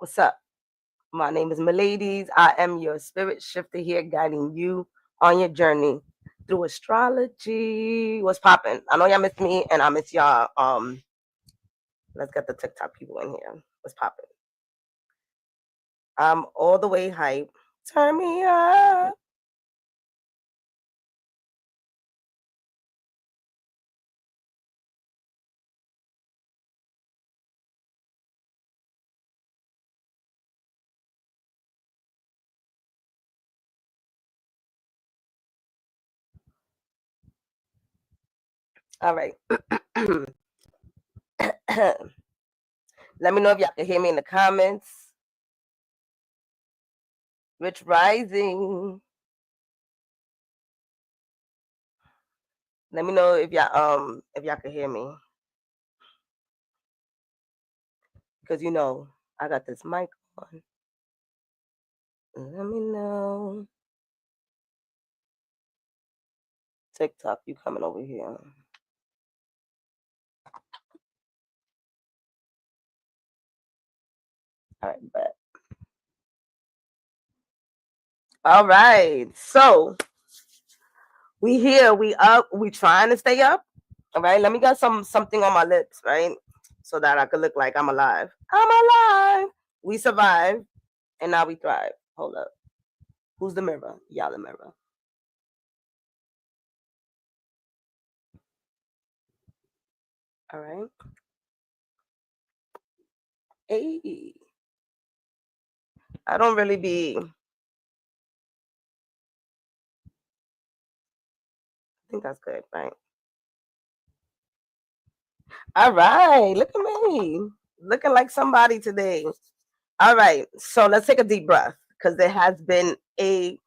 What's up? My name is Miladies. I am your spirit shifter here, guiding you on your journey through astrology. What's popping? I know y'all miss me, and I miss y'all. Let's get the TikTok people in here. What's popping? I'm all the way hype. Turn me up. All right. Let me know if y'all can hear me in the comments. Rich Rising. Let me know if y'all can hear me. Because I got this mic on. Let me know. TikTok, you coming over here. All right, bet. All right. So we here, we up, we trying to stay up. All right. Let me get something on my lips, right? So that I could look like I'm alive. I'm alive. We survive and now we thrive. Hold up. Who's the mirror? Y'all the mirror. All right. Hey. I don't really be. I think that's good, right? All right. Look at me. Looking like somebody today. All right. So let's take a deep breath because there has been a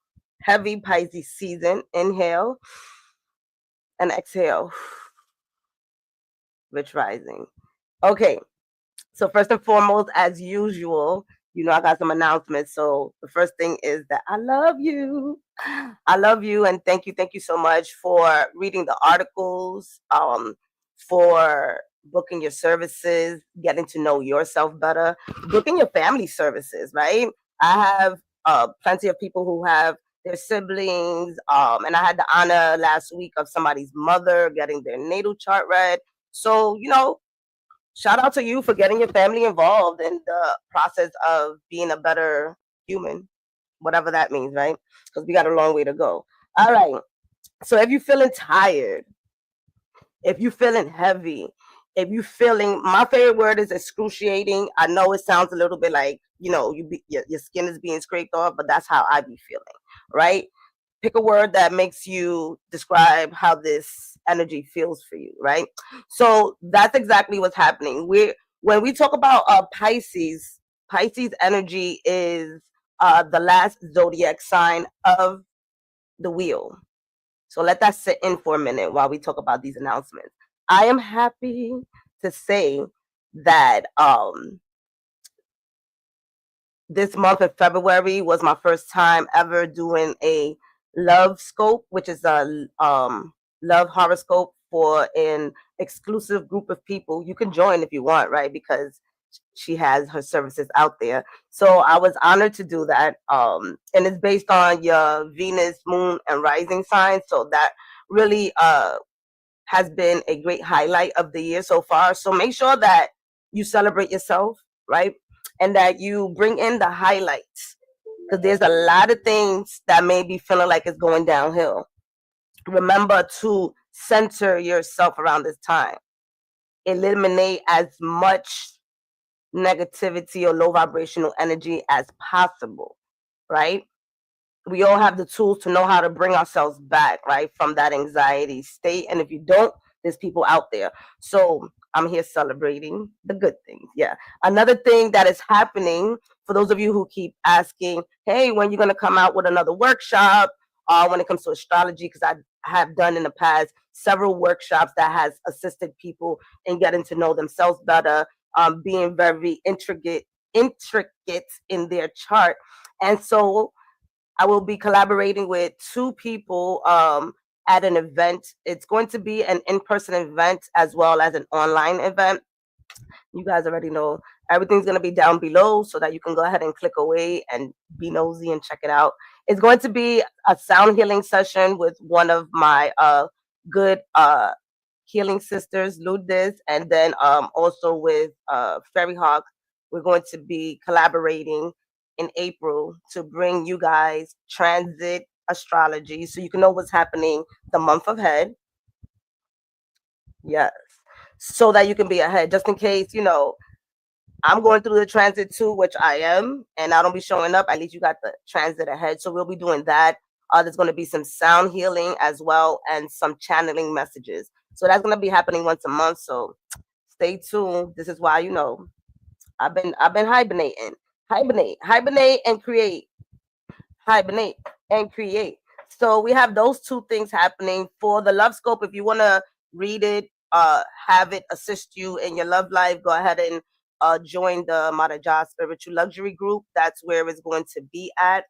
heavy Pisces season. Inhale and exhale. Rich Rising. Okay. So first and foremost, as usual, I got some announcements. So the first thing is that I love you. I love you and thank you so much for reading the articles, for booking your services, getting to know yourself better, booking your family services, right? I have plenty of people who have their siblings, and I had the honor last week of somebody's mother getting their natal chart read. So, shout out to you for getting your family involved in the process of being a better human, whatever that means, right? Because we got a long way to go. All right. So if you're feeling tired, if you're feeling heavy, if you're feeling, my favorite word is excruciating. I know it sounds a little bit like, your skin is being scraped off, but that's how I be feeling, right? Pick a word that makes you describe how this energy feels for you, right? So that's exactly what's happening. When we talk about Pisces energy is the last zodiac sign of the wheel. So let that sit in for a minute while we talk about these announcements. I am happy to say that this month of February was my first time ever doing a love scope, which is a love horoscope for an exclusive group of people. You can join if you want, right? Because she has her services out there. So I was honored to do that. And it's based on your Venus, Moon, and Rising sign. So that really has been a great highlight of the year so far. So make sure that you celebrate yourself, right? And that you bring in the highlights because there's a lot of things that may be feeling like it's going downhill. Remember to center yourself around this time. Eliminate as much negativity or low vibrational energy as possible, right? We all have the tools to know how to bring ourselves back, right, from that anxiety state. And if you don't, there's people out there. So I'm here celebrating the good things. Yeah. Another thing that is happening for those of you who keep asking, hey, when you're going to come out with another workshop when it comes to astrology, because I have done in the past several workshops that has assisted people in getting to know themselves better, being very intricate in their chart. And so I will be collaborating with two people at an event. It's going to be an in-person event as well as an online event. You guys already know Everything's going to be down below so that you can go ahead and click away and be nosy and check it out. It's going to be a sound healing session with one of my good healing sisters, Lourdes, and then also with Fairy Hawk. We're going to be collaborating in April to bring you guys transit astrology so you can know what's happening the month ahead. Yes. So that you can be ahead, just in case, I'm going through the transit too, which I am, and I don't be showing up. At least you got the transit ahead. So we'll be doing that. There's going to be some sound healing as well and some channeling messages. So that's going to be happening once a month. So stay tuned. This is why, I've been hibernating. Hibernate and create. Hibernate and create. So we have those two things happening for the love scope. If you want to read it, have it assist you in your love life, go ahead and join the Maraja Spiritual Luxury Group. That's where it's going to be at.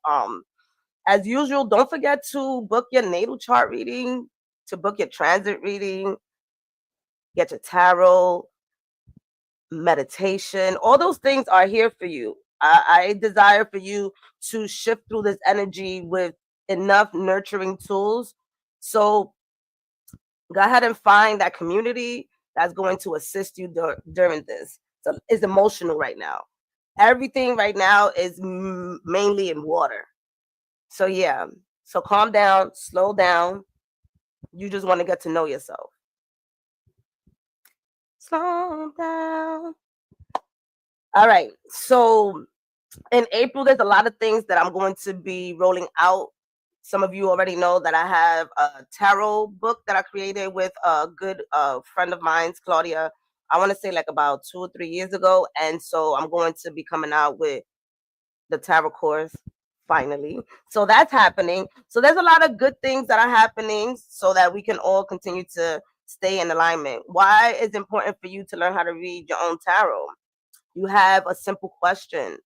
As usual, don't forget to book your natal chart reading, to book your transit reading, get your tarot, meditation. All those things are here for you. I desire for you to shift through this energy with enough nurturing tools. So go ahead and find that community that's going to assist you during this. So it's emotional right now. Everything right now is mainly in water. So yeah. So calm down, slow down. You just want to get to know yourself. Slow down. All right. So in April, there's a lot of things that I'm going to be rolling out. Some of you already know that I have a tarot book that I created with a good friend of mine, Claudia. I want to say like about 2 or 3 years ago. And so I'm going to be coming out with the tarot course finally. So that's happening. So there's a lot of good things that are happening so that we can all continue to stay in alignment. Why is it important for you to learn how to read your own tarot? You have a simple question.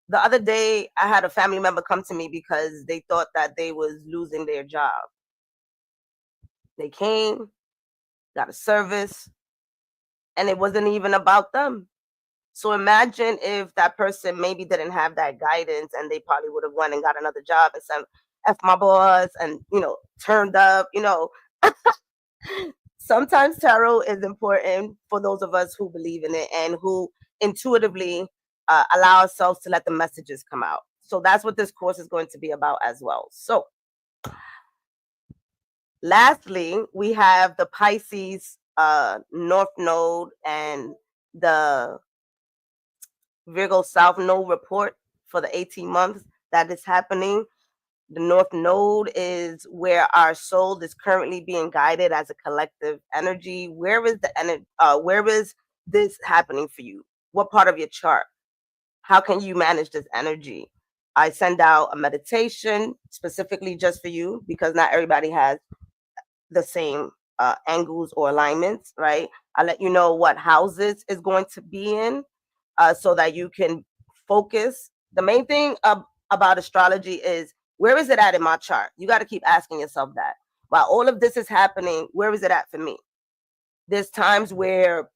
The other day, I had a family member come to me because they thought that they was losing their job. They came, got a service, and it wasn't even about them. So imagine if that person maybe didn't have that guidance and they probably would have went and got another job and said, F my boss and, turned up, Sometimes tarot is important for those of us who believe in it and who intuitively allow ourselves to let the messages come out. So that's what this course is going to be about as well. So lastly, we have the Pisces North Node and the Virgo South Node report for the 18 months that is happening. The North Node is where our soul is currently being guided as a collective energy. Where is the energy? Where is this happening for you? What part of your chart? How can you manage this energy? I send out a meditation specifically just for you because not everybody has the same angles or alignments, right? I let you know what houses is going to be in so that you can focus. The main thing about astrology is where is it at in my chart? You got to keep asking yourself that. While all of this is happening, where is it at for me? There's times where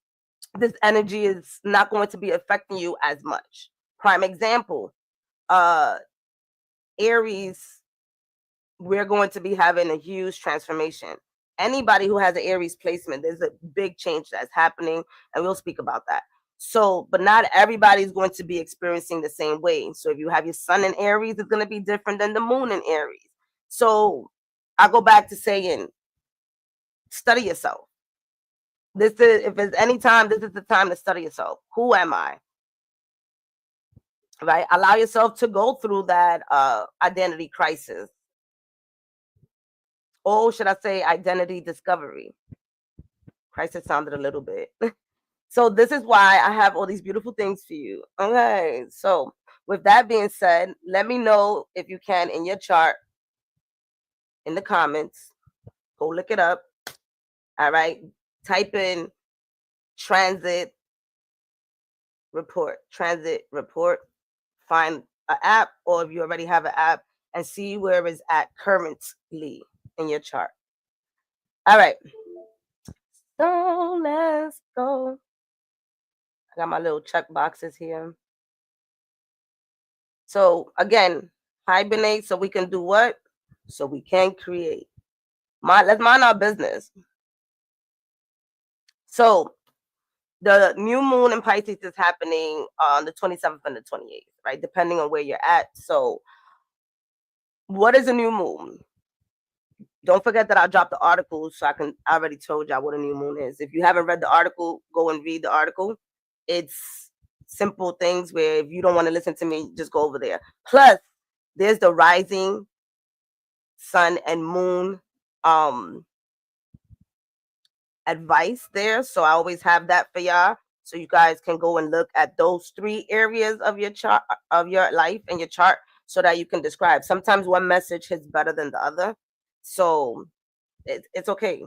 this energy is not going to be affecting you as much. Prime example, Aries, we're going to be having a huge transformation. Anybody who has an Aries placement, there's a big change that's happening, and we'll speak about that. So, but not everybody is going to be experiencing the same way. So if you have your sun in Aries, it's going to be different than the moon in Aries. So I go back to saying, study yourself. This is, if it's any time, this is the time to study yourself. Who am I? Right? Allow yourself to go through that identity crisis. Or should I say identity discovery? Crisis sounded a little bit. So this is why I have all these beautiful things for you. Okay. So with that being said, let me know if you can in your chart in the comments. Go look it up. All right. Type in transit report. Transit report. Find an app, or if you already have an app, and see where it's at currently in your chart. All right. So let's go. I got my little check boxes here. So again, hibernate so we can do what? So we can create. Let's mind our business. So the new moon in Pisces is happening on the 27th and the 28th, right? Depending on where you're at. So what is a new moon? Don't forget that I dropped the article, so I already told y'all what a new moon is. If you haven't read the article, go and read the article. It's simple things where if you don't want to listen to me, just go over there. Plus, there's the rising sun and moon advice there. So I always have that for y'all. So you guys can go and look at those 3 areas of your chart, of your life and your chart, so that you can describe. Sometimes one message hits better than the other. So it's okay.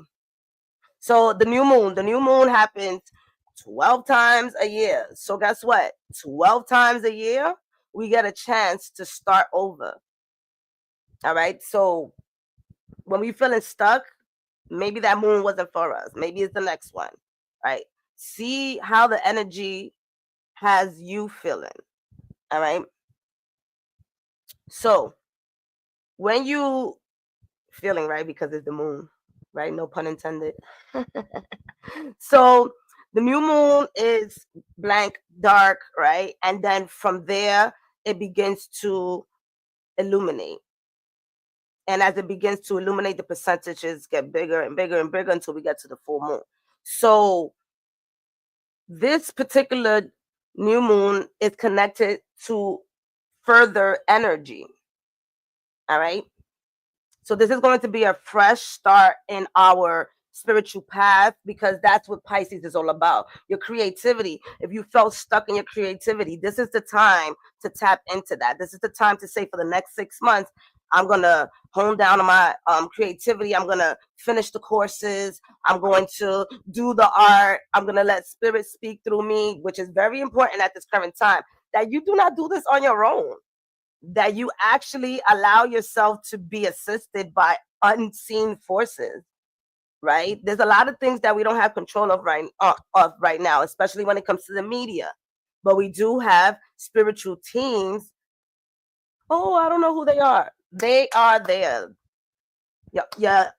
So the new moon happens 12 times a year. So guess what? 12 times a year, we get a chance to start over. All right. So when we feeling stuck, maybe that moon wasn't for us. Maybe it's the next one, right? See how the energy has you feeling. All right. So when you feeling right, because it's the moon, right? No pun intended. So the new moon is blank, dark, right? And then from there, it begins to illuminate. And as it begins to illuminate, the percentages get bigger and bigger and bigger until we get to the full moon. So this particular new moon is connected to further energy. All right. So this is going to be a fresh start in our spiritual path, because that's what Pisces is all about. Your creativity. If you felt stuck in your creativity, this is the time to tap into that. This is the time to say, for the next 6 months, I'm going to hone down on my creativity. I'm going to finish the courses. I'm going to do the art. I'm going to let spirit speak through me, which is very important at this current time, that you do not do this on your own, that you actually allow yourself to be assisted by unseen forces, right? There's a lot of things that we don't have control of right now, especially when it comes to the media. But we do have spiritual teams. Oh, I don't know who they are. They are there. Yeah,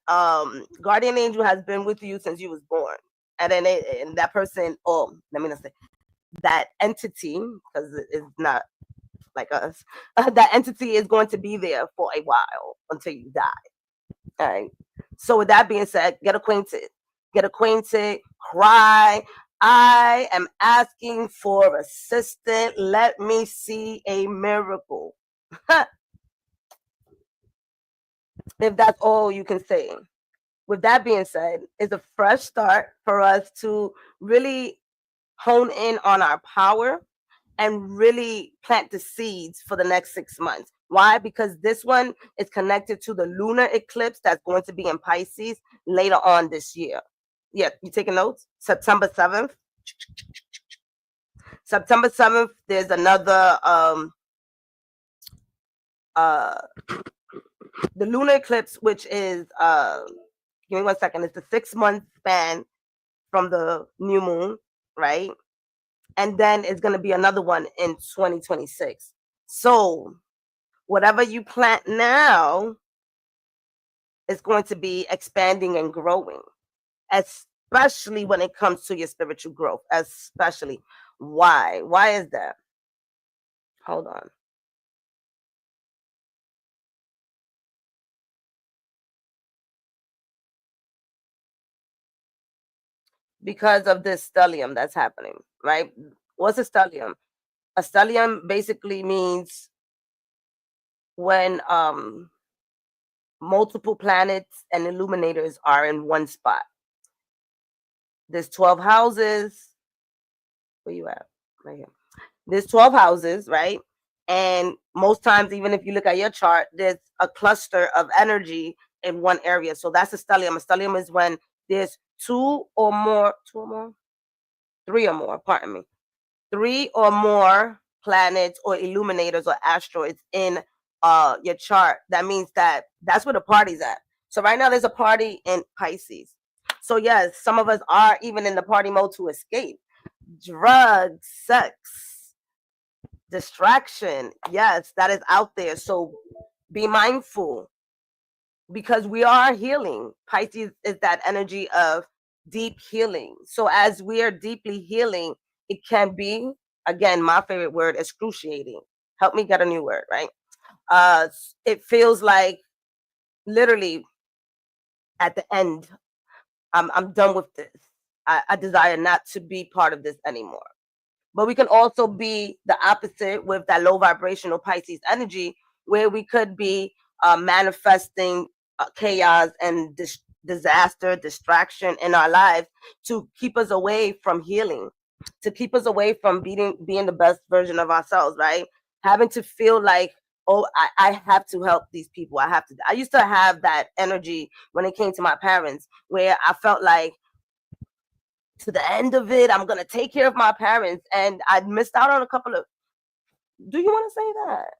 guardian angel has been with you since you was born. And then and that person, let me not say that entity, because it's not like us, that entity is going to be there for a while until you die. All right. So with that being said, get acquainted, cry. I am asking for assistance. Let me see a miracle. If that's all you can say. With that being said, it's a fresh start for us to really hone in on our power and really plant the seeds for the next 6 months. Why? Because this one is connected to the lunar eclipse that's going to be in Pisces later on this year. Yeah, you taking notes? September 7th. September 7th, there's another the lunar eclipse, which is give me 1 second. It's the 6-month span from the new moon, right? And then it's going to be another one in 2026. So whatever you plant now is going to be expanding and growing, especially when it comes to your spiritual growth. Especially. Why is that? Hold on. Because of this stellium that's happening, right? What's a stellium? A stellium basically means when multiple planets and illuminators are in one spot. There's 12 houses. Where you at? Right here. There's 12 houses, right? And most times, even if you look at your chart, there's a cluster of energy in one area. So that's a stellium. A stellium is when there's three or more, pardon me, 3 or more planets or illuminators or asteroids in your chart. That means that's where the party's at. So right now there's a party in Pisces. So yes, some of us are even in the party mode to escape. drugs, sex, distraction. Yes, that is out there. So be mindful, because we are healing. Pisces is that energy of deep healing. So as we are deeply healing, it can be, again, my favorite word, excruciating. Help me get a new word, right? It feels like literally at the end, I'm done with this. I desire not to be part of this anymore. But we can also be the opposite with that low vibrational Pisces energy, where we could be manifesting chaos and disaster, distraction in our lives to keep us away from healing, to keep us away from being the best version of ourselves, right? Having to feel like, oh, I have to help these people. I have to. I used to have that energy when it came to my parents, where I felt like, to the end of it, I'm gonna take care of my parents, and I missed out on a couple of. Do you want to say that?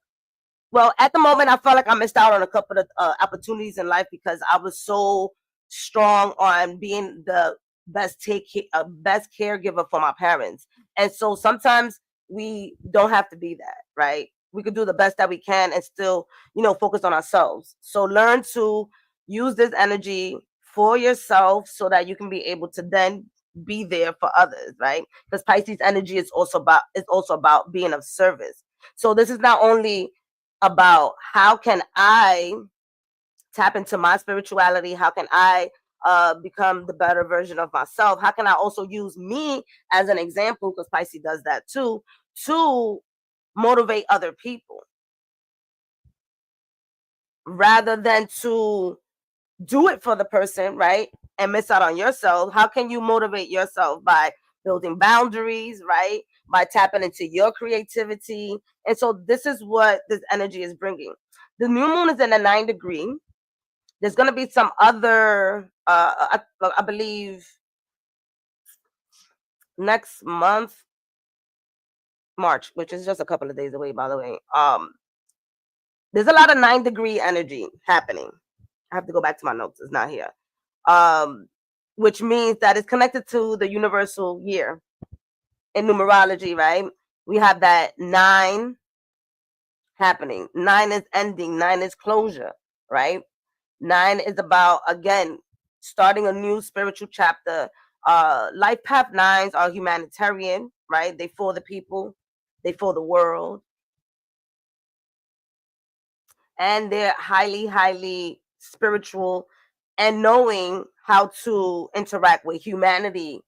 Well, at the moment, I felt like I missed out on a couple of opportunities in life because I was so strong on being the best caregiver for my parents, and so sometimes we don't have to be that, right? We could do the best that we can and still, focus on ourselves. So learn to use this energy for yourself so that you can be able to then be there for others, right? Because Pisces energy is also about being of service. So this is not only about how can I tap into my spirituality, how can I become the better version of myself, how can I also use me as an example, because Pisces does that too, to motivate other people rather than to do it for the person, right? And miss out on yourself. How can you motivate yourself? By building boundaries, right? By tapping into your creativity. And so this is what this energy is bringing. The new moon is in a 9 degree. There's going to be some other, I believe, next month, March, which is just a couple of days away, by the way. There's a lot of 9 degree energy happening. I have to go back to my notes. It's not here. Um, which means that it's connected to the universal year in numerology, right? We have that 9 happening. 9 is ending. 9 is closure, right? 9 is about, again, starting a new spiritual chapter. Life path nines are humanitarian, right? They for the people, they for the world, and they're highly, highly spiritual and knowing how to interact with humanity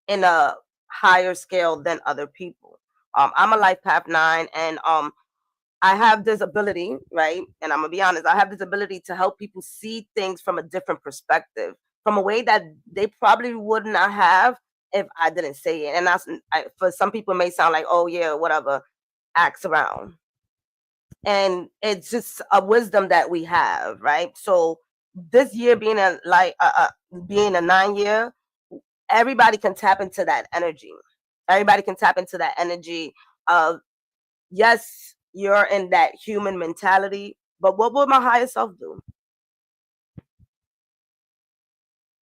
in a higher scale than other people. I'm a life path 9, and I have this ability, right? And I'm gonna be honest, I have this ability to help people see things from a different perspective, from a way that they probably would not have if I didn't say it. And for some people, it may sound like, oh yeah, whatever, axe around. And it's just a wisdom that we have, right? So this year being a 9 year, everybody can tap into that energy. Everybody can tap into that energy of, yes, you're in that human mentality, but what would my higher self do?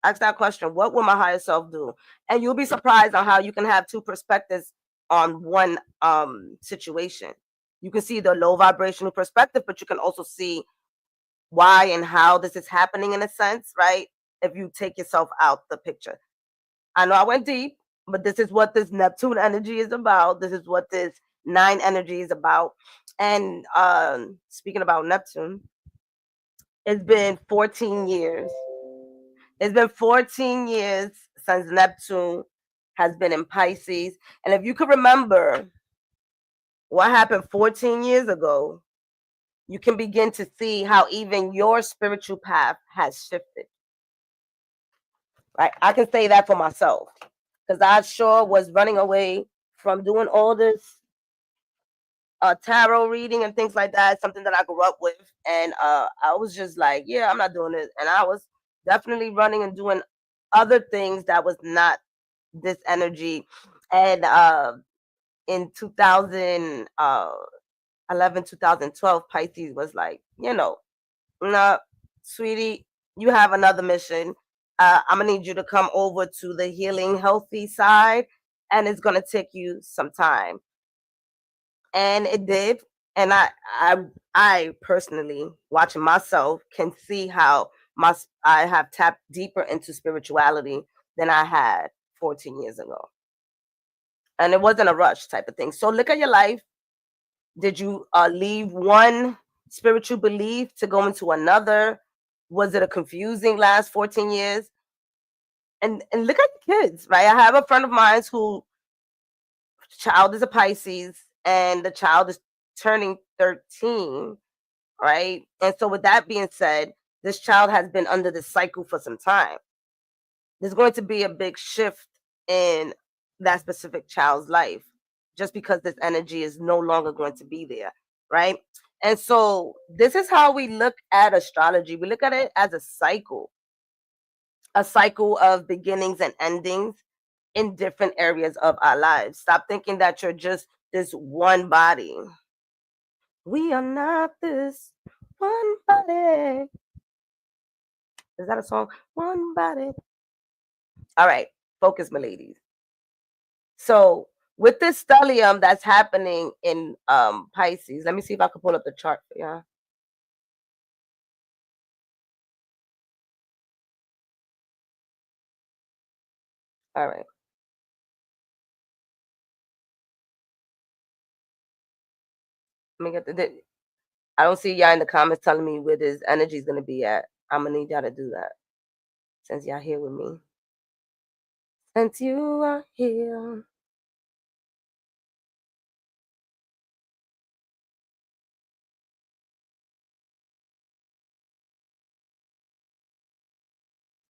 Ask that question. What will my higher self do? And you'll be surprised on how you can have two perspectives on one situation. You can see the low vibrational perspective, but you can also see why and how this is happening in a sense, right? If you take yourself out the picture. I know I went deep, but this is what this Neptune energy is about. This is what this 9 energy is about. And speaking about Neptune, it's been 14 years. It's been 14 years since Neptune has been in Pisces. And if you could remember what happened 14 years ago, you can begin to see how even your spiritual path has shifted. Right? I can say that for myself because I sure was running away from doing all this tarot reading and things like that, something that I grew up with. And I was just like, yeah, I'm not doing it. And I was definitely running and doing other things that was not this energy. And in 2011, 2012, Pisces was like, no, sweetie, you have another mission. I'm gonna need you to come over to the healing, healthy side and it's going to take you some time. And it did. And I personally, watching myself, can see how I have tapped deeper into spirituality than I had 14 years ago. And it wasn't a rush type of thing. So look at your life. Did you leave one spiritual belief to go into another? Was it a confusing last 14 years? And look at the kids, right? I have a friend of mine who child is a Pisces, and the child is turning 13, right? And so with that being said, this child has been under this cycle for some time. There's going to be a big shift in that specific child's life just because this energy is no longer going to be there, right? And so this is how we look at astrology. We look at it as a cycle of beginnings and endings in different areas of our lives. Stop thinking that you're just this one body. We are not this one body. Is that a song? One body. All right, focus, my ladies. So with this stellium that's happening in Pisces, let me see if I can pull up the chart for you. All right. Let me get I don't see y'all in the comments telling me where this energy is going to be at. I'm going to need y'all to do that since y'all here with me. Since you are here.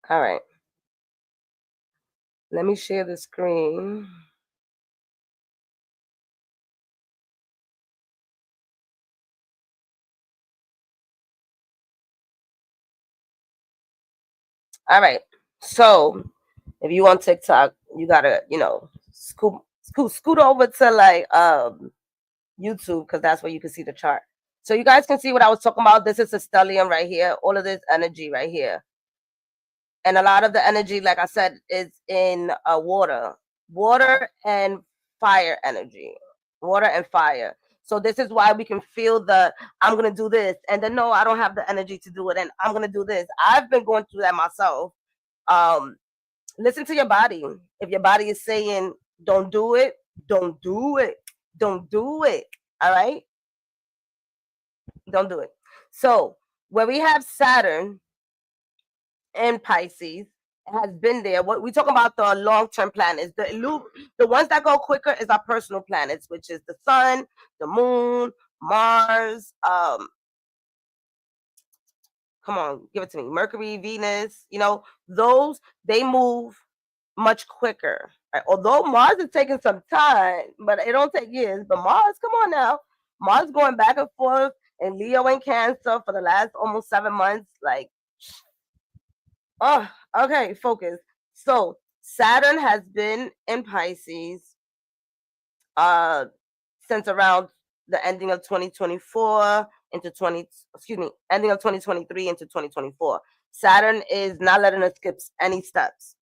All right. Let me share the screen. All right. So if you on TikTok, you gotta, scoot over to like YouTube, because that's where you can see the chart. So you guys can see what I was talking about. This is a stellium right here, all of this energy right here. And a lot of the energy, like I said, is in water and fire energy, water and fire. So this is why we can feel I'm going to do this. And then, no, I don't have the energy to do it. And I'm going to do this. I've been going through that myself. Listen to your body. If your body is saying, don't do it, don't do it, don't do it. All right. Don't do it. So where we have Saturn and Pisces, has been there. What we talking about, the long-term planets, the ones that go quicker is our personal planets, which is the sun, the moon, Mars. Come on, give it to me. Mercury, Venus. Those, they move much quicker. Right? Although Mars is taking some time, but it don't take years. But Mars, come on now, Mars going back and forth in Leo and Cancer for the last almost 7 months. Like, oh, okay, focus. So Saturn has been in Pisces uh since around the ending of 2024 into ending of 2023 into 2024. Saturn is not letting us skip any steps.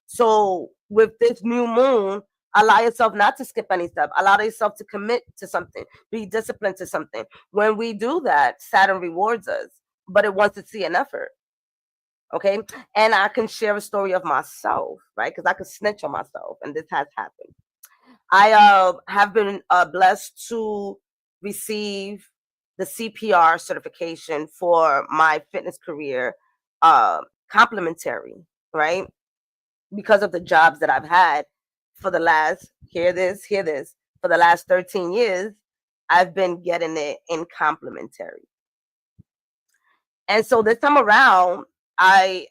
So with this new moon, allow yourself not to skip any step. Allow yourself to commit to something. Be disciplined to something. When we do that, Saturn rewards us, but it wants to see an effort. Okay. And I can share a story of myself, right? Because I could snitch on myself, and this has happened. I have been blessed to receive the CPR certification for my fitness career, complimentary, right? Because of the jobs that I've had for the last, hear this, for the last 13 years, I've been getting it in complimentary. And so this time around, I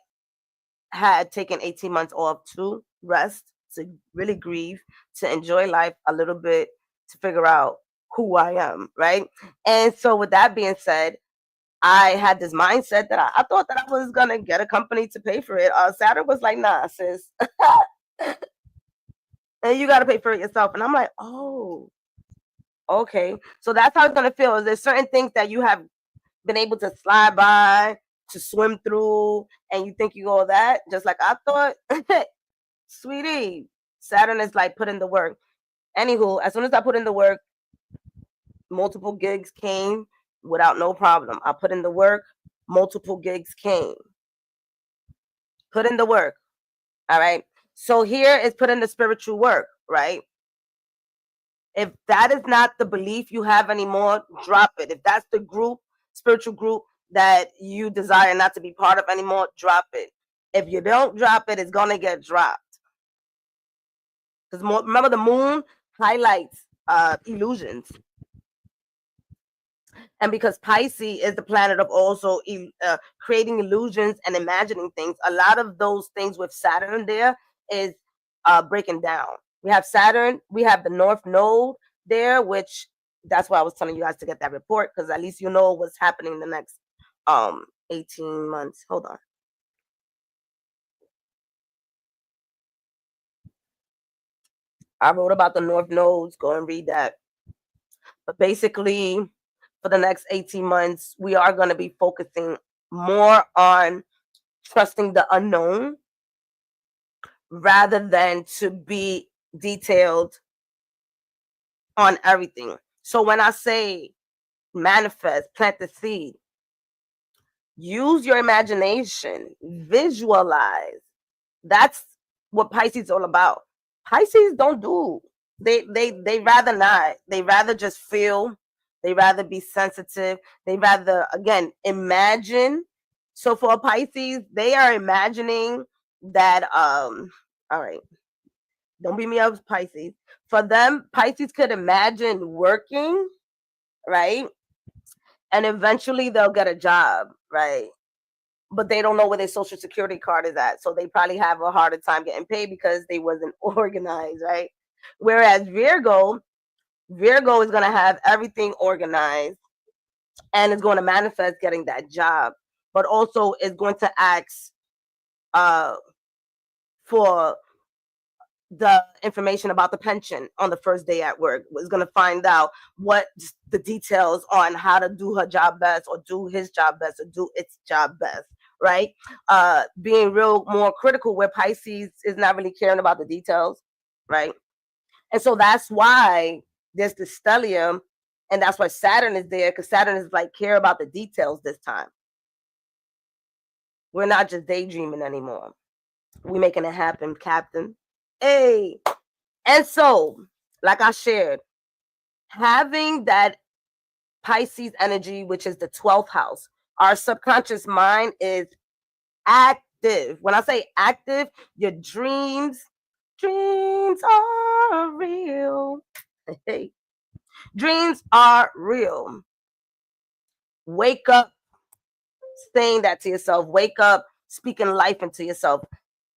had taken 18 months off to rest, to really grieve, to enjoy life a little bit, to figure out who I am, right? And so with that being said, I had this mindset that I thought that I was gonna get a company to pay for it. Saturn was like, nah, sis. And you gotta pay for it yourself. And I'm like, oh, okay. So that's how it's gonna feel. There's certain things that you have been able to slide by, to swim through, and you think you all that, just like I thought. Sweetie, Saturn is like put in the work. Anywho, as soon as I put in the work, multiple gigs came without no problem. I put in the work, multiple gigs came. Put in the work. All right. So here is put in the spiritual work, right? If that is not the belief you have anymore, drop it. If that's the group, spiritual group that you desire not to be part of anymore, drop it. If you don't drop it, it's going to get dropped. Because remember, the moon highlights illusions. And because Pisces is the planet of also creating illusions and imagining things, a lot of those things with Saturn there is breaking down. We have Saturn, we have the North Node there, which that's why I was telling you guys to get that report, because at least you know what's happening in the next 18 months. Hold on. I wrote about the North Nodes. Go and read that. But basically, for the next 18 months, we are going to be focusing more on trusting the unknown rather than to be detailed on everything. So when I say manifest, plant the seed, use your imagination, visualize. That's what Pisces is all about. Pisces don't do. They rather not. They rather just feel. They rather be sensitive. They rather, again, imagine. So for Pisces, they are imagining that all right. Don't beat me up, Pisces. For them, Pisces could imagine working, right? And eventually they'll get a job, right? But they don't know where their social security card is at. So they probably have a harder time getting paid because they wasn't organized, right? Whereas Virgo is going to have everything organized and is going to manifest getting that job, but also is going to ask for the information about the pension on the first day at work. Was going to find out what the details on how to do her job best, or do his job best, or do its job best, right? Being real more critical, where Pisces is not really caring about the details, right? And so that's why there's the stellium, and that's why Saturn is there, because Saturn is like, care about the details this time. We're not just daydreaming anymore. We're making it happen, Captain. Hey. And so, like I shared, having that Pisces energy, which is the 12th house, our subconscious mind is active. When I say active, your dreams are real. Hey. Dreams are real. Wake up saying that to yourself. Wake up speaking life into yourself.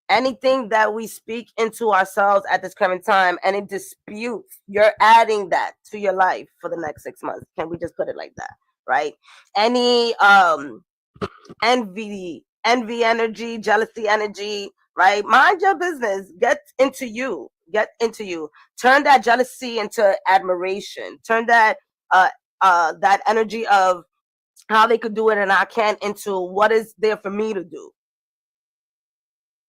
Anything that we speak into ourselves at this current time, any disputes, you're adding that to your life for the next 6 months. Can we just put it like that? Right? Any envy energy, jealousy energy, right? Mind your business. Get into you. Turn that jealousy into admiration. Turn that that energy of how they could do it and I can't into what is there for me to do.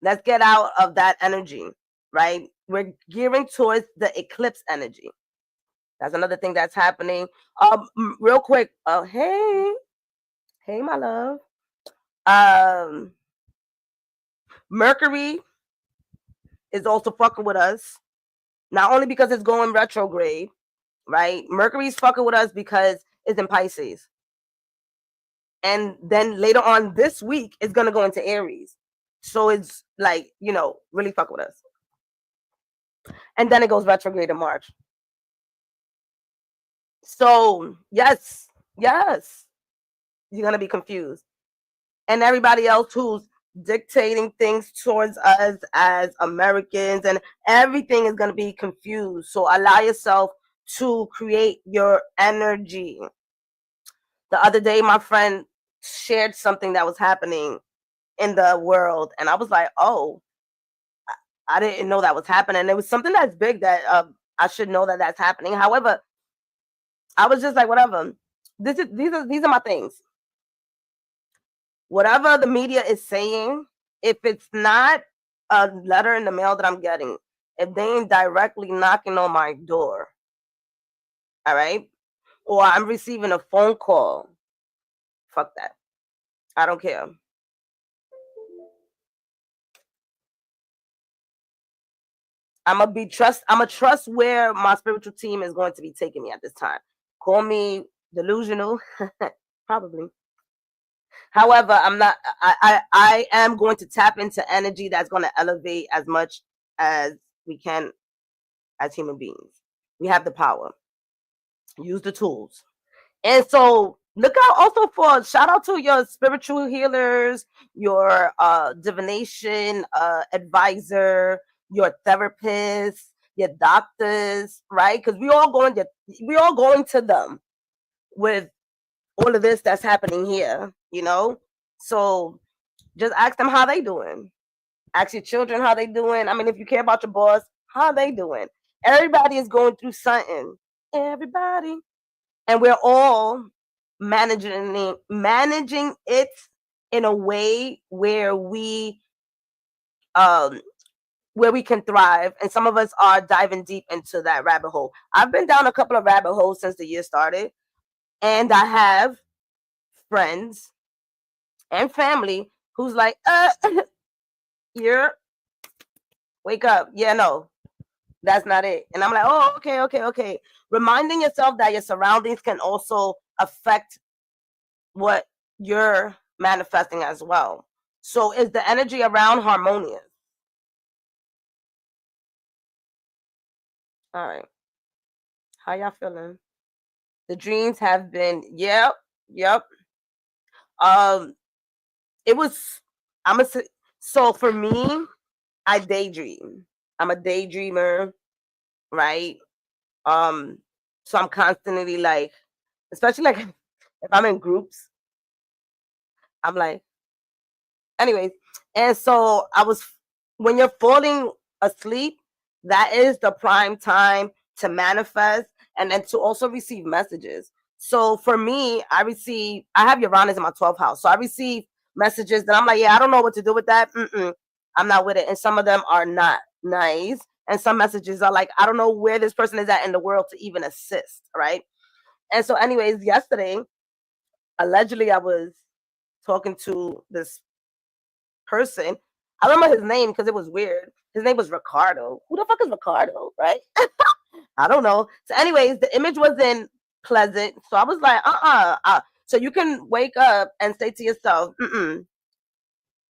Let's get out of that energy, right? We're gearing towards the eclipse energy. That's another thing that's happening. Real quick. Hey, my love. Mercury is also fucking with us. Not only because it's going retrograde, right? Mercury's fucking with us because it's in Pisces. And then later on this week, it's going to go into Aries. So it's like, really fuck with us. And then it goes retrograde in March. So, yes, you're going to be confused. And everybody else who's dictating things towards us as Americans, and everything is going to be confused. So allow yourself to create your energy. The other day, my friend shared something that was happening in the world, and I was like, oh, I didn't know that was happening. It was something that's big that I should know that that's happening. However, I was just like, whatever. These are my things. Whatever the media is saying, if it's not a letter in the mail that I'm getting, if they ain't directly knocking on my door, all right? Or I'm receiving a phone call, fuck that. I don't care. I'm gonna trust where my spiritual team is going to be taking me at this time. Call me delusional, probably. However, I'm not. I am going to tap into energy that's going to elevate as much as we can as human beings. We have the power. Use the tools. And so look out also for shout out to your spiritual healers, your divination advisor, your therapist, your doctors, right? Because we all going to them with all of this that's happening here, you know? So just ask them how they doing. Ask your children how they doing. I mean, if you care about your boss, how they doing. Everybody is going through something. Everybody. And we're all managing it in a way where we can thrive, and some of us are diving deep into that rabbit hole. I've been down a couple of rabbit holes since the year started, and I have friends and family who's like, you're wake up. Yeah, no, that's not it. And I'm like, oh, okay. Reminding yourself that your surroundings can also affect what you're manifesting as well. So is the energy around harmonious? All right. How y'all feeling? The dreams have been, yep. It was, I'm a, so for me, I daydream. I'm a daydreamer, right? So I'm constantly like, especially like if I'm in groups, I'm like, anyways. And so when you're falling asleep, that is the prime time to manifest and then to also receive messages. So for me, I have Uranus in my 12th house. So I receive messages that I'm like, yeah, I don't know what to do with that. I'm not with it. And some of them are not nice. And some messages are like, I don't know where this person is at in the world to even assist. Right. And so, anyways, yesterday, allegedly, I was talking to this person. I remember his name because it was weird. His name was Ricardo. Who the fuck is Ricardo, right? I don't know. So, anyways, the image wasn't pleasant. So I was like, So you can wake up and say to yourself,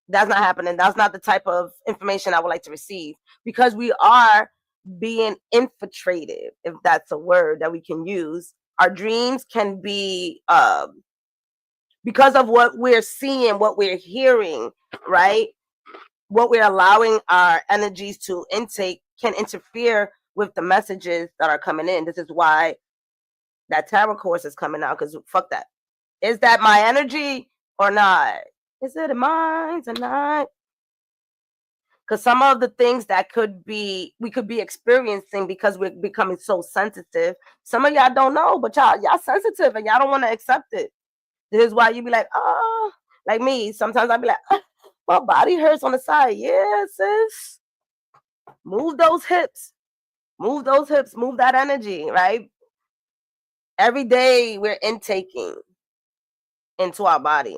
that's not happening. That's not the type of information I would like to receive, because we are being infiltrated, if that's a word that we can use. Our dreams can be because of what we're seeing, what we're hearing, right? What we're allowing our energies to intake can interfere with the messages that are coming in. This is why that tarot course is coming out, because fuck that. Is that my energy or not? Is it mine or not? Because some of the things that we could be experiencing because we're becoming so sensitive. Some of y'all don't know, but y'all sensitive and y'all don't want to accept it. This is why you be like, oh, like me. Sometimes I'll be like, my body hurts on the side. Yeah, sis. Move those hips. Move those hips. Move that energy, right? Every day we're intaking into our body.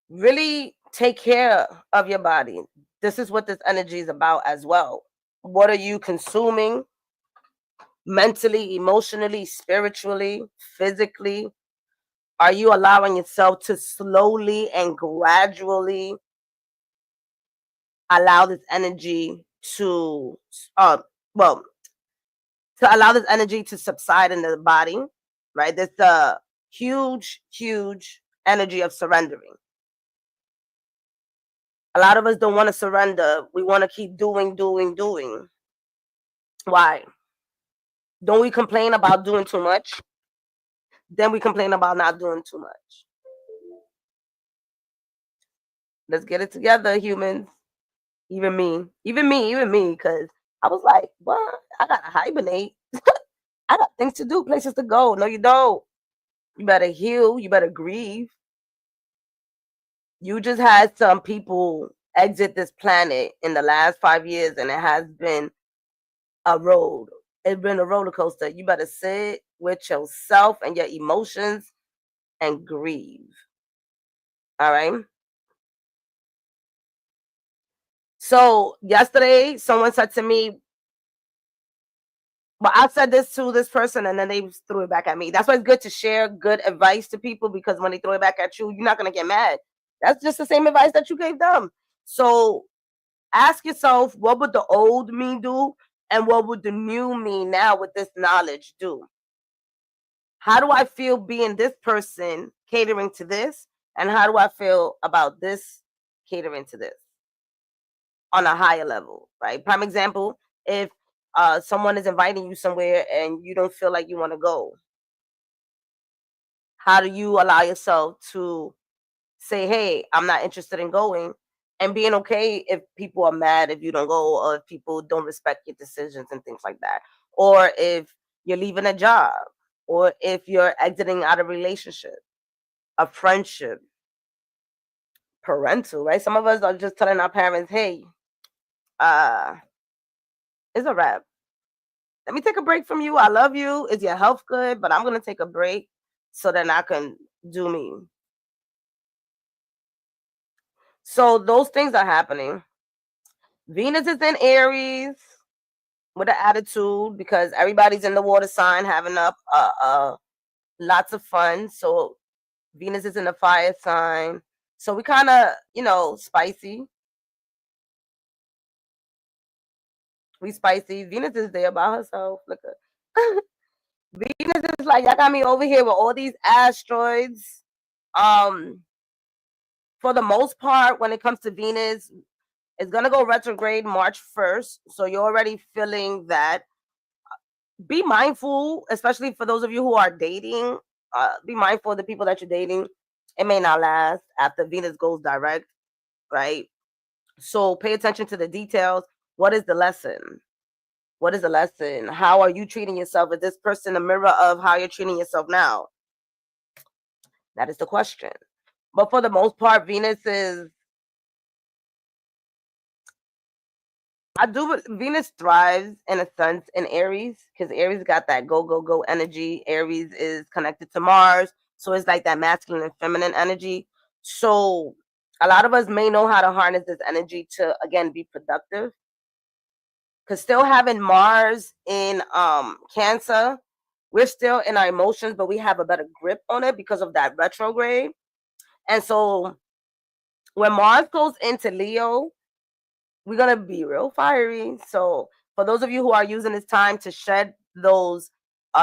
Really take care of your body. This is what this energy is about as well. What are you consuming mentally, emotionally, spiritually, physically? Are you allowing yourself to slowly and gradually allow this energy to allow this energy to subside in the body, right? There's a huge energy of surrendering. A lot of us don't want to surrender. We want to keep doing. Why? Don't we complain about doing too much? Then we complain about not doing too much. Let's get it together, humans. Even me, because I was like, what? I gotta hibernate. I got things to do, places to go. No, you don't. You better heal. You better grieve. You just had some people exit this planet in the last 5 years, and it has been a road. It's been a roller coaster. You better sit with yourself and your emotions and grieve. All right. So yesterday, someone said to me, but I said this to this person and then they threw it back at me. That's why it's good to share good advice to people, because when they throw it back at you, you're not going to get mad. That's just the same advice that you gave them. So ask yourself, what would the old me do? And what would the new me now with this knowledge do? How do I feel being this person catering to this? And how do I feel about this catering to this on a higher level, right? Prime example, if someone is inviting you somewhere and you don't feel like you want to go, how do you allow yourself to say, hey, I'm not interested in going, and being okay if people are mad if you don't go, or if people don't respect your decisions and things like that, or if you're leaving a job, or if you're exiting out of a relationship, a friendship, parental, right? Some of us are just telling our parents, hey, uh it's a wrap. Let me take a break from you. I love you. Is your health good? But I'm going to take a break so that I can do me. So those things are happening. Venus is in Aries with an attitude, because everybody's in the water sign having up lots of fun. So Venus is in the fire sign. So we kind of, spicy. We spicy. Venus is there by herself. Look at Venus is like, y'all got me over here with all these asteroids. For the most part, when it comes to Venus, it's gonna go retrograde March 1st. So you're already feeling that. Be mindful, especially for those of you who are dating. Be mindful of the people that you're dating. It may not last after Venus goes direct, right? So pay attention to the details. What is the lesson? What is the lesson? How are you treating yourself? Is this person a mirror of how you're treating yourself now? That is the question. But for the most part, Venus thrives in a sense in Aries, because Aries got that go, go, go energy. Aries is connected to Mars. So it's like that masculine and feminine energy. So a lot of us may know how to harness this energy to, again, be productive. Because still having Mars in Cancer, we're still in our emotions, but we have a better grip on it because of that retrograde. And so when Mars goes into Leo, we're going to be real fiery. So for those of you who are using this time to shed those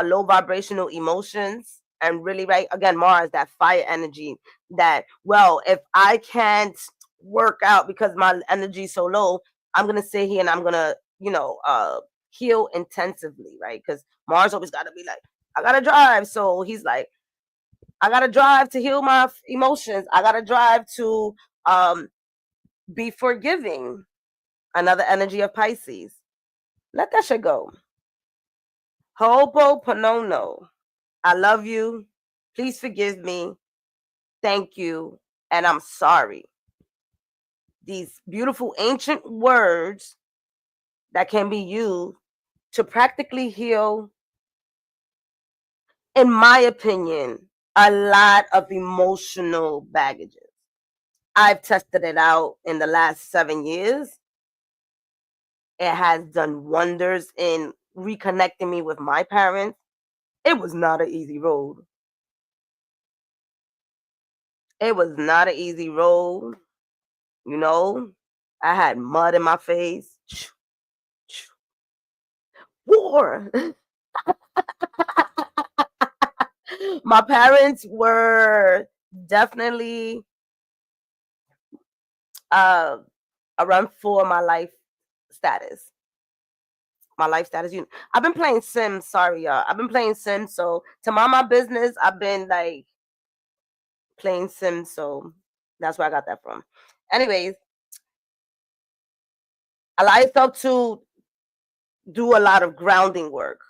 low vibrational emotions and really, right, again, Mars, that fire energy, that, well, if I can't work out because my energy is so low, I'm going to sit here and I'm going to, heal intensively, right? Because Mars always got to be like, I got to drive. So he's like, I got to drive to heal my emotions. I got to drive to be forgiving. Another energy of Pisces. Let that shit go. Ho'oponopono. I love you. Please forgive me. Thank you. And I'm sorry. These beautiful ancient words that can be used to practically heal, in my opinion, a lot of emotional baggages. I've tested it out in the last 7 years. It has done wonders in reconnecting me with my parents. It was not an easy road. It was not an easy road. I had mud in my face. War. My parents were definitely a run for my life status. My life status. I've been playing Sims. Sorry, y'all. I've been playing Sims. So to mind my business, I've been like playing Sims. So that's where I got that from. Anyways, allow yourself to do a lot of grounding work.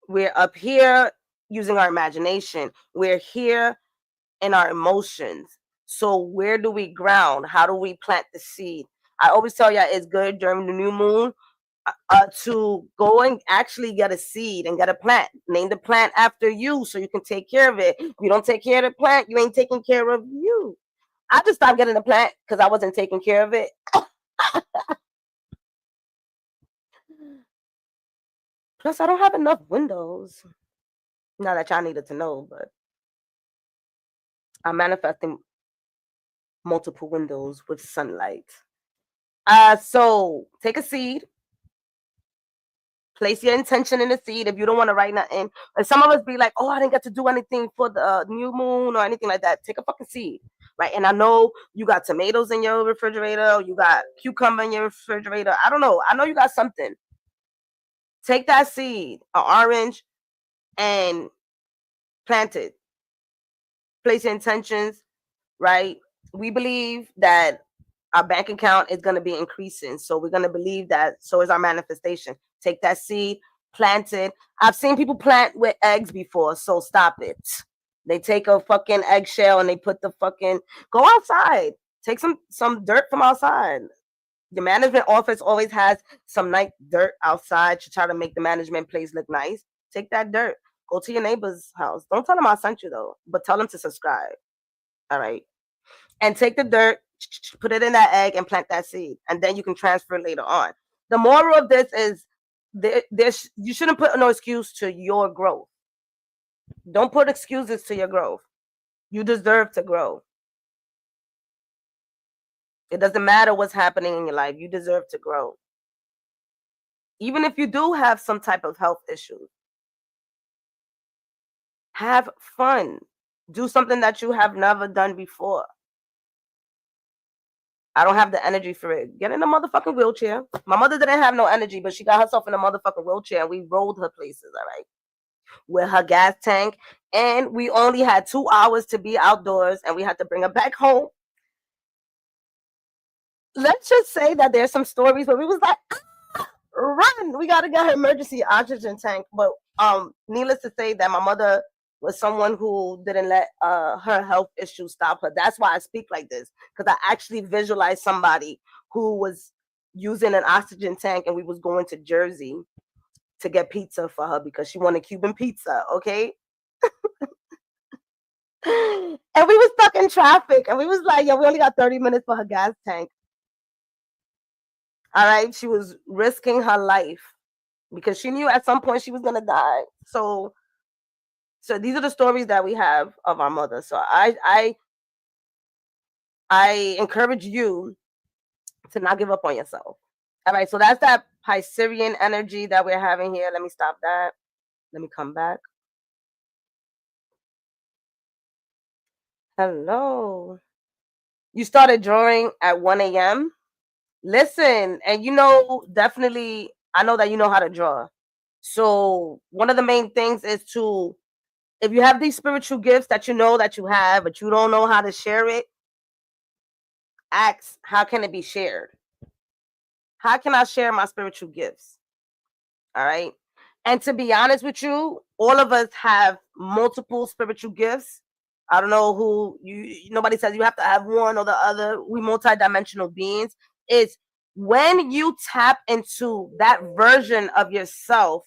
We're up here using our imagination. We're here in our emotions. So where do we ground? How do we plant the seed? I always tell y'all it's good during the new moon to go and actually get a seed and get a plant. Name the plant after you so you can take care of it. If you don't take care of the plant, you ain't taking care of you. I just stopped getting the plant because I wasn't taking care of it. Plus, I don't have enough windows. Not that y'all needed to know, but I'm manifesting multiple windows with sunlight. So take a seed, place your intention in the seed. If you don't want to write nothing, and some of us be like, "Oh, I didn't get to do anything for the new moon or anything like that." Take a fucking seed, right? And I know you got tomatoes in your refrigerator, you got cucumber in your refrigerator. I don't know. I know you got something. Take that seed, an orange, and plant it. Place your intentions, right? We believe that our bank account is going to be increasing. So we're going to believe that. So is our manifestation. Take that seed, plant it. I've seen people plant with eggs before. So stop it. They take a fucking eggshell and they put the fucking, go outside. Take some dirt from outside. The management office always has some nice dirt outside to try to make the management place look nice. Take that dirt. Go to your neighbor's house. Don't tell them I sent you though, but tell them to subscribe. All right. And take the dirt, put it in that egg and plant that seed. And then you can transfer it later on. The moral of this is you shouldn't put no excuse to your growth. Don't put excuses to your growth. You deserve to grow. It doesn't matter what's happening in your life. You deserve to grow. Even if you do have some type of health issues, have fun. Do something that you have never done before. I don't have the energy for it. Get in a motherfucking wheelchair. My mother didn't have no energy, but she got herself in a motherfucking wheelchair and we rolled her places, all right? With her gas tank. And we only had 2 hours to be outdoors and we had to bring her back home. Let's just say that there's some stories where we was like, run, we gotta get her emergency oxygen tank. But needless to say that my mother was someone who didn't let her health issues stop her. That's why I speak like this, because I actually visualized somebody who was using an oxygen tank and we was going to Jersey to get pizza for her because she wanted Cuban pizza, okay? And we was stuck in traffic and we was like, yeah, we only got 30 minutes for her gas tank. All right, she was risking her life because she knew at some point she was gonna die. So these are the stories that we have of our mother. So I encourage you to not give up on yourself. All right, so that's that Piscean energy that we're having here. Let me stop that. Let me come back. Hello. You started drawing at 1 a.m. Listen, and definitely, I know that you know how to draw. So one of the main things is to, if you have these spiritual gifts that you know that you have, but you don't know how to share it, ask, how can it be shared? How can I share my spiritual gifts? All right. And to be honest with you, all of us have multiple spiritual gifts. I don't know who nobody says you have to have one or the other. We multidimensional beings. It's when you tap into that version of yourself,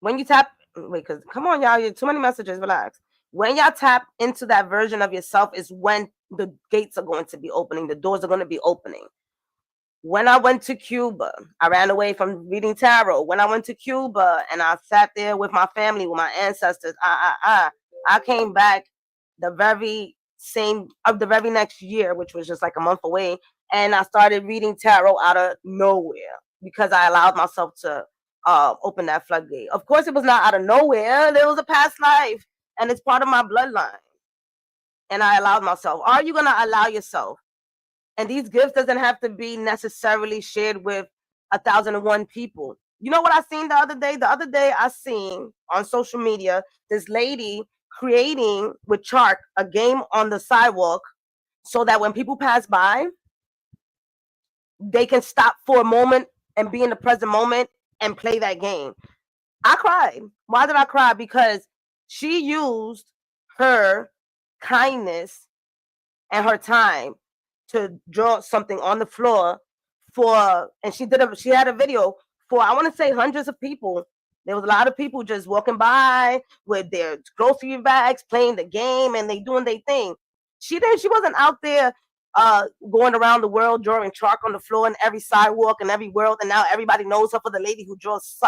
when you tap, wait, because come on, y'all, you too many messages, relax. When y'all tap into that version of yourself is when the gates are going to be opening, the doors are going to be opening. When I went to Cuba, I ran away from reading tarot. When I went to Cuba and I sat there with my family, with my ancestors, I came back the very next year, which was just like a month away, and I started reading tarot out of nowhere because I allowed myself to open that floodgate. Of course, it was not out of nowhere. There was a past life, and it's part of my bloodline. And I allowed myself. Are you gonna allow yourself? And these gifts doesn't have to be necessarily shared with 1,001 people. You know what I seen the other day? The other day I seen on social media this lady creating with chalk a game on the sidewalk so that when people pass by, they can stop for a moment and be in the present moment and play that game. I cried. Why did I cry? Because She used her kindness and her time to draw something on the floor and she had a video for, I want to say, hundreds of people. There was a lot of people just walking by with their grocery bags, playing the game, and they doing their thing. She wasn't out there going around the world drawing chalk on the floor in every sidewalk and every world, and now everybody knows her for the lady who draws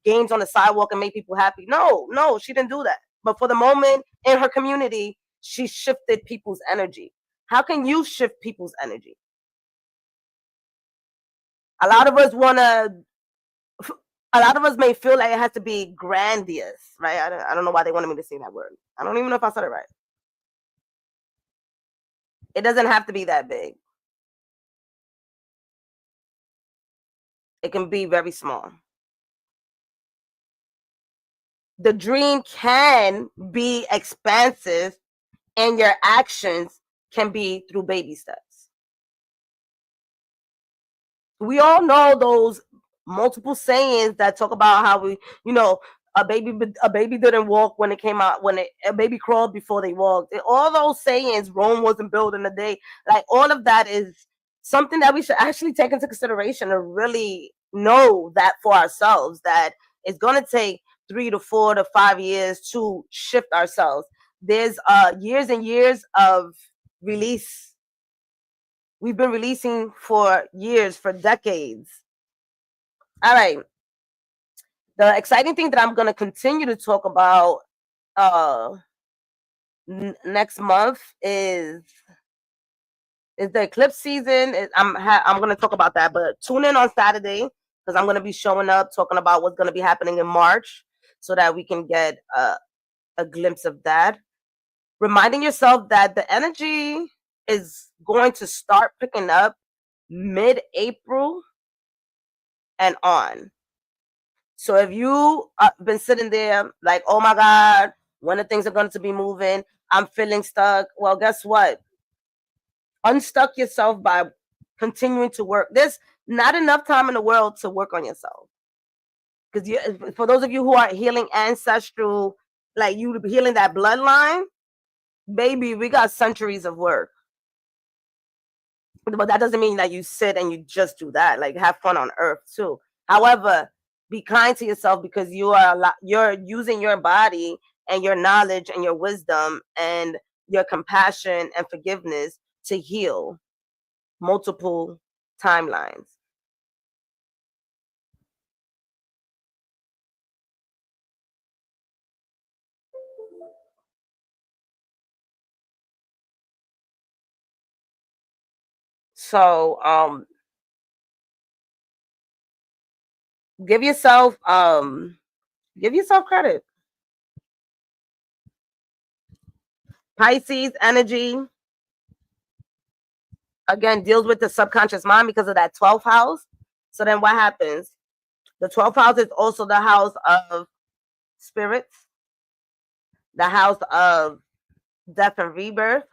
games on the sidewalk and make people happy. No, she didn't do that. But for the moment in her community, she shifted people's energy. How can you shift people's energy? A lot of us may feel like it has to be grandiose, right? I don't know why they wanted me to say that word. I don't even know if I said it right. It doesn't have to be that big. It can be very small. The dream can be expansive, and your actions can be through baby steps. We all know those multiple sayings that talk about how a baby didn't walk when it came out, a baby crawled before they walked. All those sayings, Rome wasn't built in a day. Like, all of that is something that we should actually take into consideration and really know that for ourselves, that it's going to take 3 to 4 to 5 years to shift ourselves. There's years and years of release. We've been releasing for years, for decades. All right. The exciting thing that I'm going to continue to talk about next month is the eclipse season. I'm going to talk about that, but tune in on Saturday, because I'm going to be showing up talking about what's going to be happening in March, so that we can get a glimpse of that. Reminding yourself that the energy is going to start picking up mid-April and on. So if you been sitting there like, oh my God, when are things are going to be moving? I'm feeling stuck. Well, guess what? Unstuck yourself by continuing to work. There's not enough time in the world to work on yourself. Because for those of you who are healing ancestral, like you healing that bloodline, baby, we got centuries of work. But that doesn't mean that you sit and you just do that. Like, have fun on earth too. However, be kind to yourself, because you're using your body and your knowledge and your wisdom and your compassion and forgiveness to heal multiple timelines. So give yourself credit. Pisces energy, again, deals with the subconscious mind because of that 12th house. So then what happens? The 12th house is also the house of spirits, the house of death and rebirth.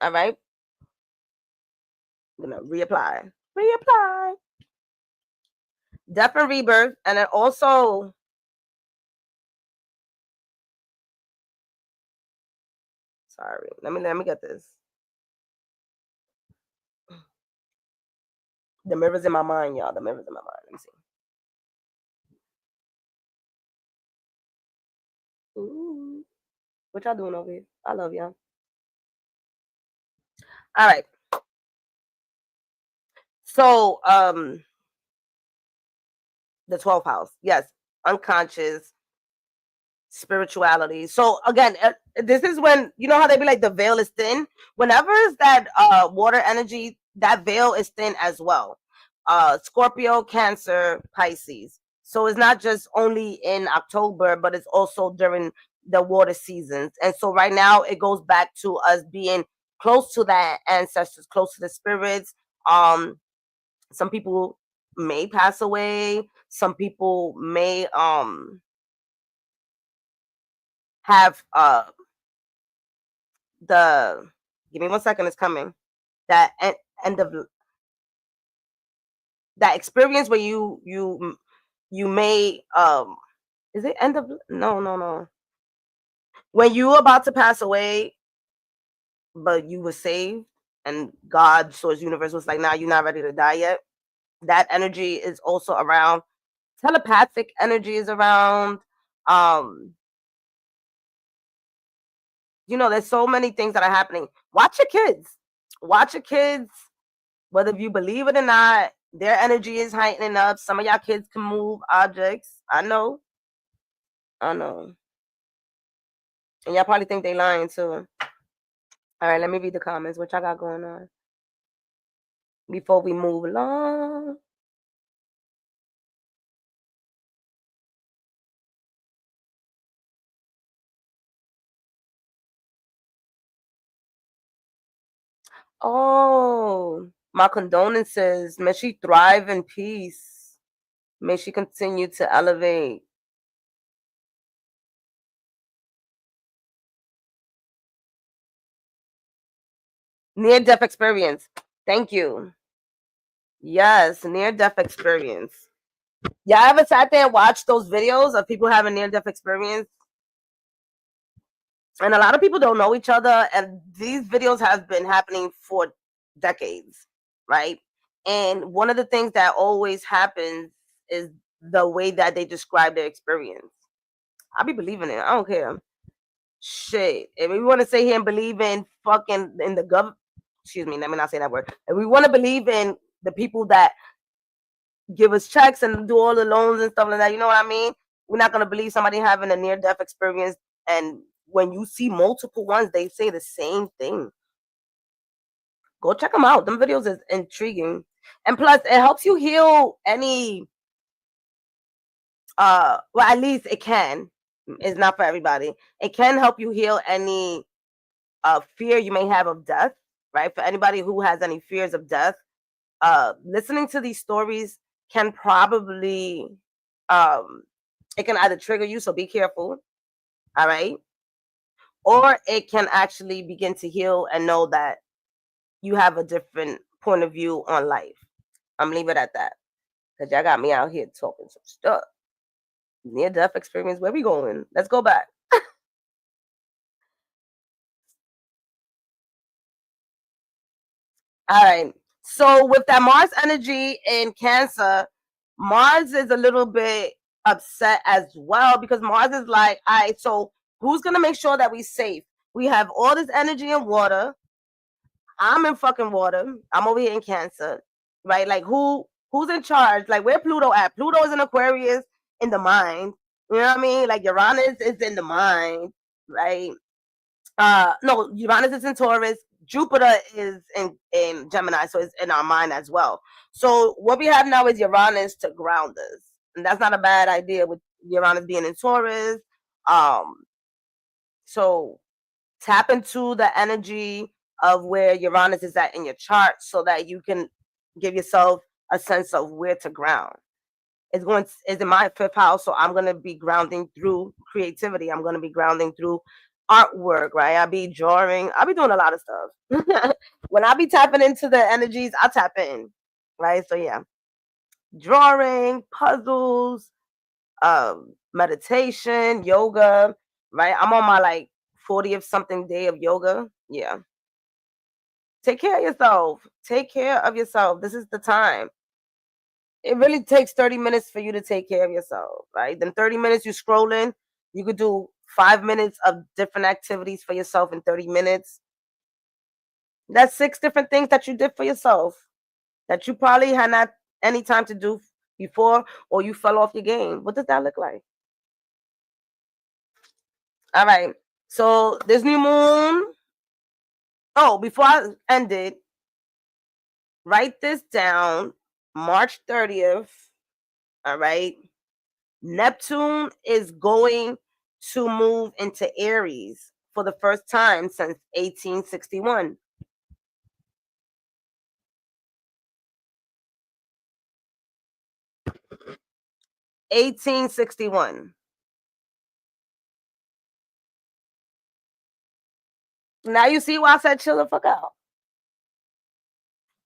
All right. I'm going to reapply. Death and rebirth. And then also, sorry, let me get this. The mirror's in my mind, y'all. The mirror's in my mind. Let me see. Ooh. What y'all doing over here? I love y'all. All right. So, the 12th house. Yes. Unconscious, spirituality. So again, this is when, you know how they be like, the veil is thin. Whenever is that water energy, that veil is thin as well. Scorpio, Cancer, Pisces. So it's not just only in October, but it's also during the water seasons. And so right now it goes back to us being close to that ancestors, close to the spirits. Some people may pass away. Some people may have the give me 1 second, it's coming, that end of that experience where you you may is it end of no. When you about to pass away, but you were saved and God, source, universe was like, nah, you're not ready to die yet. That energy is also around. Telepathic energy is around. Um, there's so many things that are happening. Watch your kids. Watch your kids. Whether you believe it or not, their energy is heightening up. Some of y'all kids can move objects. I know. I know. And y'all probably think they lying too. All right, let me read the comments. What y'all got going on before we move along? Oh, my condolences. May she thrive in peace. May she continue to elevate. Near-death experience. Thank you. Yes, near-death experience. Y'all ever sat there and watched those videos of people having near-death experience? And a lot of people don't know each other, and these videos have been happening for decades, right? And one of the things that always happens is the way that they describe their experience. I be believing it. I don't care. Shit. If we want to sit here and believe in fucking in the gov, excuse me, let me not say that word. If we want to believe in the people that give us checks and do all the loans and stuff like that, you know what I mean? We're not gonna believe somebody having a near death experience. And when you see multiple ones, they say the same thing. Go check them out. Them videos is intriguing, and plus it helps you heal any. Well, at least it can. It's not for everybody. It can help you heal any fear you may have of death, right? For anybody who has any fears of death, listening to these stories can probably it can either trigger you, so be careful, all right, or it can actually begin to heal and know that you have a different point of view on life. I'm leave it at that, because y'all got me out here talking some stuff. Near death experience, where we going? Let's go back. All right. So with that Mars energy in Cancer, Mars is a little bit upset as well, because Mars is like, all right, so who's gonna make sure that we safe? We have all this energy in water. I'm in fucking water. I'm over here in Cancer, right? Like who's in charge? Like where Pluto at? Pluto is in Aquarius in the mind. You know what I mean? Like Uranus is in the mind, right? No, Uranus is in Taurus. Jupiter is in Gemini, so it's in our mind as well. So what we have now is Uranus to ground us, and that's not a bad idea with Uranus being in Taurus. Um, so tap into the energy of where Uranus is at in your chart, so that you can give yourself a sense of where to ground. Is in my fifth house, so I'm gonna be grounding through creativity. I'm gonna be grounding through artwork, right? I'll be drawing. I'll be doing a lot of stuff. When I be tapping into the energies, I tap in, right? So yeah, drawing, puzzles, meditation, yoga, right? I'm on my like 40th something day of yoga. Yeah. Take care of yourself. Take care of yourself. This is the time. It really takes 30 minutes for you to take care of yourself, right? Then 30 minutes you scrolling, you could do 5 minutes of different activities for yourself in 30 minutes. That's 6 different things that you did for yourself that you probably had not any time to do before, or you fell off your game. What does that look like? All right. So this new moon. Oh, before I end it, write this down. March 30th. All right. Neptune is going to move into Aries for the first time since 1861. 1861. Now you see why I said chill the fuck out.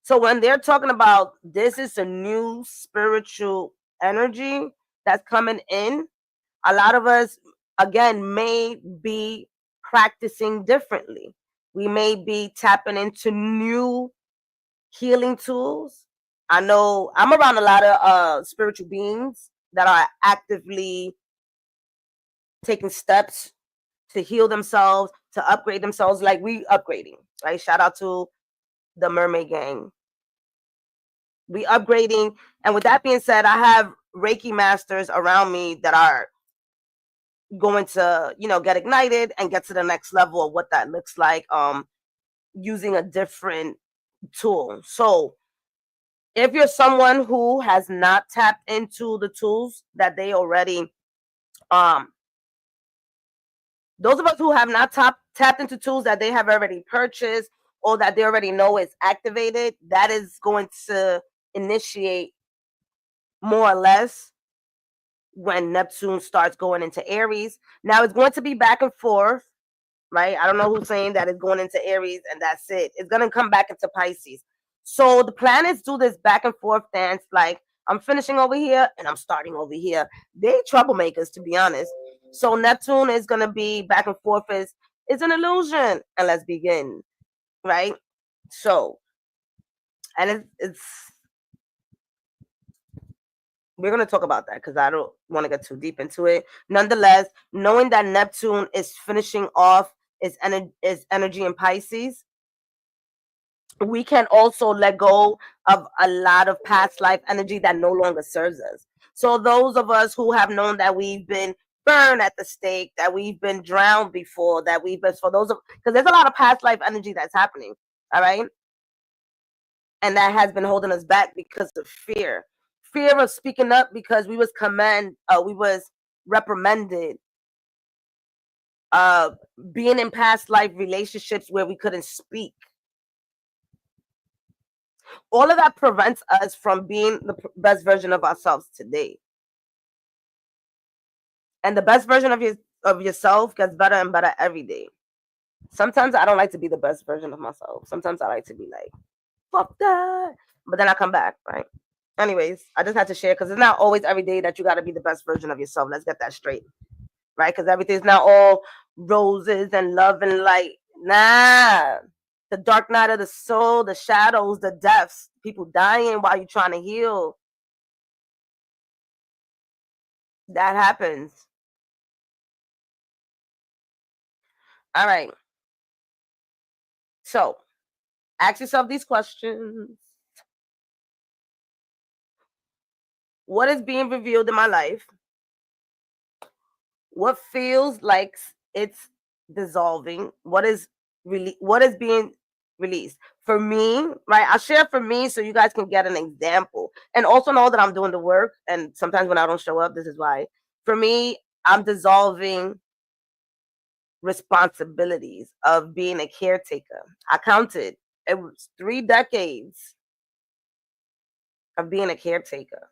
So when they're talking about this is a new spiritual energy, that's coming in, a lot of us, again, may be practicing differently. We may be tapping into new healing tools. I know I'm around a lot of spiritual beings that are actively taking steps to heal themselves, to upgrade themselves, like we upgrading, right? Shout out to the Mermaid Gang. We upgrading. And with that being said, I have Reiki masters around me that are going to, get ignited and get to the next level of what that looks like, using a different tool. So if you're someone who has not tapped into the tools that they already, those of us who have not tapped into tools that they have already purchased or that they already know is activated, that is going to initiate more or less when Neptune starts going into Aries. Now it's going to be back and forth, right? I don't know who's saying that it's going into Aries and that's it. It's going to come back into Pisces. So the planets do this back and forth dance, like I'm finishing over here and I'm starting over here. They troublemakers, to be honest. So Neptune is going to be back and forth. It's an illusion. And let's begin, right? So, and it's we're going to talk about that because I don't want to get too deep into it. Nonetheless, knowing that Neptune is finishing off its energy in Pisces, we can also let go of a lot of past life energy that no longer serves us. So those of us who have known that we've been burned at the stake, that we've been drowned before, that we've been, for those of, because there's a lot of past life energy that's happening, all right? And that has been holding us back because of fear of speaking up, because we was reprimanded, being in past life relationships where we couldn't speak. All of that prevents us from being the best version of ourselves today. And the best version of yourself gets better and better every day. Sometimes I don't like to be the best version of myself. Sometimes I like to be like, fuck that. But then I come back, right? Anyways, I just had to share because it's not always every day that you got to be the best version of yourself. Let's get that straight, right? Because everything's not all roses and love and light. Nah. The dark night of the soul, the shadows, the deaths, people dying while you're trying to heal. That happens. All right. So ask yourself these questions. What is being revealed in my life? What feels like it's dissolving? What is being released? For me, right? I'll share for me so you guys can get an example. And also know that I'm doing the work. And sometimes when I don't show up, this is why. For me, I'm dissolving responsibilities of being a caretaker. I counted. It was 3 decades of being a caretaker.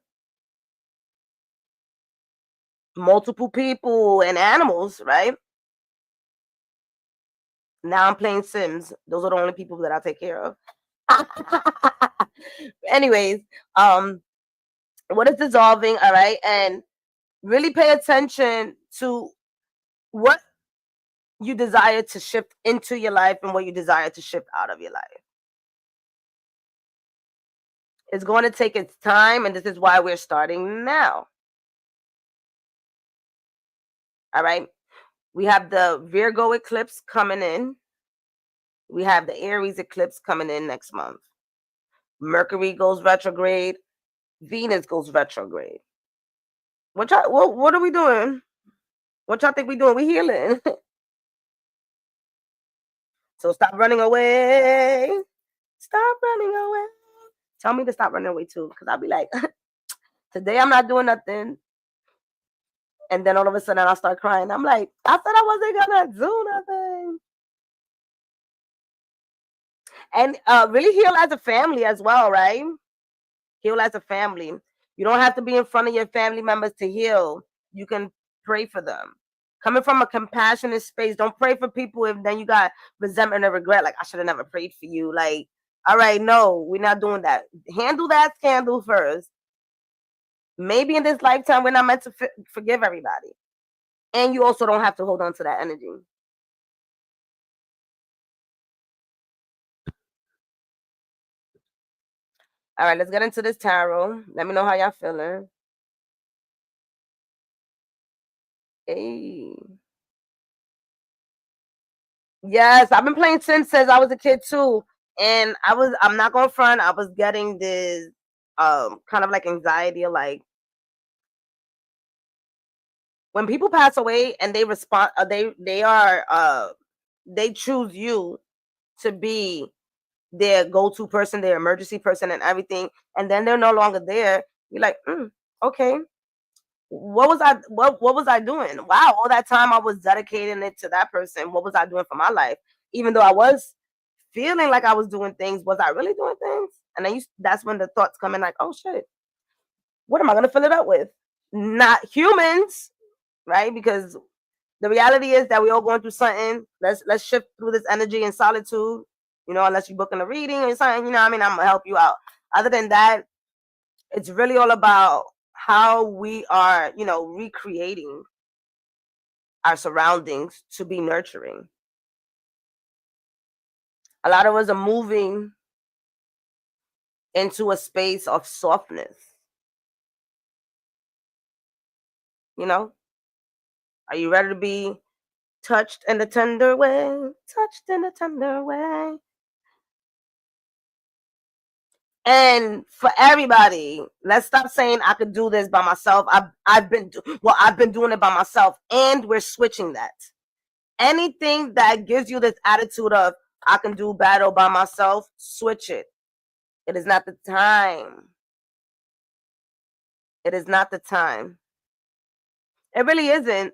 Multiple people and animals, right? Now I'm playing Sims. Those are the only people that I take care of. Anyways, what is dissolving, all right? And really pay attention to what you desire to shift into your life and what you desire to shift out of your life. It's going to take its time, and this is why we're starting now. All right. We have the Virgo eclipse coming in. We have the Aries eclipse coming in next month. Mercury goes retrograde. Venus goes retrograde. What are we doing? What y'all think we doing? We healing. So stop running away. Stop running away. Tell me to stop running away too, because I'll be like, today I'm not doing nothing. And then all of a sudden I'll start crying. I'm like, I said I wasn't gonna do nothing. And really heal as a family as well, right? Heal as a family. You don't have to be in front of your family members to heal. You can pray for them. Coming from a compassionate space, don't pray for people if then you got resentment and regret. Like, I should have never prayed for you. Like, all right, no, we're not doing that. Handle that scandal first. Maybe in this lifetime we're not meant to forgive everybody. And you also don't have to hold on to that energy. All right, let's get into this tarot. Let me know how y'all feeling. Hey. Yes, I've been playing since I was a kid too. And I'm not gonna front, I was getting this kind of like anxiety, like when people pass away and they respond, they choose you to be their go-to person, their emergency person, and everything, and then they're no longer there. You're like, okay, what was I doing? Wow, all that time I was dedicating it to that person. What was I doing for my life? Even though I was feeling like I was doing things, was I really doing things? And then that's when the thoughts come in, like, oh shit, what am I gonna fill it up with? Not humans, right? Because the reality is that we all going through something. Let's shift through this energy in solitude. Unless you're booking a reading or something, what I mean, I'm gonna help you out. Other than that, it's really all about how we are, recreating our surroundings to be nurturing. A lot of us are moving into a space of softness. Are you ready to be touched in a tender way? Touched in a tender way. And for everybody, let's stop saying I could do this by myself. I've been doing it by myself, and we're switching that. Anything that gives you this attitude of I can do battle by myself, switch it. It is not the time. It is not the time. It really isn't.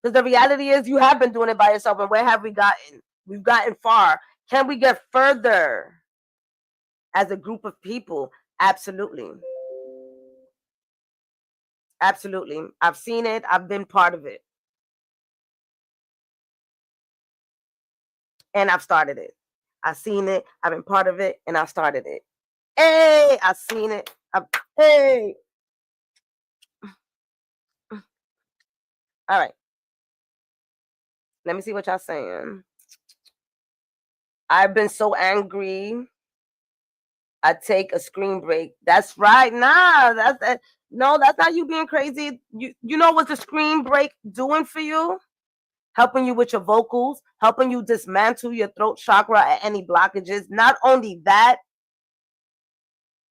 Because the reality is you have been doing it by yourself, and where have we gotten? We've gotten far. Can we get further as a group of people? Absolutely. Absolutely. I've seen it. I've been part of it. And I've started it. I've seen it. I've been part of it, and I started it. Hey, I've seen it. Hey. All right. Let me see what y'all saying. I've been so angry. I take a screen break. That's right. Nah, that's that. No, that's not you being crazy. You know what the screen break doing for you? Helping you with your vocals, helping you dismantle your throat chakra at any blockages. Not only that,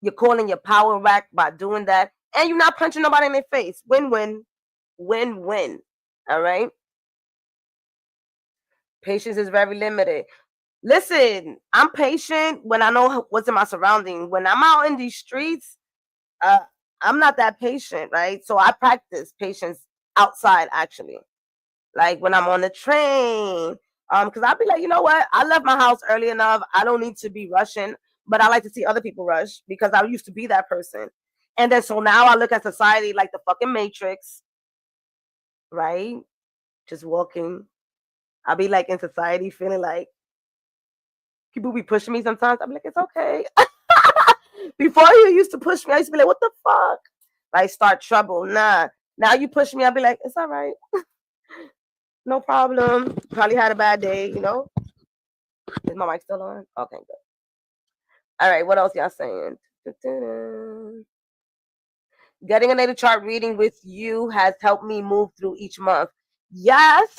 you're calling your power back by doing that, and you're not punching nobody in their face. Win-win. Win-win. All right? Patience is very limited. Listen, I'm patient when I know what's in my surrounding. When I'm out in these streets, uh, I'm not that patient, right? So I practice patience outside, actually. Like when I'm on the train, because I'll be like, you know what? I left my house early enough. I don't need to be rushing, but I like to see other people rush because I used to be that person. And then so now I look at society like the fucking Matrix, right? Just walking. I'll be like in society feeling like people be pushing me sometimes. I'm like, it's okay. Before you used to push me, I used to be like, what the fuck? Like start trouble. Nah. Now you push me, I'll be like, it's all right. No problem. Probably had a bad day, Is my mic still on? Okay, good. All right, what else y'all saying? Getting a natal chart reading with you has helped me move through each month. Yes.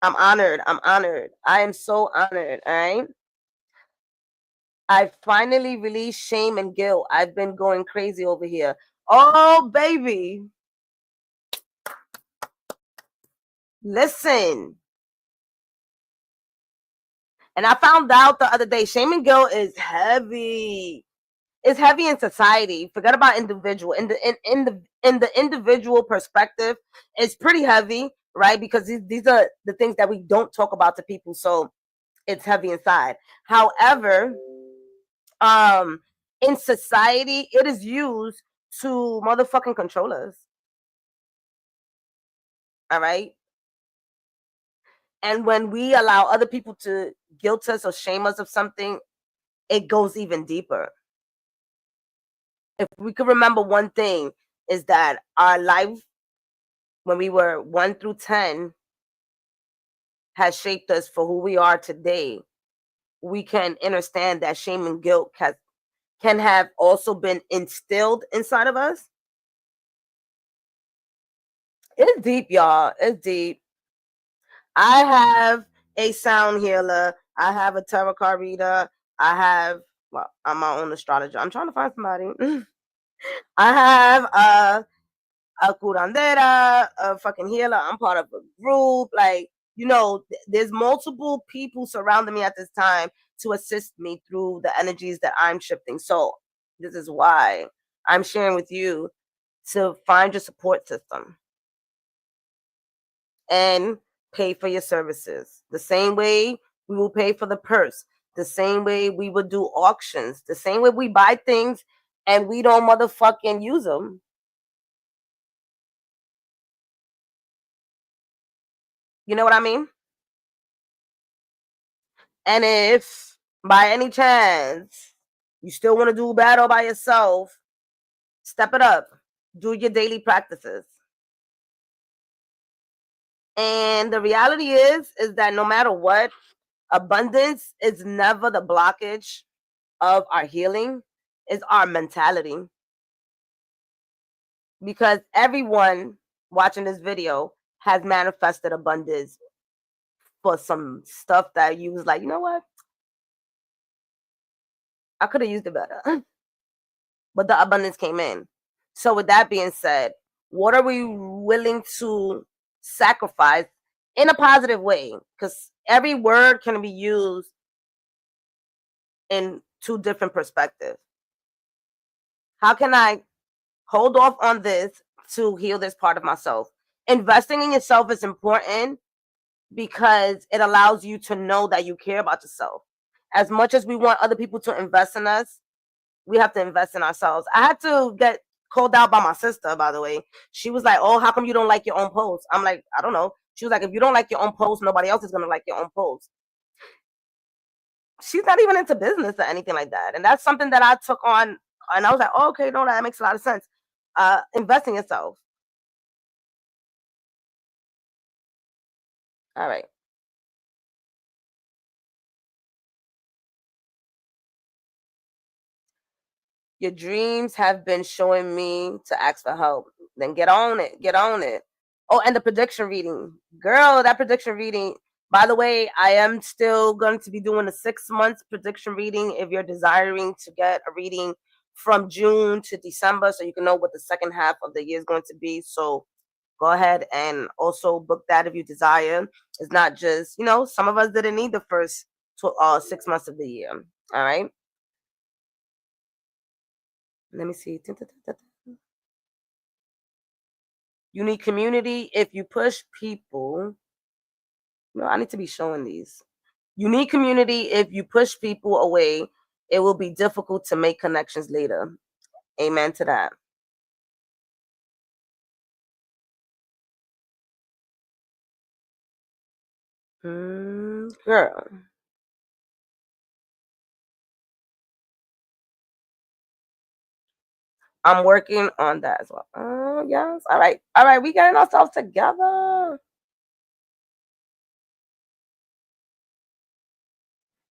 I'm honored. I'm honored. I am so honored. All right. I finally released shame and guilt. I've been going crazy over here. Oh, baby. Listen. And I found out the other day, shame and guilt is heavy. It's heavy in society. Forget about individual. In the individual perspective, it's pretty heavy, right? Because these are the things that we don't talk about to people. So it's heavy inside. However, in society, it is used to motherfucking control us. All right. And when we allow other people to guilt us or shame us of something, it goes even deeper. If we could remember one thing, is that our life when we were 1 through 10 has shaped us for who we are today. We can understand that shame and guilt can have also been instilled inside of us. It's deep, y'all. It's deep. I have a sound healer. I have a tarot card reader. I have, well, I'm my own astrologer. I'm trying to find somebody. I have a curandera, a fucking healer. I'm part of a group. Like, there's multiple people surrounding me at this time to assist me through the energies that I'm shifting. So this is why I'm sharing with you to find your support system and pay for your services. The same way we will pay for the purse, the same way we would do auctions, the same way we buy things and we don't motherfucking use them. You know what I mean? And if by any chance you still want to do battle by yourself, step it up. Do your daily practices. And the reality is that no matter what, abundance is never the blockage of our healing, it's our mentality. Because everyone watching this video has manifested abundance for some stuff that you was like, you know what? I could have used it better. But the abundance came in. So with that being said, what are we willing to sacrifice in a positive way? Because every word can be used in two different perspectives. How can I hold off on this to heal this part of myself? Investing in yourself is important because it allows you to know that you care about yourself. As much as we want other people to invest in us, we have to invest in ourselves. I had to get called out by my sister, by the way. She was like, "Oh, how come you don't like your own post?" I'm like, "I don't know." She was like, "If you don't like your own post, nobody else is gonna like your own post." She's not even into business or anything like that, and that's something that I took on, and I was like, oh, "Okay, no, that makes a lot of sense." Invest in yourself. All right. Your dreams have been showing me to ask for help. Then get on it. Get on it. Oh, and the prediction reading. Girl, that prediction reading. By the way, I am still going to be doing a 6 months prediction reading if you're desiring to get a reading from June to December so you can know what the second half of the year is going to be. So go ahead and also book that if you desire. It's not just, some of us didn't need the first 6 months of the year. All right. Let me see. Unique community. If you push people, no, I need to be showing these. Unique community. If you push people away, it will be difficult to make connections later. Amen to that. Girl, I'm working on that as well. Oh, yes. All right. All right. We getting ourselves together.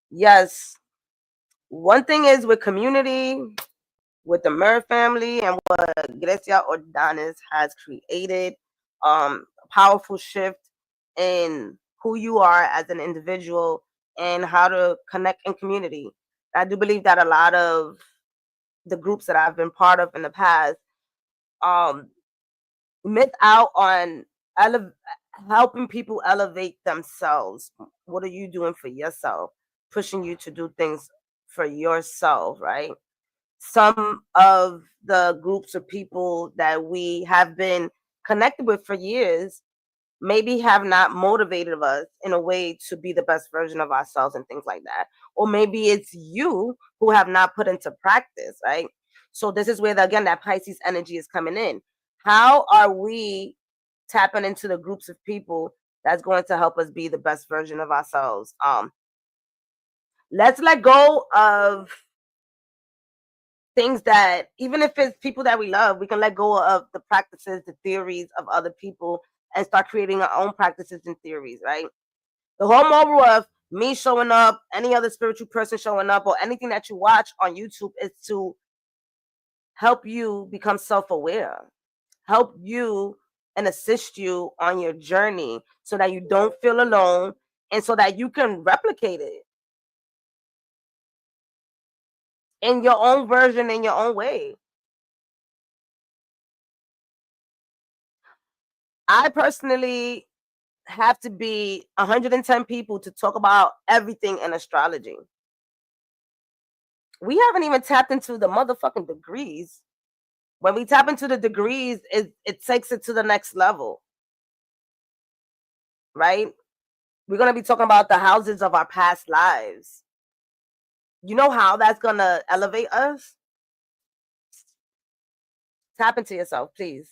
Yes. One thing is with community, with the Murr family and what Grecia Ordanes has created, a powerful shift in who you are as an individual and how to connect in community. I do believe that a lot of the groups that I've been part of in the past um, miss out on ele- helping people elevate themselves. What are you doing for yourself? Pushing you to do things for yourself, right? Some of the groups of people that we have been connected with for years maybe have not motivated us in a way to be the best version of ourselves and things like that. Or maybe it's you who have not put into practice, right? So this is where again that Pisces energy is coming in. How are we tapping into the groups of people that's going to help us be the best version of ourselves? Let's let go of things that, even if it's people that we love, we can let go of the practices, the theories of other people, and start creating our own practices and theories, right? The whole moral of me showing up, any other spiritual person showing up, or anything that you watch on YouTube is to help you become self-aware, help you and assist you on your journey so that you don't feel alone and so that you can replicate it in your own version, in your own way. I personally have to be 110 people to talk about everything in astrology. We haven't even tapped into the motherfucking degrees. When we tap into the degrees, it takes it to the next level, right? We're going to be talking about the houses of our past lives. You know how that's going to elevate us? Tap into yourself, please.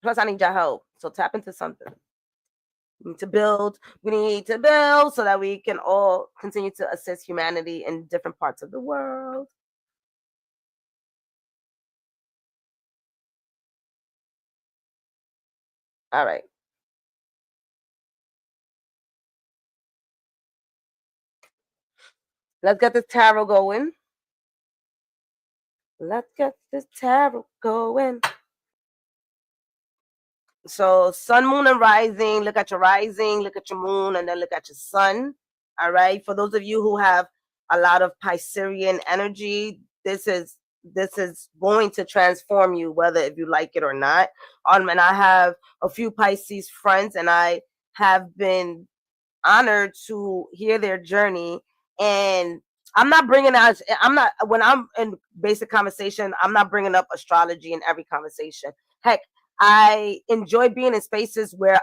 Plus, I need your help. So tap into something. We need to build. We need to build so that we can all continue to assist humanity in different parts of the world. All right. Let's get this tarot going. Let's get this tarot going. So sun, moon, and rising. Look at your rising, look at your moon, and then look at your sun. All right. For those of you who have a lot of Piscean energy, this is going to transform you, whether if you like it or not. And I have a few Pisces friends, and I have been honored to hear their journey. And I'm not when I'm in basic conversation, I'm not bringing up astrology in every conversation. Heck, I enjoy being in spaces where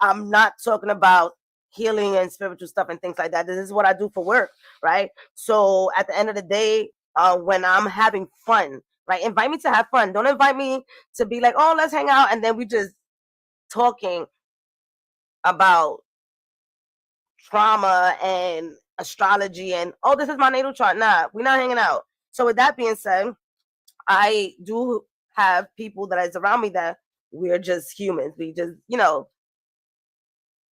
I'm not talking about healing and spiritual stuff and things like that. This is what I do for work, right? So at the end of the day, when I'm having fun, right? Invite me to have fun. Don't invite me to be like, oh, let's hang out, and then we just talking about trauma and astrology and, oh, this is my natal chart. Nah, we're not hanging out. So with that being said, I do have people that is around me that we're just humans. We just,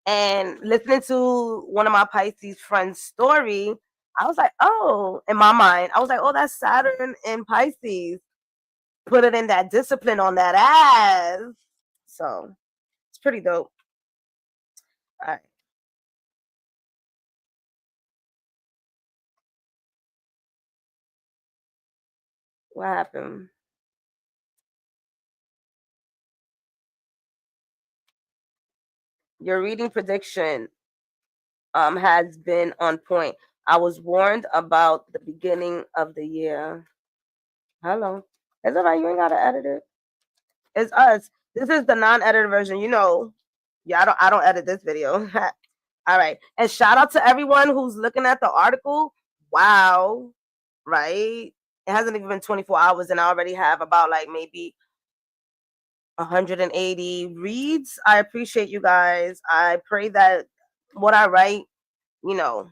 and listening to one of my Pisces friends' story, I was like, oh, in my mind, I was like, oh, that's Saturn in Pisces. Put it in that discipline on that ass. So it's pretty dope. All right. What happened? Your reading prediction has been on point. I was warned about the beginning of the year. Hello. It's all right. You ain't gotta edit it. It's us. This is the non-edited version. Yeah, I don't edit this video. All right. And shout out to everyone who's looking at the article. Wow. Right. It hasn't even been 24 hours and I already have about like maybe 180 reads. I appreciate you guys. I pray that what I write, you know,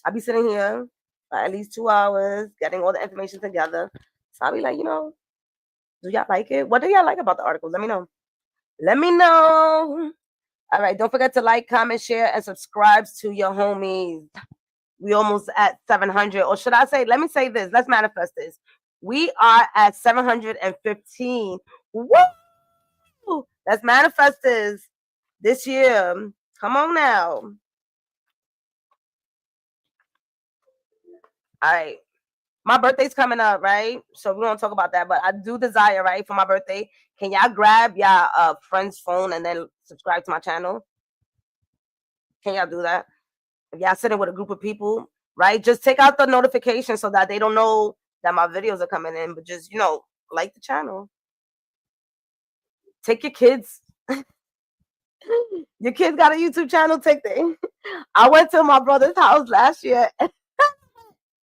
I'll be sitting here for at least 2 hours getting all the information together. So I'll be like, do y'all like it? What do y'all like about the articles? Let me know. Let me know. All right. Don't forget to like, comment, share, and subscribe to your homies. We almost at 700. Or should I say, let me say this. Let's manifest this. We are at 715. Woo! Let's manifest this year. Come on now. All right. My birthday's coming up, right? So we won't talk about that, but I do desire, right, for my birthday. Can y'all grab y'all friend's phone and then subscribe to my channel? Can y'all do that? If y'all sitting with a group of people, right? Just take out the notification so that they don't know that my videos are coming in, but just, like the channel. Take your kids. Your kids got a YouTube channel, take them. I went to my brother's house last year and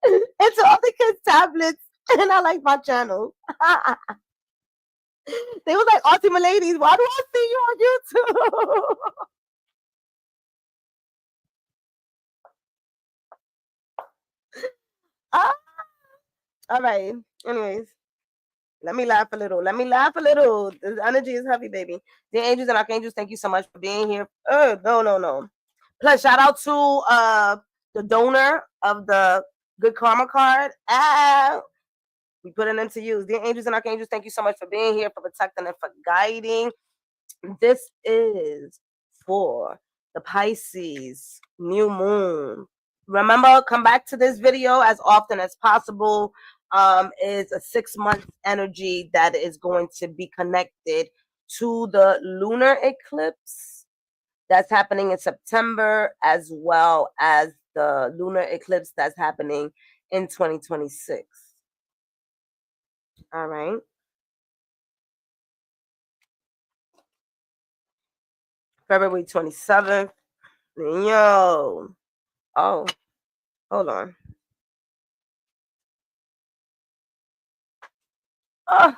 to all the kids' tablets, and I like my channel. They was like, Auntie Miladies, why do I see you on YouTube? Ah, All right. Anyways, let me laugh a little. Let me laugh a little. The energy is heavy, baby. The angels and archangels, thank you so much for being here. No, no, no. Plus, shout out to the donor of the Good Karma card. We put it into use. The angels and archangels, thank you so much for being here, for protecting and for guiding. This is for the Pisces new moon. Remember, come back to this video as often as possible. Is a 6 month energy that is going to be connected to the lunar eclipse that's happening in September, as well as the lunar eclipse that's happening in 2026. All right. February 27th. Yo. Oh, hold on. Oh,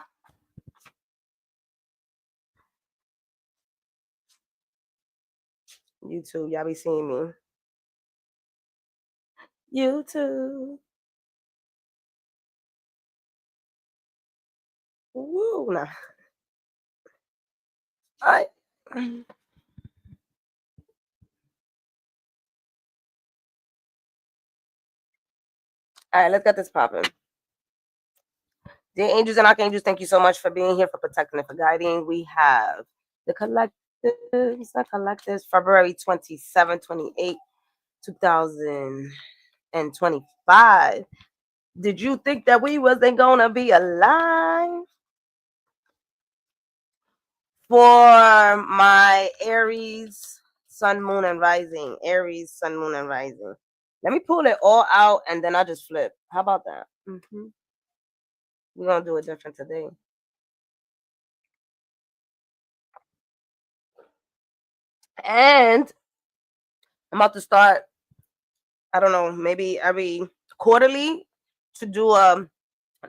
YouTube, y'all be seeing me. YouTube. Woo. Nah. All right. All right, let's get this popping. Dear angels and archangels, thank you so much for being here, for protecting and for guiding. We have the collectives, February 27, 28, 2025. Did you think that we wasn't gonna be alive? For my Aries, Sun, Moon, and Rising. Aries, Sun, Moon, and Rising. Let me pull it all out and then I'll just flip. How about that? We're gonna do it different today. And I'm about to start, I don't know, maybe every quarterly to do a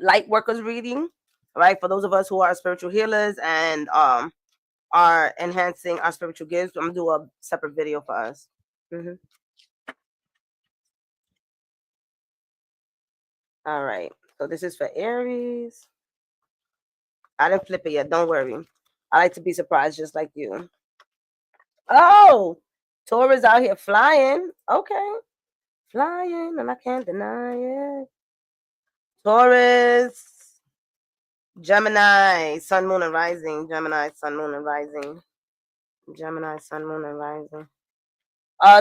light workers reading, right? For those of us who are spiritual healers and are enhancing our spiritual gifts. I'm gonna do a separate video for us. All right. So this is for Aries. I didn't flip it yet. Don't worry. I like to be surprised just like you. Oh, Taurus out here flying. Okay. Flying, and I can't deny it. Taurus, Gemini, Sun, Moon, and Rising. Gemini, Sun, Moon, and Rising. Gemini, Sun, Moon, and Rising.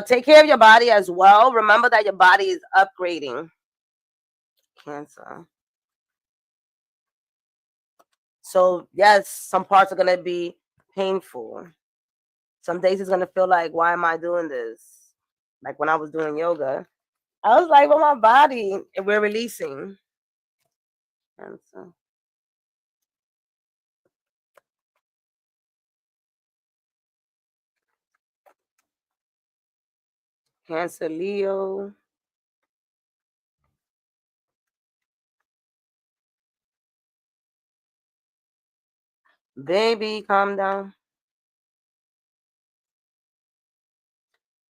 Take care of your body as well. Remember that your body is upgrading. Cancer. So yes, some parts are gonna be painful. Some days it's gonna feel like, why am I doing this? Like when I was doing yoga, I was like, well, my body, and we're releasing. Cancer. Cancer, Leo. Baby, calm down.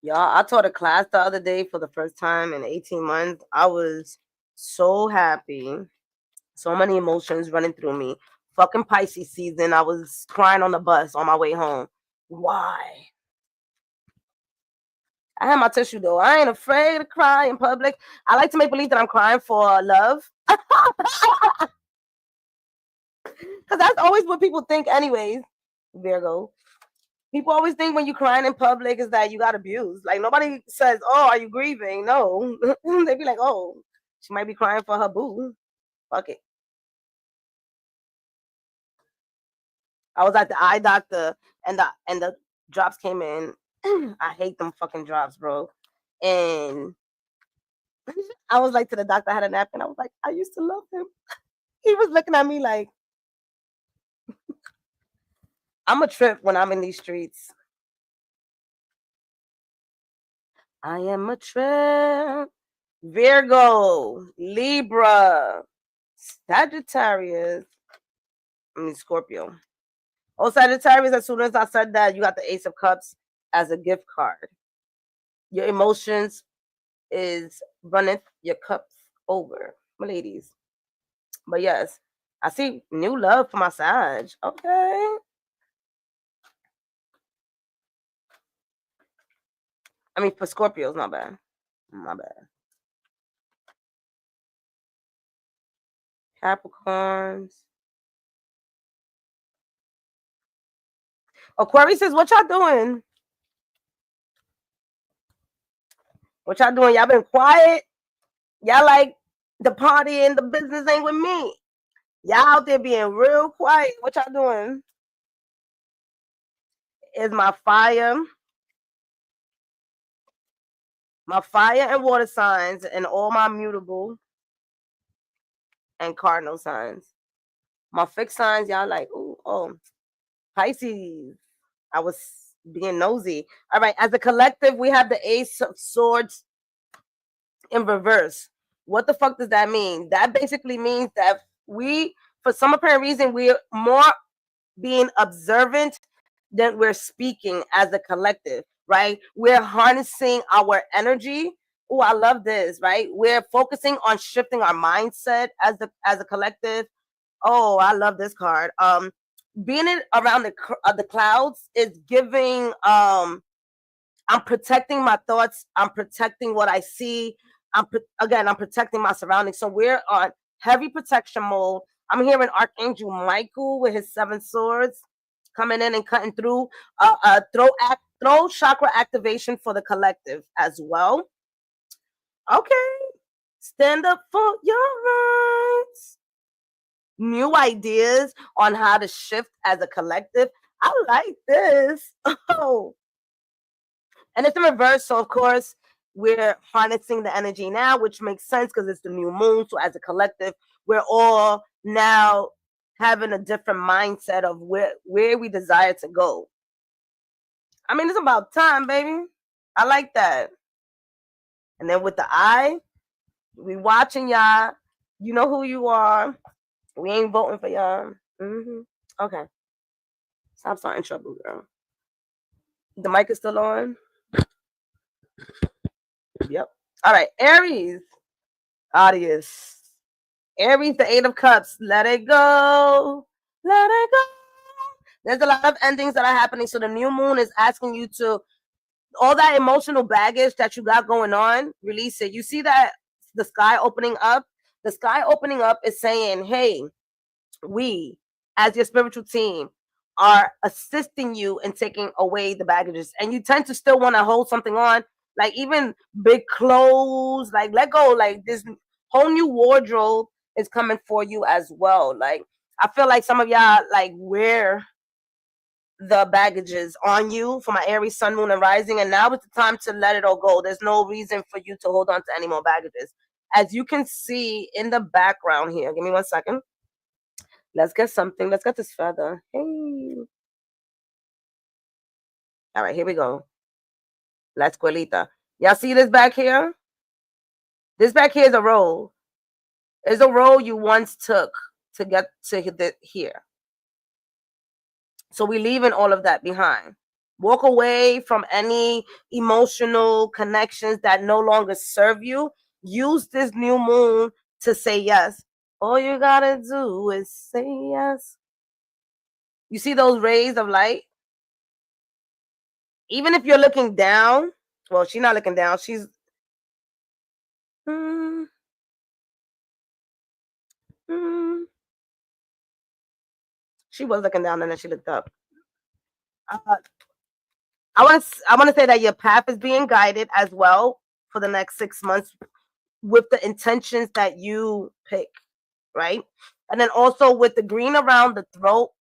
Y'all, I taught a class the other day for the first time in 18 months. I was so happy. So many emotions running through me. Fucking Pisces season. I was crying on the bus on my way home. Why? I have my tissue though. I ain't afraid to cry in public. I like to make believe that I'm crying for love. Because that's always what people think, anyways. Virgo. People always think when you're crying in public is that you got abused. Like nobody says, "Oh, are you grieving?" No, they be like, "Oh, she might be crying for her boo." Fuck it. I was at the eye doctor, and the drops came in. I hate them fucking drops, bro. And I was like to the doctor, I had a napkin. I was like, I used to love him. He was looking at me like, I'm a trip when I'm in these streets. I am a trip. Virgo, Libra, Sagittarius, Scorpio. Oh, Sagittarius, as soon as I said that, you got the Ace of Cups as a gift card. Your emotions is running your cups over, my ladies. But yes, I see new love for my Sag. Okay. I mean, for Scorpios, not bad. My bad. Capricorns. Aquarius says, what y'all doing? What y'all doing? Y'all been quiet? Y'all like the party and the business ain't with me. Y'all out there being real quiet. What y'all doing? Is my fire and water signs and all my mutable and cardinal signs. My fixed signs, y'all like, ooh, oh, Pisces. I was being nosy. All right, as a collective, we have the Ace of Swords in reverse. What the fuck does that mean? That basically means that we, for some apparent reason, we're more being observant than we're speaking as a collective, right? We're harnessing our energy. Oh, I love this, right? We're focusing on shifting our mindset as a collective. Oh, I love this card. Being it around the clouds is giving I'm protecting my thoughts. I'm protecting what I see. I'm protecting my surroundings. So we're on heavy protection mode. I'm hearing Archangel Michael with his 7 swords coming in and cutting through. Throw chakra activation for the collective as well. Okay, stand up for your rights. New ideas on how to shift as a collective. I like this. Oh. And it's in reverse. So, of course, we're harnessing the energy now, which makes sense because it's the new moon. So, as a collective, we're all now having a different mindset of where we desire to go. I mean, it's about time, baby. I like that. And then with the eye, we watching y'all. You know who you are. We ain't voting for y'all. Okay. Stop starting trouble, girl. The mic is still on. Yep. All right. Aries. Audience. Aries, the 8 of Cups. Let it go. Let it go. There's a lot of endings that are happening. So the new moon is asking you to, all that emotional baggage that you got going on, release it. You see that the sky opening up? The sky opening up is saying, hey, we, as your spiritual team, are assisting you in taking away the baggages. And you tend to still want to hold something on, like even big clothes, like let go, like this whole new wardrobe is coming for you as well. Like I feel like some of y'all like wear the baggages on you for my Aries, Sun, Moon, and Rising, and now it's the time to let it all go. There's no reason for you to hold on to any more baggages. As you can see in the background here, give me 1 second. Let's get something. Let's get this feather. Hey. All right, here we go. La escuelita. Y'all see this back here? This back here is a roll. It's a roll you once took to get to here. So we're leaving all of that behind. Walk away from any emotional connections that no longer serve you. Use this new moon to say yes. All you gotta do is say yes. You see those rays of light? Even if you're looking down, well, she's not looking down. She's she was looking down and then she looked up. I want to say that your path is being guided as well for the next 6 months with the intentions that you pick, right? And then also with the green around the throat,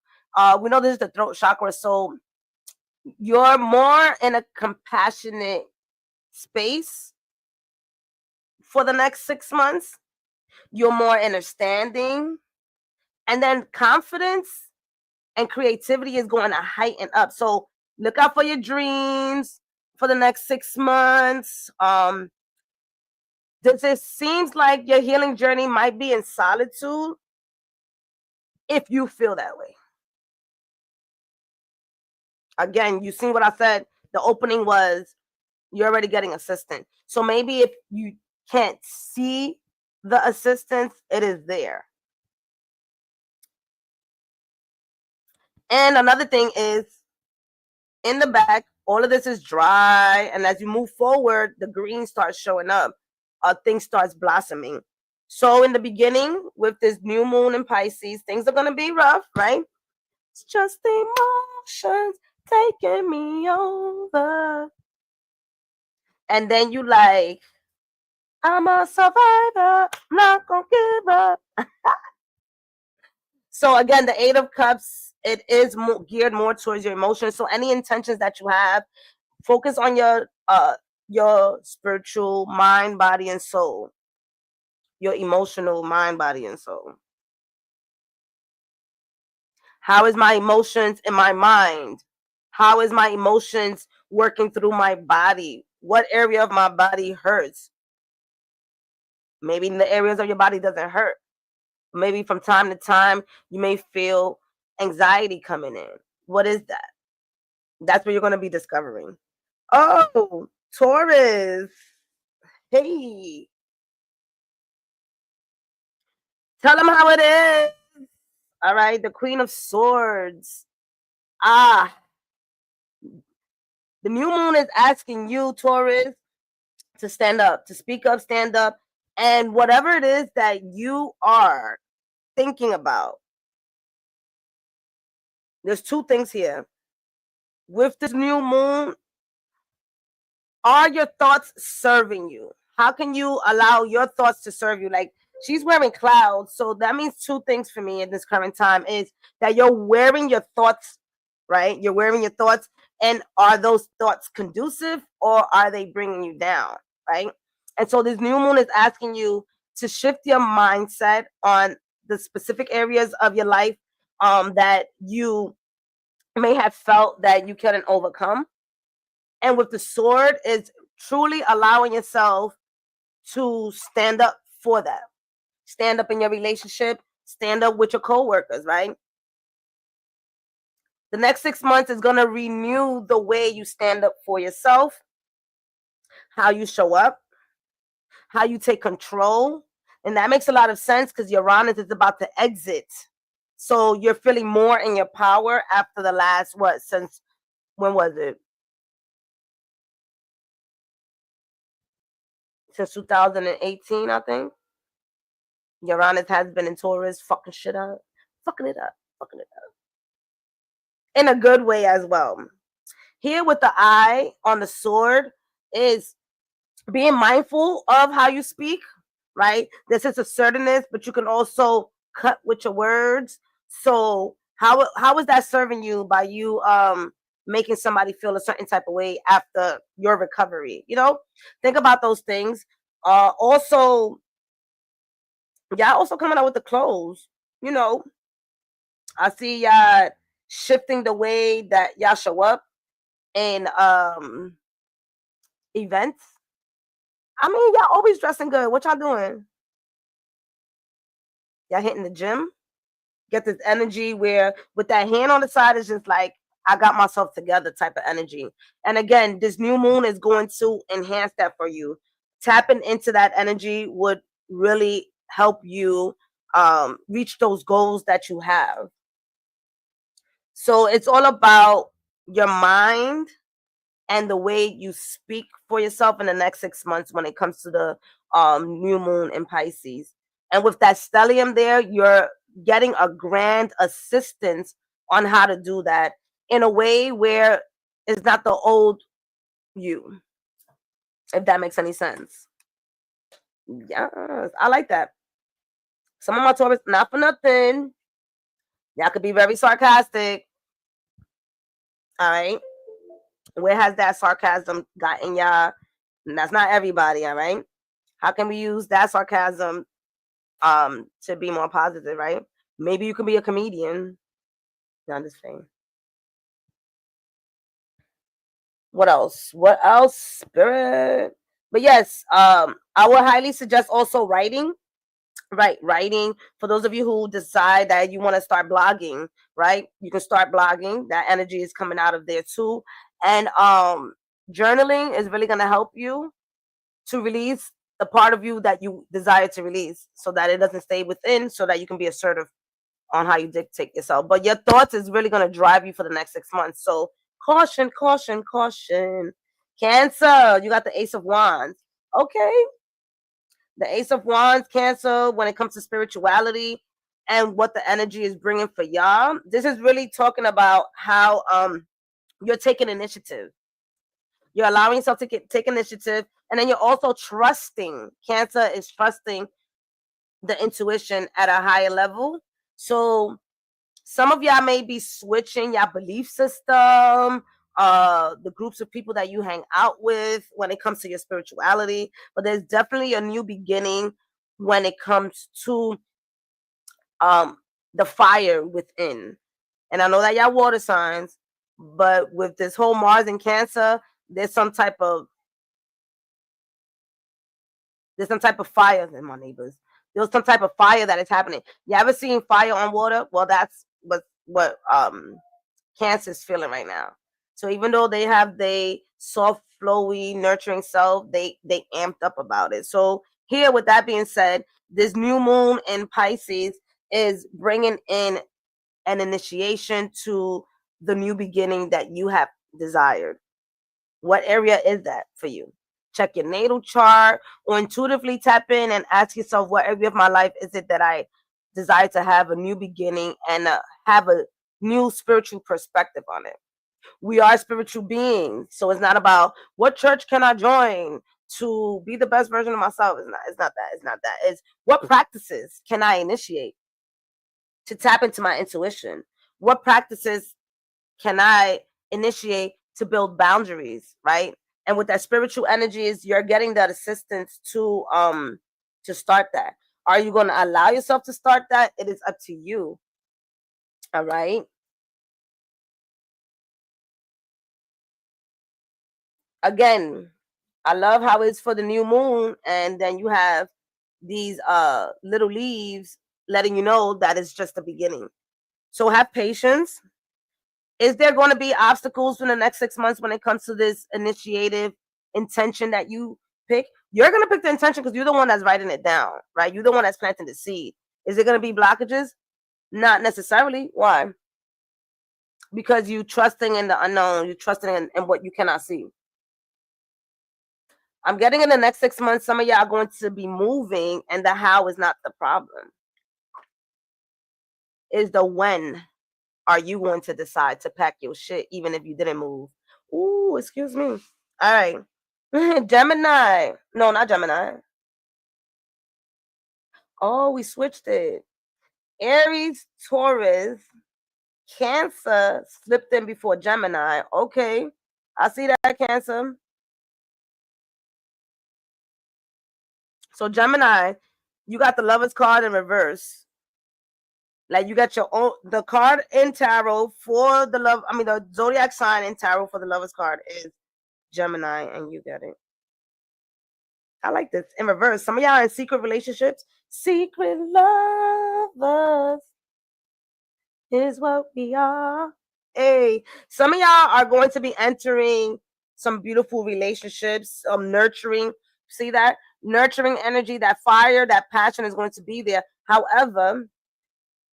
we know this is the throat chakra, so you're more in a compassionate space for the next 6 months. You're more understanding, and then confidence and creativity is going to heighten up. So look out for your dreams for the next 6 months. It seems like your healing journey might be in solitude if you feel that way. Again, you seen what I said. The opening was you're already getting assistance. So maybe if you can't see the assistance, it is there. And another thing is, in the back, all of this is dry, and as you move forward, the green starts showing up. Things starts blossoming. So in the beginning, with this new moon in Pisces, things are gonna be rough, right? It's just the emotions taking me over. And then you like, I'm a survivor, I'm not gonna give up. So again, the Eight of Cups, it is geared more towards your emotions. So any intentions that you have, focus on your spiritual mind, body, and soul. Your emotional mind, body, and soul. How is my emotions in my mind? How is my emotions working through my body? What area of my body hurts? Maybe the areas of your body doesn't hurt. Maybe from time to time you may feel anxiety coming in. What is that? That's what you're going to be discovering. Oh, Taurus. Hey, tell them how it is. All right, the Queen of Swords. Ah, the new moon is asking you, Taurus, to stand up, to speak up, stand up, and whatever it is that you are thinking about. There's two things here. With this new moon, are your thoughts serving you? How can you allow your thoughts to serve you? Like, she's wearing clouds, so that means two things for me in this current time is that you're wearing your thoughts, right? You're wearing your thoughts, and are those thoughts conducive or are they bringing you down, right? And so this new moon is asking you to shift your mindset on the specific areas of your life that you may have felt that you couldn't overcome. And with the sword is truly allowing yourself to stand up for that. Stand up in your relationship, stand up with your coworkers, right? The next 6 months is going to renew the way you stand up for yourself, how you show up, how you take control. And that makes a lot of sense because Uranus is about to exit. So you're feeling more in your power after the last, since when was it? Since 2018, I think. Uranus has been in Taurus, fucking shit up, fucking it up, fucking it up. In a good way as well. Here with the eye on the sword is being mindful of how you speak, right? This is assertiveness, but you can also cut with your words. So how is that serving you by you making somebody feel a certain type of way after your recovery? Think about those things. Also, y'all also coming out with the clothes. I see y'all shifting the way that y'all show up in events. I mean, y'all always dressing good. What y'all doing? Y'all hitting the gym? Get this energy where with that hand on the side is just like, I got myself together type of energy. And again, this new moon is going to enhance that for you. Tapping into that energy would really help you reach those goals that you have. So it's all about your mind and the way you speak for yourself in the next 6 months when it comes to the new moon in Pisces. And with that stellium there, you're getting a grand assistance on how to do that in a way where it's not the old you, if that makes any sense. Yes, I like that. Some of my Taurus, not for nothing, y'all could be very sarcastic. All right. Where has that sarcasm gotten y'all? And that's not everybody, all right? How can we use that sarcasm to be more positive, right? Maybe you can be a comedian. No, I'm just saying. What else? What else? Spirit. But yes, I would highly suggest also writing. Right, writing. For those of you who decide that you want to start blogging, right? You can start blogging. That energy is coming out of there too. And journaling is really gonna help you to release the part of you that you desire to release so that it doesn't stay within, so that you can be assertive. on how you dictate yourself. But your thoughts is really going to drive you for the next 6 months. So caution, caution, caution. Cancer, you got the Ace of Wands. Okay. The Ace of Wands, Cancer, when it comes to spirituality and what the energy is bringing for y'all. This is really talking about how you're taking initiative. You're allowing yourself to take initiative, and then you're also trusting. Cancer is trusting the intuition at a higher level. So some of y'all may be switching your belief system, the groups of people that you hang out with when it comes to your spirituality, but there's definitely a new beginning when it comes to the fire within. And I know that y'all water signs, but with this whole Mars in Cancer, there's some type of fire in my neighbors. There's some type of fire that is happening. You ever seen fire on water? Well, that's what Cancer is feeling right now. So even though they have the soft, flowy, nurturing self, they amped up about it. So here, with that being said, this new moon in Pisces is bringing in an initiation to the new beginning that you have desired. What area is that for you? Check your natal chart or intuitively tap in and ask yourself, what area of my life is it that I desire to have a new beginning and have a new spiritual perspective on it? We are spiritual beings, so it's not about what church can I join to be the best version of myself. It's not that. It's what practices can I initiate to tap into my intuition? What practices can I initiate to build boundaries, right? And with that spiritual energy, is you're getting that assistance to start that. Are you going to allow yourself to start that? It is up to you. All right. Again, I love how it's for the new moon, and then you have these little leaves letting you know that it's just the beginning. So have patience. Is there going to be obstacles in the next 6 months when it comes to this initiative intention that you pick? You're going to pick the intention because you're the one that's writing it down, right? You're the one that's planting the seed. Is it going to be blockages? Not necessarily. Why? Because you're trusting in the unknown. You're trusting in what you cannot see. I'm getting in the next 6 months, some of y'all are going to be moving, and the how is not the problem. Is the when are you going to decide to pack your shit, even if you didn't move? Ooh, excuse me. All right. Gemini. No, not Gemini. Oh, we switched it. Aries, Taurus, Cancer slipped in before Gemini. Okay. I see that, Cancer. So Gemini, you got the Lover's card in reverse. Like you got your own, the card in tarot for the love. I mean, the zodiac sign in tarot for the Lover's card is Gemini, and you get it. I like this in reverse. Some of y'all are in secret relationships. Secret lovers is what we are. Hey, some of y'all are going to be entering some beautiful relationships, nurturing. See that? Nurturing energy, that fire, that passion is going to be there. However,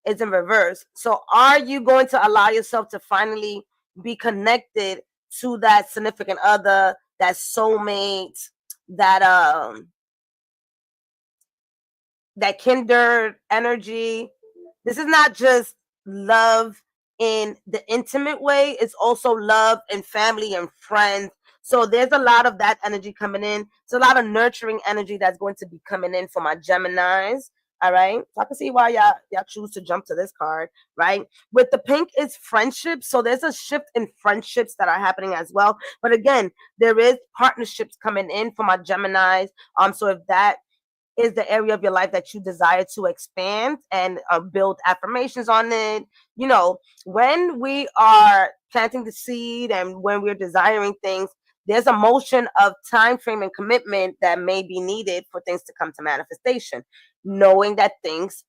it's in reverse. So are you going to allow yourself to finally be connected to that significant other, that soulmate, that that kindred energy? This is not just love in the intimate way, it's also love in family and friends. So there's a lot of that energy coming in. It's a lot of nurturing energy that's going to be coming in for my Geminis. All right. So I can see why y'all choose to jump to this card, right? With the pink is friendship. So there's a shift in friendships that are happening as well. But again, there is partnerships coming in for my Geminis. So if that is the area of your life that you desire to expand and build affirmations on it. You know, when we are planting the seed and when we're desiring things, there's a motion of time frame and commitment that may be needed for things to come to manifestation, knowing that things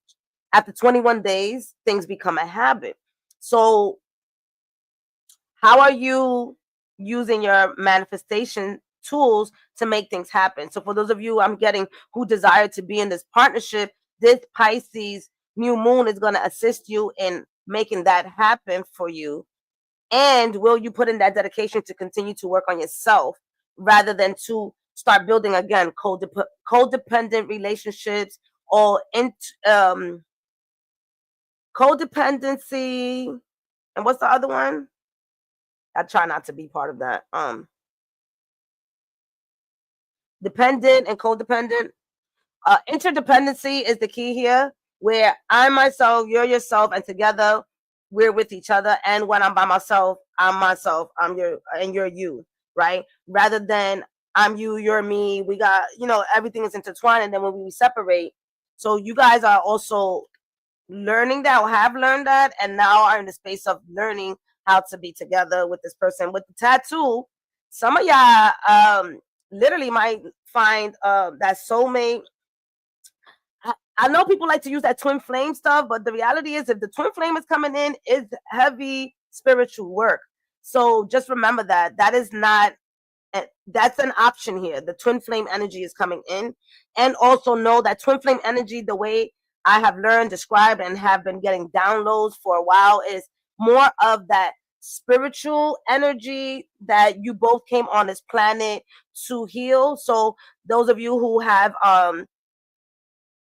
after 21 days, things become a habit. So how are you using your manifestation tools to make things happen? So for those of you I'm getting who desire to be in this partnership, this Pisces new moon is going to assist you in making that happen for you? And will you put in that dedication to continue to work on yourself rather than to start building again codependent relationships or codependency? And what's the other one? I try not to be part of that. Dependent and codependent. Interdependency is the key here, where I'm myself, you're yourself, and together we're with each other. And when I'm by myself, I'm myself, I'm you, and you're you, right? Rather than I'm you, you're me. We got, everything is intertwined. And then when we separate, so you guys are also learning that or have learned that, and now are in the space of learning how to be together with this person. With the tattoo, some of y'all literally might find that soulmate. I know people like to use that twin flame stuff, but the reality is if the twin flame is coming in, it's heavy spiritual work. So just remember that is not, that's an option here. The twin flame energy is coming in. And also know that twin flame energy, the way I have learned, described, and have been getting downloads for a while, is more of that spiritual energy that you both came on this planet to heal. So those of you who have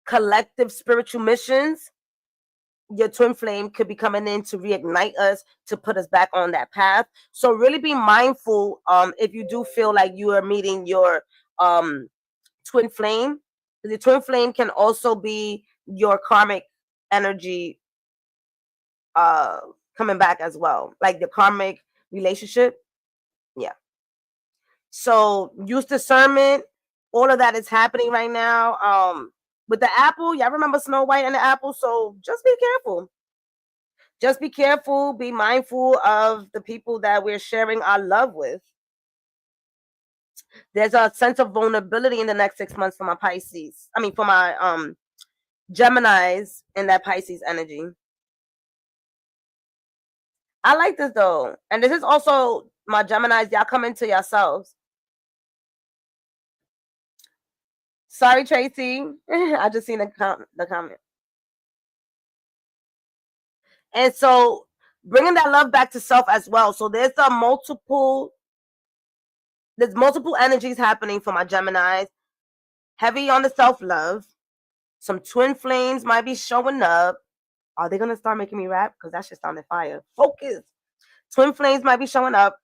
collective spiritual missions, your twin flame could be coming in to reignite us, to put us back on that path. So really be mindful if you do feel like you are meeting your twin flame. The twin flame can also be your karmic energy coming back as well, like the karmic relationship. Yeah. So use discernment. All of that is happening right now. With the apple, y'all remember Snow White and the apple? So just be careful. Just be careful. Be mindful of the people that we're sharing our love with. There's a sense of vulnerability in the next 6 months for my Pisces. I mean, for my Geminis in that Pisces energy. I like this though. And this is also my Geminis. Y'all come into yourselves. Sorry, Tracy. I just seen the comment. And so bringing that love back to self as well. So there's multiple energies happening for my Geminis. Heavy on the self-love. Some twin flames might be showing up. Are they going to start making me rap? Because that shit sounded fire. Focus. Twin flames might be showing up.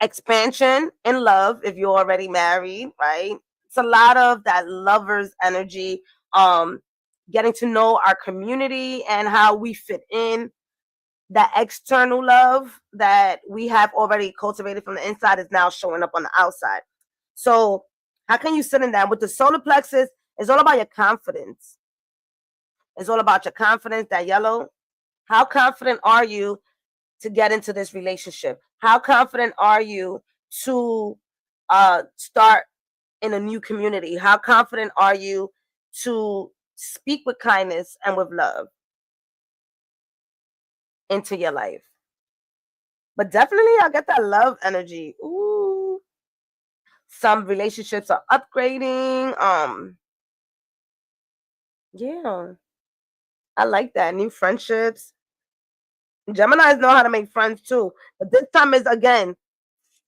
Expansion in love if you're already married, right? It's a lot of that lover's energy. Getting to know our community and how we fit in. That external love that we have already cultivated from the inside is now showing up on the outside. So how can you sit in that? With the solar plexus, it's all about your confidence. It's all about your confidence, that yellow. How confident are you to get into this relationship? How confident are you to start in a new community? How confident are you to speak with kindness and with love into your life? But definitely I get that love energy. Ooh. Some relationships are upgrading. Yeah. I like that. New friendships. Geminis know how to make friends too. But this time is, again,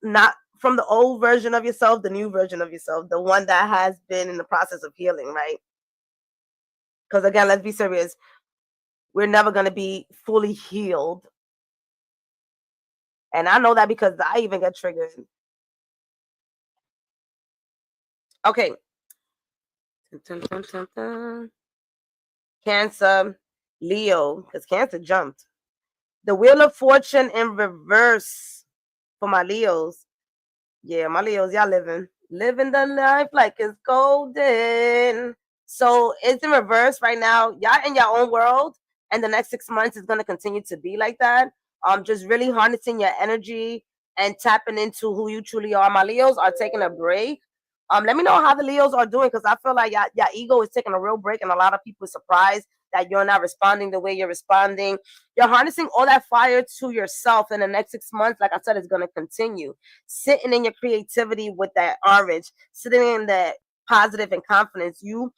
not from the old version of yourself, the new version of yourself, the one that has been in the process of healing, right? Because again, let's be serious. We're never going to be fully healed. And I know that because I even get triggered. Okay. Cancer, Leo, because Cancer jumped. The Wheel of Fortune in reverse for my Leos. Yeah, my Leos, y'all living the life like it's golden. So it's in reverse right now. Y'all in your own world, and the next 6 months is going to continue to be like that. Just really harnessing your energy and tapping into who you truly are. My Leos are taking a break. Let me know how the Leos are doing, because I feel like your ego is taking a real break, and a lot of people are surprised that you're not responding the way you're responding. You're harnessing all that fire to yourself in the next 6 months. Like I said, it's going to continue. Sitting in your creativity with that orange, sitting in that positive and confidence. You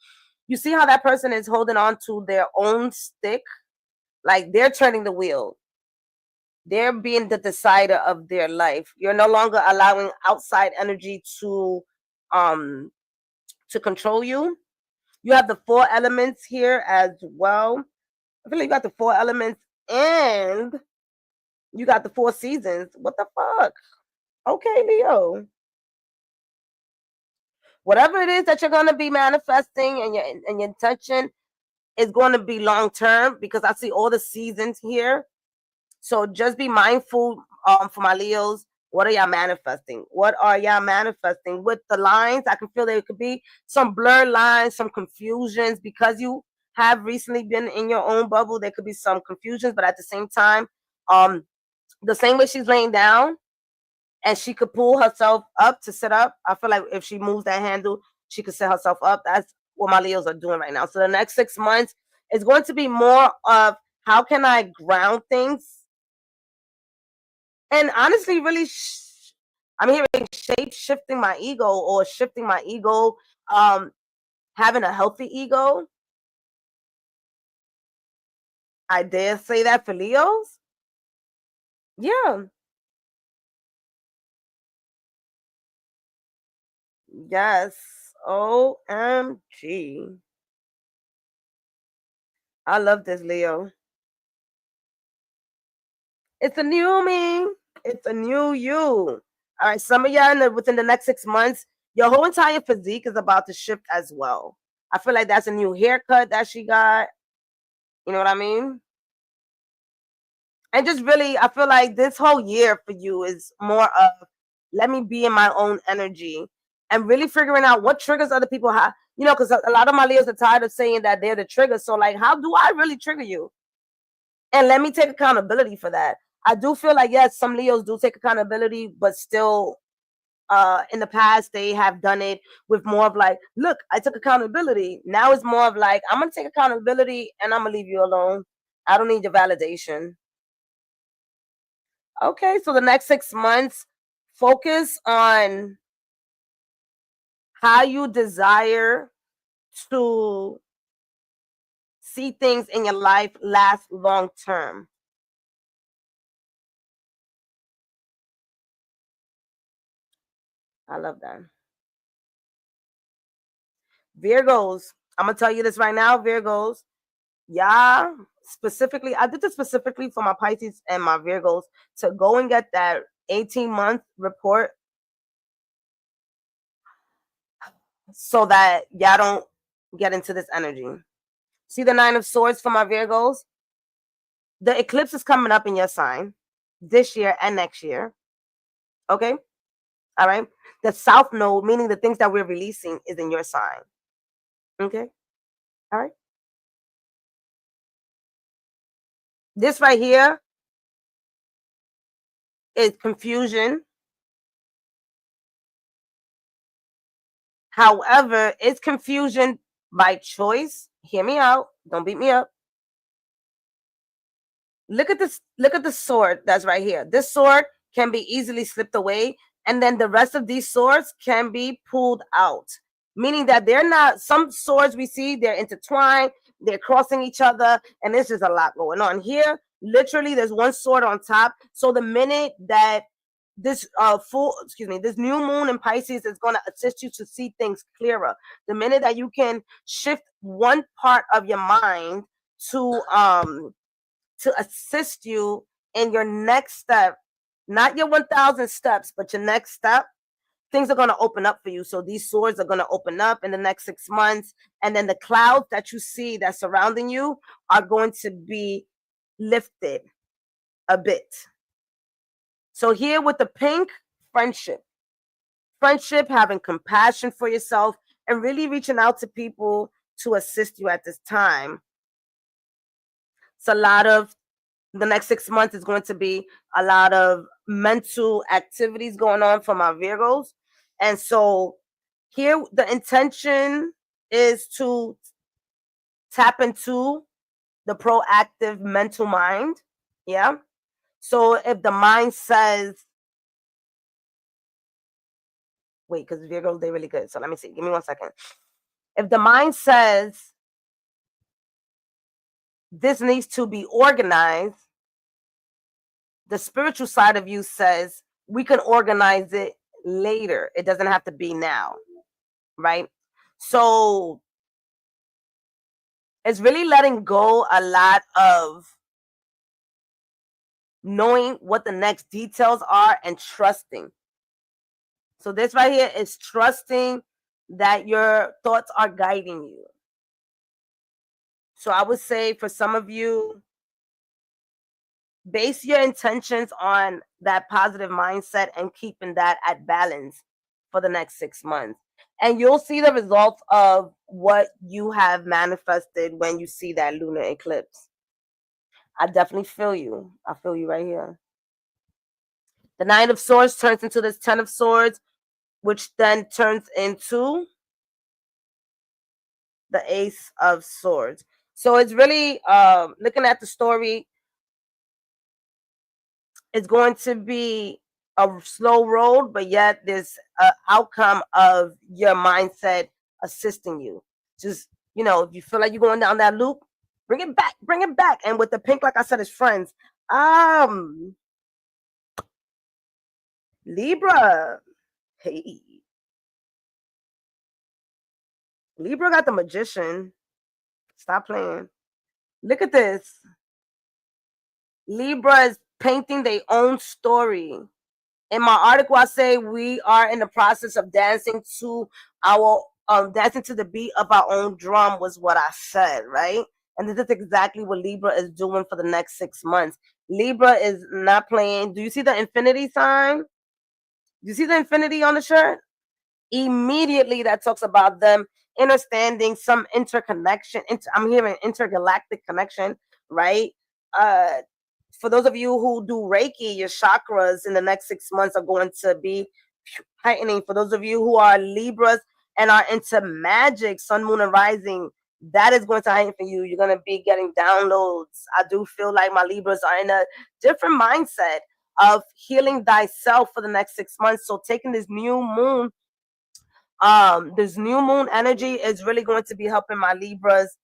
you see how that person is holding on to their own stick? Like they're turning the wheel. They're being the decider of their life. You're no longer allowing outside energy to control you. You have the 4 elements here as well. I feel like you got the 4 elements and you got the 4 seasons. What the fuck? Okay, Leo. Whatever it is that you're gonna be manifesting and your intention is going to be long term, because I see all the seasons here. So just be mindful for my Leos. What are y'all manifesting? What are y'all manifesting? With the lines, I can feel there could be some blurred lines, some confusions, because you have recently been in your own bubble. There could be some confusions, but at the same time, the same way she's laying down and she could pull herself up to sit up. I feel like if she moves that handle, she could set herself up. That's what my Leos are doing right now. So the next 6 months is going to be more of how can I ground things, and honestly, really, I'm hearing shape shifting my ego or shifting my ego, having a healthy ego. I dare say that for Leos. Yeah. Yes. OMG. I love this, Leo. It's a new me. It's a new you. All right. Some of y'all within the next 6 months, your whole entire physique is about to shift as well. I feel like that's a new haircut that she got. You know what I mean? And just really, I feel like this whole year for you is more of let me be in my own energy and really figuring out what triggers other people have. You know, because a lot of my Leos are tired of saying that they're the trigger. So, like, how do I really trigger you? And let me take accountability for that. I do feel like, yes, some Leos do take accountability, but still, in the past, they have done it with more of like, look, I took accountability. Now it's more of like, I'm going to take accountability and I'm going to leave you alone. I don't need your validation. Okay, so the next 6 months, focus on how you desire to see things in your life last long term. I love that. Virgos, I'm gonna tell you this right now, Virgos. Yeah, specifically, I did this specifically for my Pisces and my Virgos to go and get that 18-month report so that y'all don't get into this energy. See the 9 of Swords for my Virgos? The eclipse is coming up in your sign this year and next year. Okay? All right? The South Node, meaning the things that we're releasing, is in your sign. Okay? All right? This right here is confusion. However, it's confusion by choice. Hear me out. Don't beat me up. Look at this. Look at the sword that's right here. This sword can be easily slipped away, and then the rest of these swords can be pulled out. Meaning that they're not, some swords we see, they're intertwined, they're crossing each other, and there's just a lot going on. Here, literally, there's one sword on top. So the minute that this this new moon in Pisces is going to assist you to see things clearer. The minute that you can shift one part of your mind to assist you in your next step, not your 1,000 steps, but your next step, things are going to open up for you. So these swords are going to open up in the next 6 months. And then the clouds that you see that's surrounding you are going to be lifted a bit. So here with the pink, friendship. Friendship, having compassion for yourself, and really reaching out to people to assist you at this time. It's a lot of, the next 6 months is going to be a lot of mental activities going on for my Virgos. And so here the intention is to tap into the proactive mental mind. Yeah. So if the mind says, wait, because Virgos, they're really good. So let me see. Give me 1 second. If the mind says this needs to be organized, the spiritual side of you says we can organize it later. It doesn't have to be now, right? So it's really letting go a lot of knowing what the next details are and trusting. So this right here is trusting that your thoughts are guiding you. So I would say for some of you, base your intentions on that positive mindset and keeping that at balance for the next 6 months. And you'll see the results of what you have manifested when you see that lunar eclipse. I definitely feel you. I feel you right here. The Nine of Swords turns into this Ten of Swords, which then turns into the Ace of Swords. So it's really looking at the story. It's going to be a slow road, but yet there's an outcome of your mindset assisting you. Just, if you feel like you're going down that loop, bring it back, bring it back. And with the pink, like I said, is friends. Libra. Hey. Libra got the Magician. Stop playing. Look at this. Libra is painting their own story. In my article, I say we are in the process of dancing to our dancing to the beat of our own drum was what I said, right? And this is exactly what Libra is doing for the next 6 months. Libra is not playing. Do you see the infinity sign? Do you see the infinity on the shirt? Immediately that talks about them understanding some interconnection. I'm hearing intergalactic connection, right? For those of you who do Reiki, your chakras in the next 6 months are going to be heightening. For those of you who are Libras and are into magic, sun, moon, and rising, that is going to heighten for you. You're going to be getting downloads. I do feel like my Libras are in a different mindset of healing thyself for the next 6 months. So taking this new moon energy is really going to be helping my Libras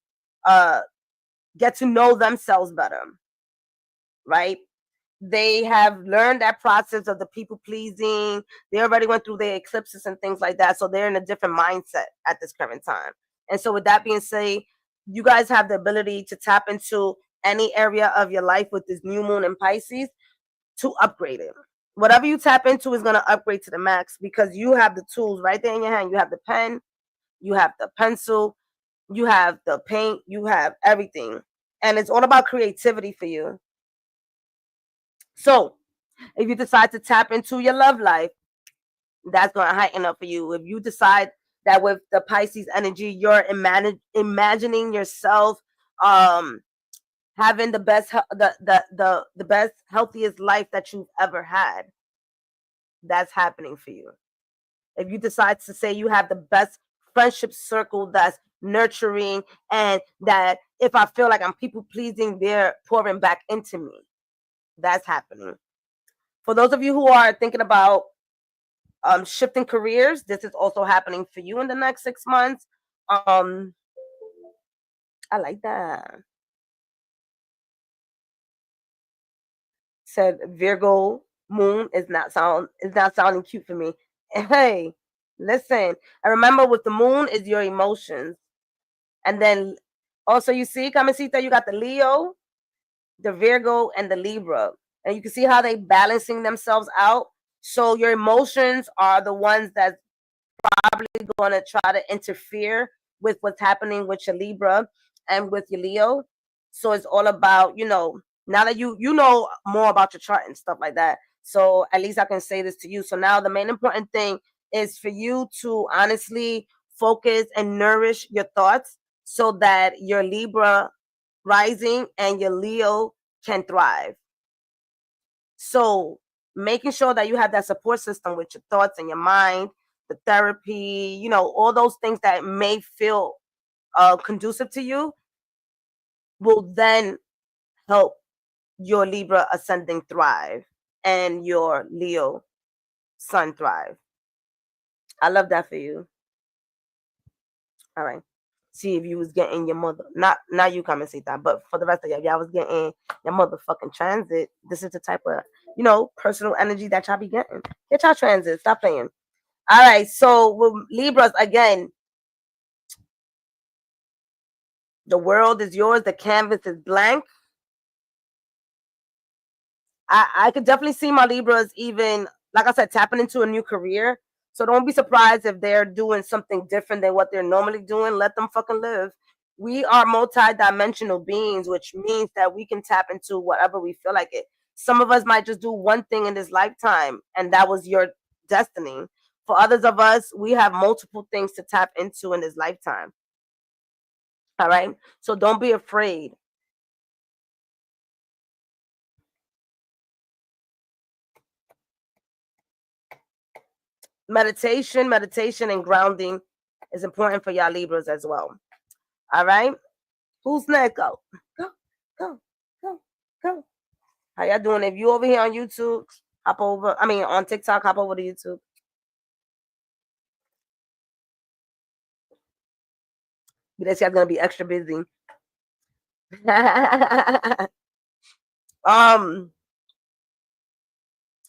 get to know themselves better, right? They have learned that process of the people pleasing. They already went through their eclipses and things like that, so they're in a different mindset at this current time. And so with that being said, you guys have the ability to tap into any area of your life with this new moon in Pisces to upgrade it. Whatever you tap into is going to upgrade to the max because you have the tools right there in your hand. You have the pen, you have the pencil, you have the paint, you have everything. And it's all about creativity for you. So if you decide to tap into your love life, that's going to heighten up for you. If you decide that with the Pisces energy, you're imagining yourself having the best the best healthiest life that you've ever had, that's happening for you. If you decide to say you have the best friendship circle that's nurturing and that if I feel like I'm people pleasing, they're pouring back into me, that's happening. For those of you who are thinking about shifting careers, this is also happening for you in the next 6 months. I like that. Said Virgo moon is not sounding cute for me. Hey, listen. And remember, with the moon is your emotions, and then also you see, Kamisita, you got the Leo, the Virgo, and the Libra, and you can see how they balancing themselves out. So your emotions are the ones that's probably going to try to interfere with what's happening with your Libra and with your Leo. So it's all about, now that you know more about your chart and stuff like that. So at least I can say this to you. So now the main important thing is for you to honestly focus and nourish your thoughts so that your Libra rising and your Leo can thrive. So making sure that you have that support system with your thoughts and your mind, the therapy, all those things that may feel conducive to you will then help your Libra ascending thrive and your Leo sun thrive. I love that for you. All right. See if you was getting your mother, not you come see that, but for the rest of y'all was getting your motherfucking transit. This is the type of, personal energy that y'all be getting. Get y'all transit. Stop playing. All right. So with Libras, again, the world is yours. The canvas is blank. I could definitely see my Libras even, like I said, tapping into a new career. So don't be surprised if they're doing something different than what they're normally doing. Let them fucking live. We are multi-dimensional beings, which means that we can tap into whatever we feel like it. Some of us might just do one thing in this lifetime, and that was your destiny. For others of us, we have multiple things to tap into in this lifetime. All right. So don't be afraid. Meditation, and grounding is important for y'all Libras as well. All right. Who's next? Go, go, go, go, go. How y'all doing? If you over here on YouTube, hop over. I mean, on TikTok, hop over to YouTube. This guy's gonna be extra busy.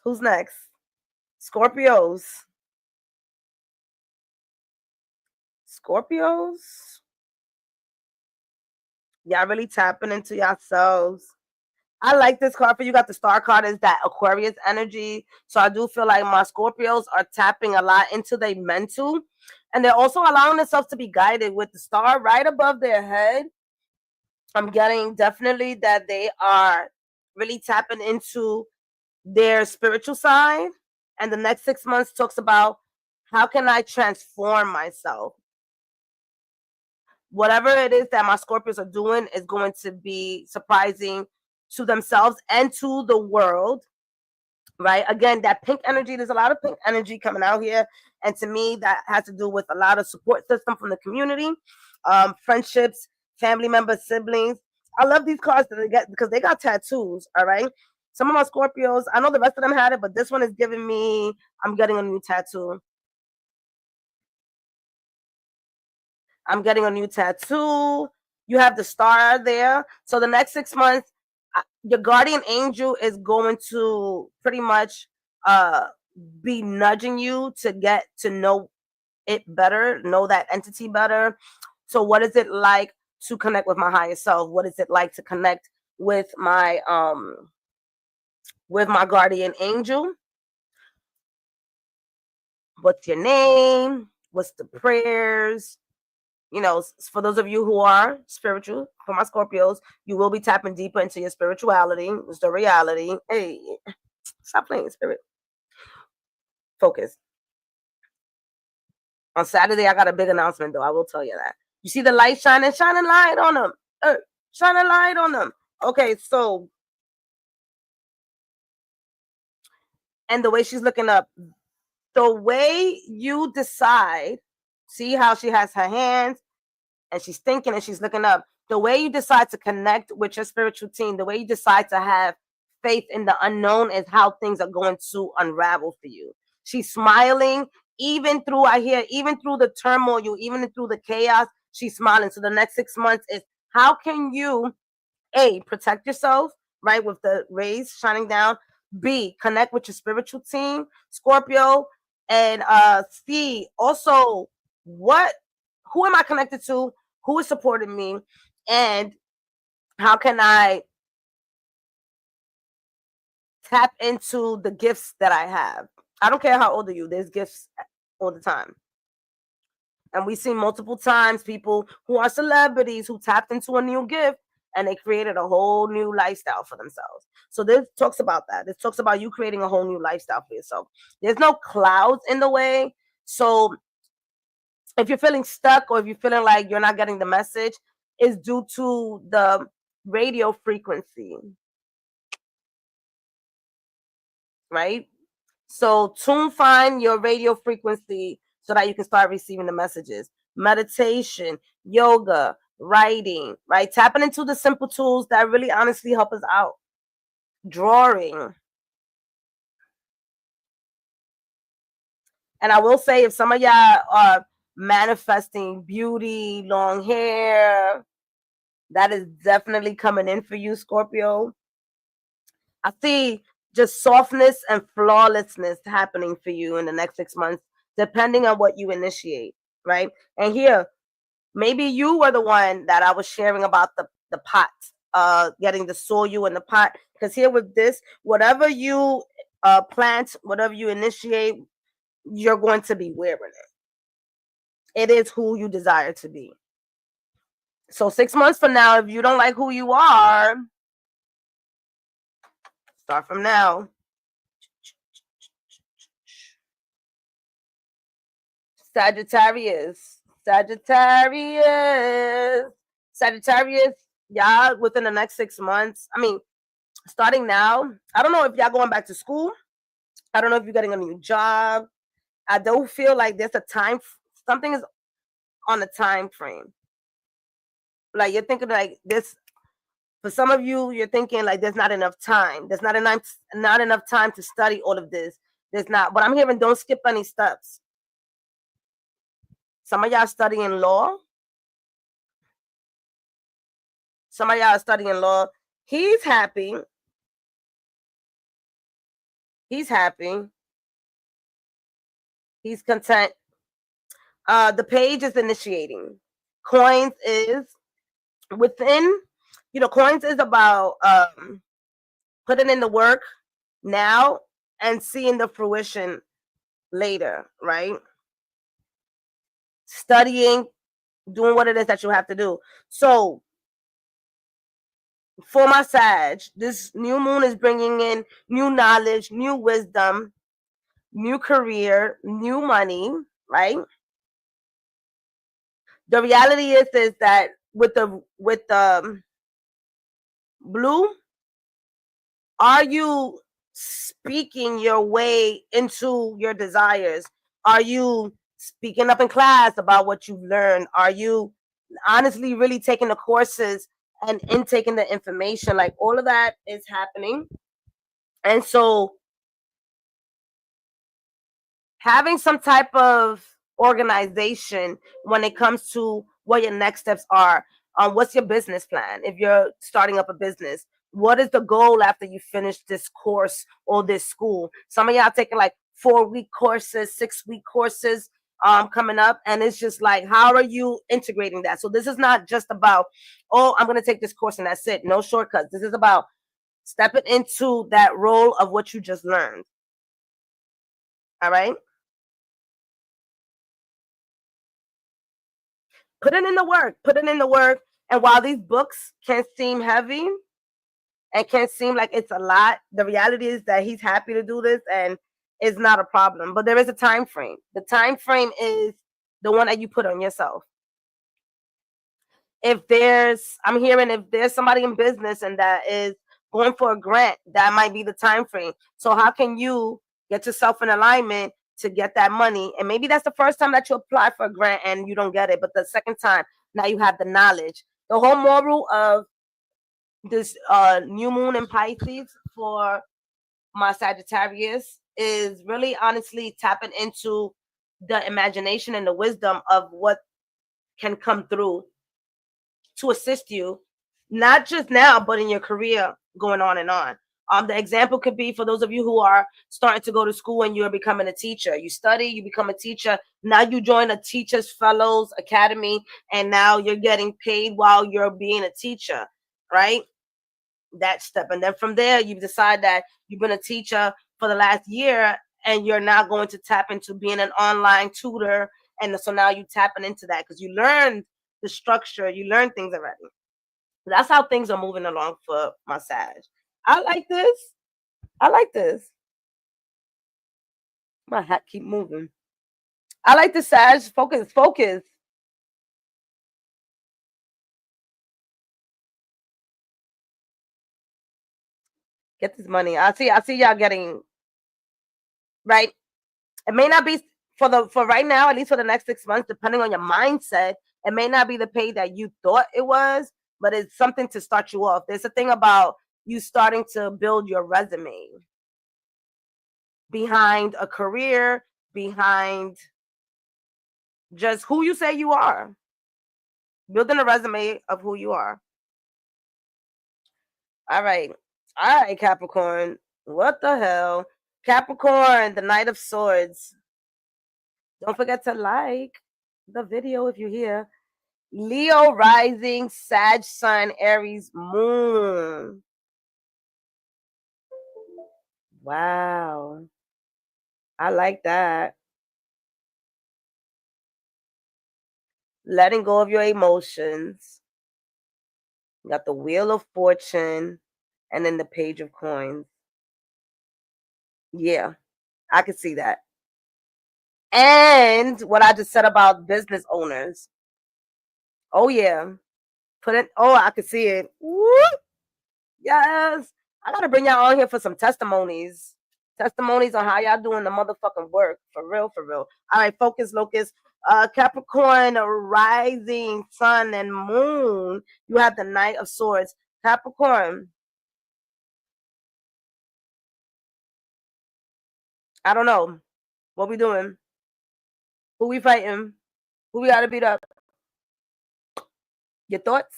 Who's next? Scorpios. Scorpios. Y'all really tapping into yourselves. I like this card for you. Got the star card is that Aquarius energy. So I do feel like my Scorpios are tapping a lot into their mental. And they're also allowing themselves to be guided with the star right above their head. I'm getting definitely that they are really tapping into their spiritual side. And the next 6 months talks about how can I transform myself? Whatever it is that my Scorpios are doing is going to be surprising to themselves and to the world, right? Again, that pink energy, there's a lot of pink energy coming out here. And to me, that has to do with a lot of support system from the community, friendships, family members, siblings. I love these cards that they get because they got tattoos, all right? Some of my Scorpios, I know the rest of them had it, but this one is giving me, I'm getting a new tattoo. I'm getting a new tattoo. You have the star there. So the next 6 months, your guardian angel is going to pretty much be nudging you to get to know it better, know that entity better. So what is it like to connect with my higher self? What is it like to connect with my guardian angel? What's your name? What's the prayers? For those of you who are spiritual, for my Scorpios, you will be tapping deeper into your spirituality. It's the reality. Hey, stop playing, spirit. Focus. On Saturday, I got a big announcement, though. I will tell you that. You see the light shining light on them. Shine a light on them. Okay, so, and the way she's looking up, the way you decide, see how she has her hands, and she's thinking and she's looking up. The way you decide to connect with your spiritual team, the way you decide to have faith in the unknown is how things are going to unravel for you. She's smiling even through, even through the turmoil, even through the chaos, she's smiling. So the next 6 months is how can you, A, protect yourself, right, with the rays shining down, B, connect with your spiritual team, Scorpio, and C, also, who am I connected to? Who is supporting me? And how can I tap into the gifts that I have? I don't care how old are you. There's gifts all the time. And we've seen multiple times people who are celebrities who tapped into a new gift and they created a whole new lifestyle for themselves. So this talks about that. This talks about you creating a whole new lifestyle for yourself. There's no clouds in the way. So if you're feeling stuck or if you're feeling like you're not getting the message, it's due to the radio frequency, right? So find your radio frequency so that you can start receiving the messages. Meditation, yoga, writing, right? Tapping into the simple tools that really honestly help us out. Drawing. And I will say, if some of y'all manifesting beauty, long hair. That is definitely coming in for you, Scorpio. I see just softness and flawlessness happening for you in the next 6 months, depending on what you initiate, right? And here, maybe you were the one that I was sharing about the pot, getting the soil in the pot. Because here with this, whatever you plant, whatever you initiate, you're going to be wearing it. It is who you desire to be. So 6 months from now, if you don't like who you are, start from now. Sagittarius. Y'all, within the next 6 months, I mean, starting now, I don't know if y'all going back to school. I don't know if you're getting a new job. I don't feel like there's a time, something is on a time frame. Like you're thinking like this, for some of you, you're thinking like there's not enough time. There's not enough time to study all of this. There's not, but I'm hearing don't skip any steps. Some of y'all studying law. Some of y'all are studying law. He's happy. He's happy. He's content. The page is initiating. Coins is within, coins is about putting in the work now and seeing the fruition later, right? Studying, doing what it is that you have to do. So for my Sag, this new moon is bringing in new knowledge, new wisdom, new career, new money, right? The reality is that with the blue, are you speaking your way into your desires? Are you speaking up in class about what you've learned? Are you honestly really taking the courses and intaking the information? Like all of that is happening. And so having some type of organization when it comes to what your next steps are. What's your business plan? If you're starting up a business, what is the goal after you finish this course or this school? Some of y'all taking like 4-week courses, 6-week courses coming up, and it's just like, how are you integrating that? So this is not just about, oh, I'm going to take this course and that's it. No shortcuts. This is about stepping into that role of what you just learned. All right. Put it in the work. And while these books can seem heavy and can seem like it's a lot, the reality is that he's happy to do this and it's not a problem. But there is a time frame. The time frame is the one that you put on yourself. I'm hearing if there's somebody in business and that is going for a grant, that might be the time frame. So how can you get yourself in alignment to get that money? And maybe that's the first time that you apply for a grant and you don't get it, but the second time, now you have the knowledge. The whole moral of this new moon in Pisces for my Sagittarius is really honestly tapping into the imagination and the wisdom of what can come through to assist you, not just now, but in your career going on and on. The example could be for those of you who are starting to go to school and you're becoming a teacher. You study, you become a teacher. Now you join a Teachers Fellows Academy, and now you're getting paid while you're being a teacher, right? That step. And then from there, you decide that you've been a teacher for the last year and you're now going to tap into being an online tutor. And so now you tapping into that because you learned the structure, you learn things already. That's how things are moving along for my Sag. I like this. My hat keep moving. I like the Sag. Focus. Get this money. I see y'all getting right. It may not be for right now, at least for the next 6 months, depending on your mindset. It may not be the pay that you thought it was, but it's something to start you off. There's a thing about you starting to build your resume behind a career, behind Just who you say you are. Building a resume of who you are. All right. All right, Capricorn. What the hell? Capricorn, the Knight of Swords. Don't forget to like the video if you're here. Leo rising, Sag sun, Aries moon. Wow. I like that. Letting go of your emotions. You got the Wheel of Fortune and then the Page of Coins. Yeah, I can see that. And what I just said about business owners. Oh, yeah. Put it. Oh, I can see it. Woo! Yes. I got to bring y'all on here for some testimonies. Testimonies on how y'all doing the motherfucking work. For real, for real. All right, focus, locus. Capricorn, rising, sun, and moon. You have the Knight of Swords. Capricorn. I don't know. What we doing? Who we fighting? Who we got to beat up? Your thoughts?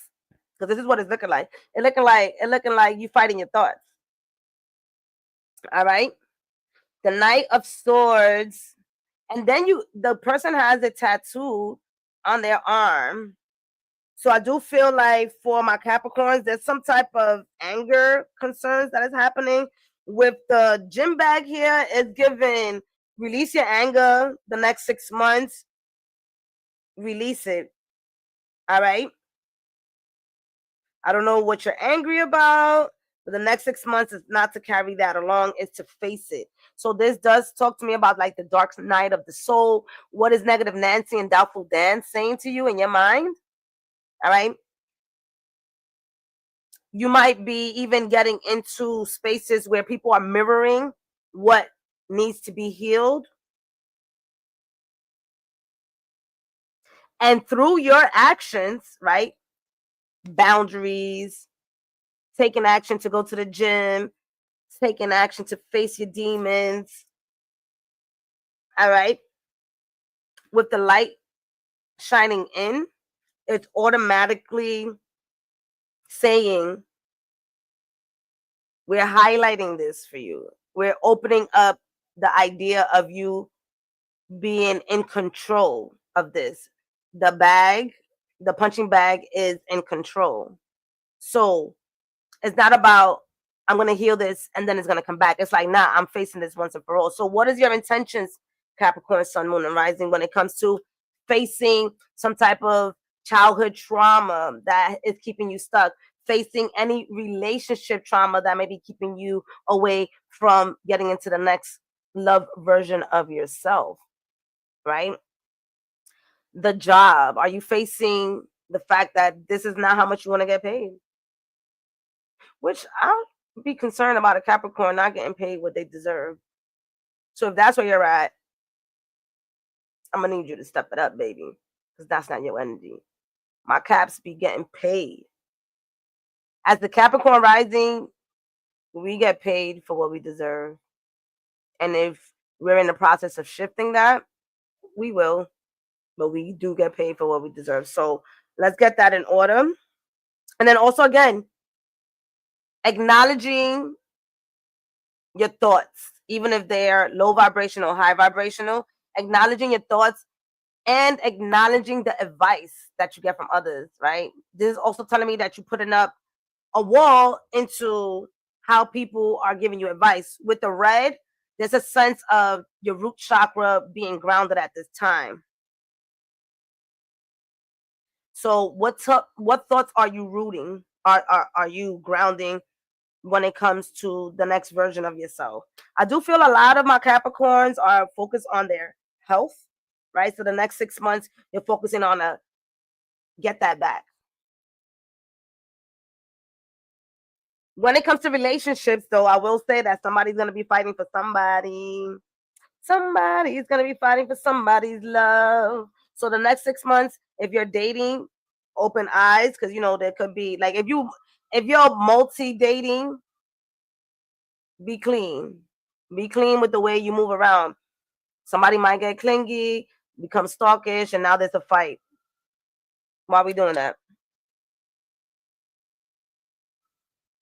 Because this is what it's looking like. It looking like you fighting your thoughts. All right. The Knight of Swords. And then the person has a tattoo on their arm. So I do feel like for my Capricorns, there's some type of anger concerns that is happening. With the gym bag here, it's giving release your anger the next 6 months. Release it. All right. I don't know what you're angry about, but the next 6 months is not to carry that along, it's to face it. So this does talk to me about like the dark night of the soul. What is negative Nancy and doubtful Dan saying to you in your mind? All right. You might be even getting into spaces where people are mirroring what needs to be healed. And through your actions, right? Boundaries, taking action to go to the gym, taking action to face your demons. All right. With the light shining in, it's automatically saying, we're highlighting this for you. We're opening up the idea of you being in control of this. The bag, the punching bag is in control. So it's not about, I'm going to heal this and then it's going to come back. It's like, nah, I'm facing this once and for all. So what is your intentions, Capricorn, Sun, Moon, and Rising, when it comes to facing some type of childhood trauma that is keeping you stuck, facing any relationship trauma that may be keeping you away from getting into the next love version of yourself, right? The job, are you facing the fact that this is not how much you want to get paid? Which I'll be concerned about a Capricorn not getting paid what they deserve. So if that's where you're at, I'm gonna need you to step it up, baby, because that's not your energy. My Caps be getting paid. As the Capricorn rising, we get paid for what we deserve. And if we're in the process of shifting that, we will. But we do get paid for what we deserve. So let's get that in order. And then also, again, acknowledging your thoughts, even if they're low vibrational, high vibrational, acknowledging your thoughts and acknowledging the advice that you get from others, right? This is also telling me that you're putting up a wall into how people are giving you advice. With the red, there's a sense of your root chakra being grounded at this time. So what thoughts are you rooting? Are you grounding when it comes to the next version of yourself? I do feel a lot of my Capricorns are focused on their health, right? So the next 6 months, you're focusing on a get that back. When it comes to relationships, though, I will say that somebody's going to be fighting for somebody. Somebody's going to be fighting for somebody's love. So the next 6 months, if you're dating, open eyes, because you know there could be like if you're multi-dating, be clean. Be clean with the way you move around. Somebody might get clingy. become stalkish, and now there's a fight. Why are we doing that?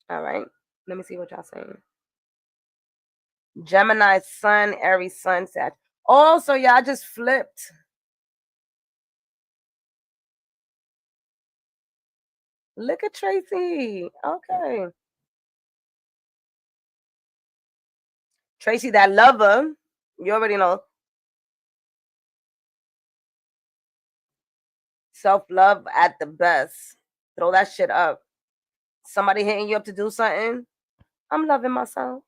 All right. Let me see what y'all saying. Gemini sun, Aries sun, Sag. Oh, so y'all just flipped. Look at Tracy. Okay. Tracy, that lover. You already know. Self-love at the best. Throw that shit up. Somebody hitting you up to do something. I'm loving myself.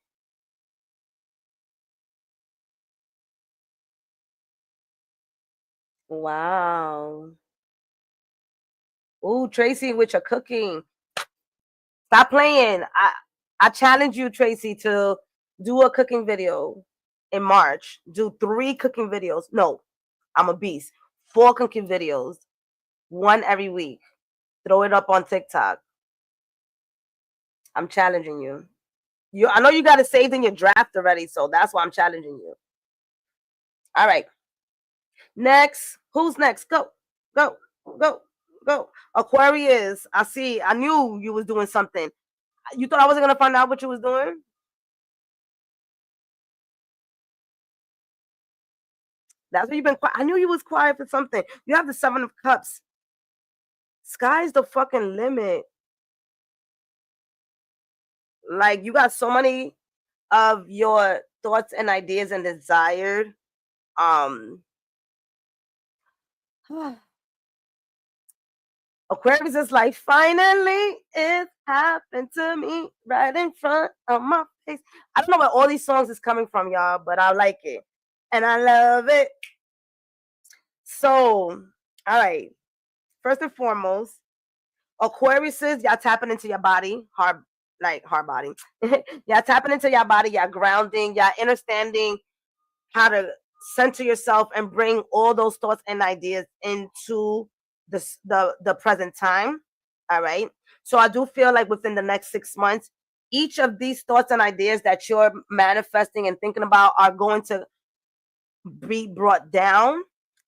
Wow. Ooh, Tracy, with your cooking. Stop playing. I challenge you, Tracy, to do a cooking video in March. Do 3 cooking videos. No, I'm a beast. 4 cooking videos. 1 every week. Throw it up on TikTok. I'm challenging you. I know you got it saved in your draft already, so that's why I'm challenging you. All right. Next. Who's next? Go. Go. Go. Go. Aquarius. I knew you was doing something. You thought I wasn't gonna find out what you was doing? That's why you've been quiet. I knew you was quiet for something. You have the 7 of Cups. Sky's the fucking limit. Like, you got so many of your thoughts and ideas and desired. Aquarius is like, finally, it happened to me right in front of my face. I don't know where all these songs is coming from, y'all, but I like it. And I love it. So, all right. First and foremost, Aquariuses, y'all tapping into your body, hard body. Y'all tapping into your body, y'all grounding, y'all understanding how to center yourself and bring all those thoughts and ideas into the present time. All right. So I do feel like within the next 6 months, each of these thoughts and ideas that you're manifesting and thinking about are going to be brought down.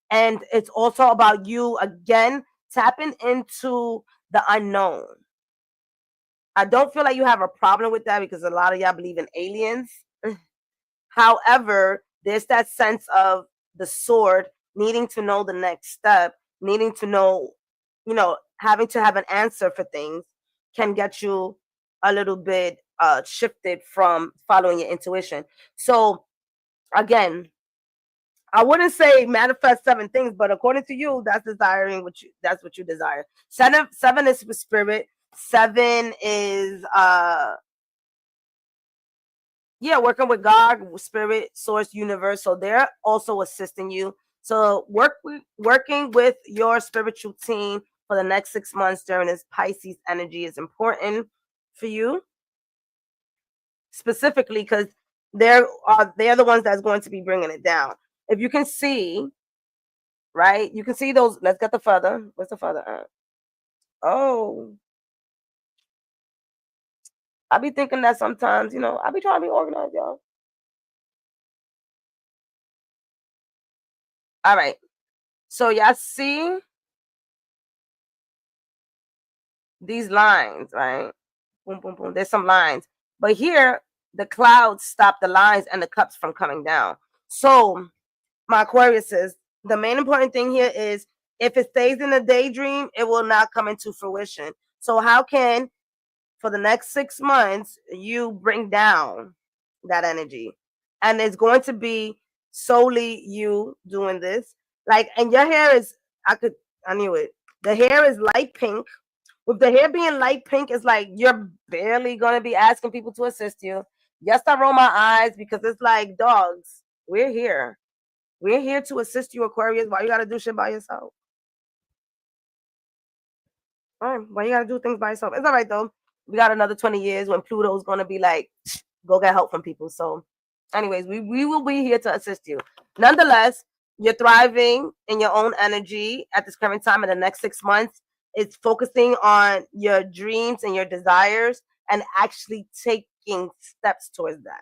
And it's also about you again tapping into the unknown. I don't feel like you have a problem with that because a lot of y'all believe in aliens. However, there's that sense of the sword needing to know the next step, needing to know, having to have an answer for things can get you a little bit shifted from following your intuition. So again, I wouldn't say manifest 7 things, but according to you, that's what you desire. Seven is for spirit. 7 is working with God, spirit, source, universe. So they're also assisting you. So working with your spiritual team for the next 6 months during this Pisces energy is important for you, specifically because they're the ones that's going to be bringing it down. If you can see, right, you can see those. Let's get the feather. What's the feather at? Oh, I be thinking that sometimes, I be trying to be organized, y'all. All right. So y'all see these lines, right? Boom, boom, boom. There's some lines. But here, the clouds stop the lines and the cups from coming down. So my Aquarius says the main important thing here is if it stays in a daydream, it will not come into fruition. So how can, for the next 6 months, you bring down that energy? And it's going to be solely you doing this. Like, and your hair is, I knew it. The hair is light pink. With the hair being light pink, it's like you're barely going to be asking people to assist you. Yes, I roll my eyes because it's like, dogs, we're here. We're here to assist you, Aquarius. Why you got to do shit by yourself? Why you got to do things by yourself? It's all right, though. We got another 20 years when Pluto's going to be like, go get help from people. So anyways, we will be here to assist you. Nonetheless, you're thriving in your own energy at this current time. In the next 6 months, it's focusing on your dreams and your desires and actually taking steps towards that.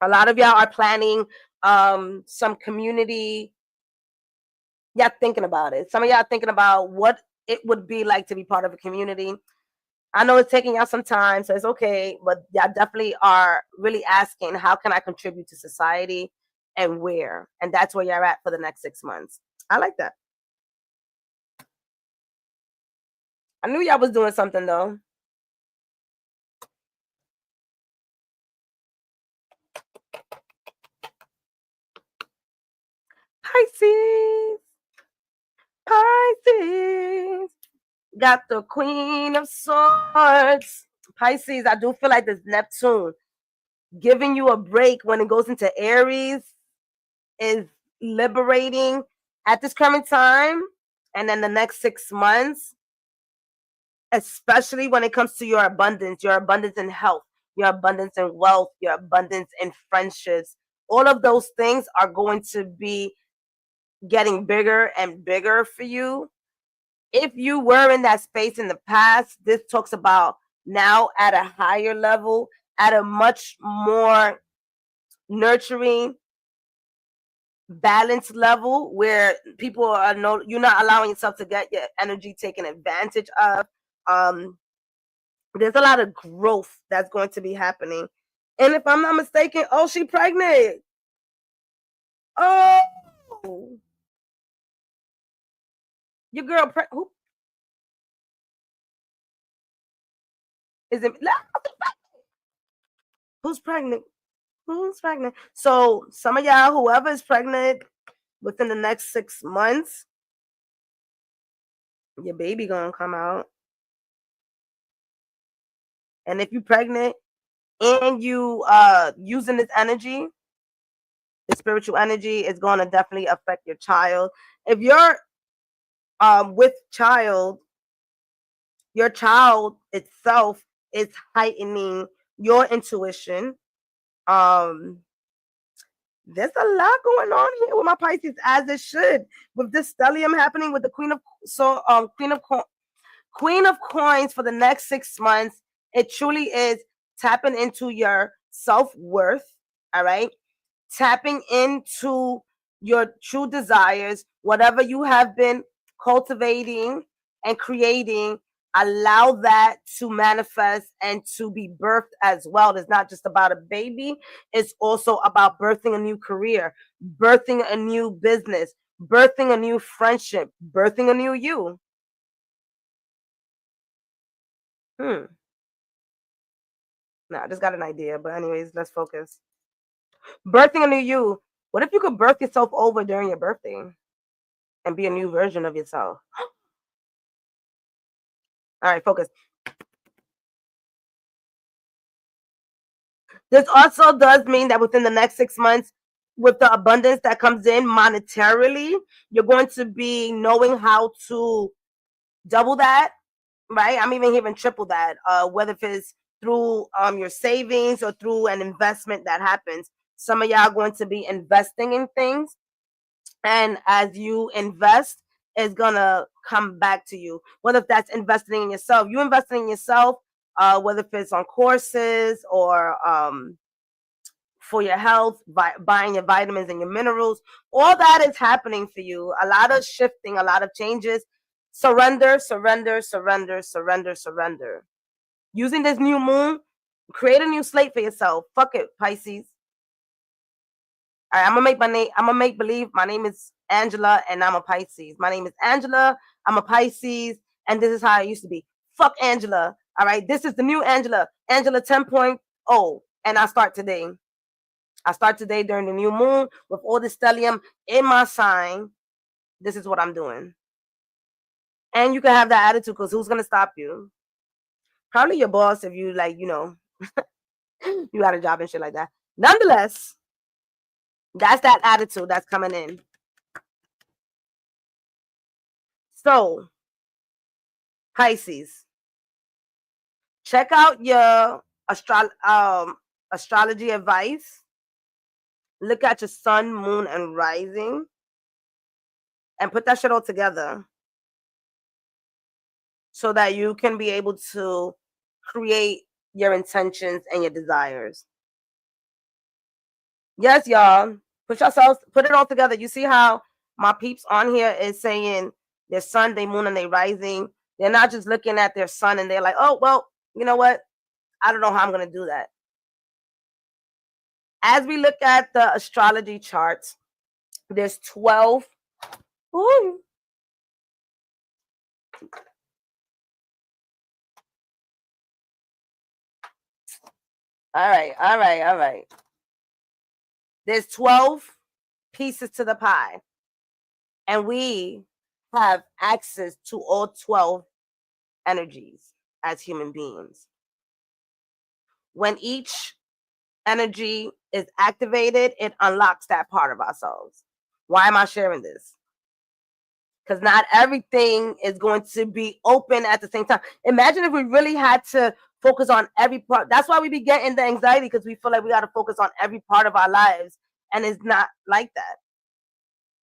A lot of y'all are planning some community Y'all thinking about it. Some of y'all thinking about what it would be like to be part of a community. I know it's taking y'all some time, so it's okay, but y'all definitely are really asking, how can I contribute to society and where? And that's where you're at for the next 6 months. I like that. I knew y'all was doing something though. Pisces, Pisces. Got the Queen of Swords. Pisces, I do feel like this Neptune giving you a break when it goes into Aries is liberating at this current time. And then the next 6 months, especially when it comes to your abundance in health, your abundance in wealth, your abundance in friendships, all of those things are going to be getting bigger and bigger for you. If you were in that space in the past, this talks about now at a higher level, at a much more nurturing, balanced level where people are you're not allowing yourself to get your energy taken advantage of. There's a lot of growth that's going to be happening. And if I'm not mistaken, oh, she pregnant. Oh, your girl who is it? Who's pregnant? Who's pregnant? So some of y'all, whoever is pregnant within the next 6 months, your baby gonna come out. And if you're pregnant and you using this energy, the spiritual energy is going to definitely affect your child. If you're with child, your child itself is heightening your intuition. There's a lot going on here with my Pisces, as it should, with this stellium happening with the Queen of Coins for the next 6 months. It truly is tapping into your self-worth. All right, tapping into your true desires, whatever you have been cultivating and creating, allow that to manifest and to be birthed as well. It's not just about a baby, it's also about birthing a new career, birthing a new business, birthing a new friendship, birthing a new you. Nah, I just got an idea, but anyways, let's focus. Birthing a new you. What if you could birth yourself over during your birthday and be a new version of yourself? All right, focus. This also does mean that within the next 6 months, with the abundance that comes in monetarily, you're going to be knowing how to double that, right? I'm even hearing triple that, whether if it's through your savings or through an investment that happens. Some of y'all are going to be investing in things, and as you invest, it's gonna come back to you. Whether if that's investing in yourself, you investing in yourself, whether if it's on courses or for your health, buying your vitamins and your minerals, all that is happening for you. A lot of shifting, a lot of changes. Surrender, surrender, surrender, surrender, surrender. Using this new moon, create a new slate for yourself. Fuck it, Pisces. All right, I'm gonna make believe my name is Angela and I'm a Pisces. My name is Angela, I'm a Pisces, and this is how I used to be. Fuck Angela. All right, this is the new Angela, Angela 10.0, and I start today. I start today during the new moon with all the stellium in my sign. This is what I'm doing. And you can have that attitude, because who's gonna stop you? Probably your boss, if you like, you got a job and shit like that. Nonetheless, that's that attitude that's coming in. So, Pisces, check out your astrology advice. Look at your sun, moon, and rising, and put that shit all together so that you can be able to create your intentions and your desires. Yes, y'all. Put it all together. You see how my peeps on here is saying their sun, their moon, and their rising. They're not just looking at their sun and they're like, oh, well, you know what? I don't know how I'm going to do that. As we look at the astrology charts, there's 12. Ooh. All right. There's 12 pieces to the pie. And we have access to all 12 energies as human beings. When each energy is activated, it unlocks that part of ourselves. Why am I sharing this? Because not everything is going to be open at the same time. Imagine if we really had to focus on every part. That's why we be getting the anxiety, because we feel like we got to focus on every part of our lives. And it's not like that.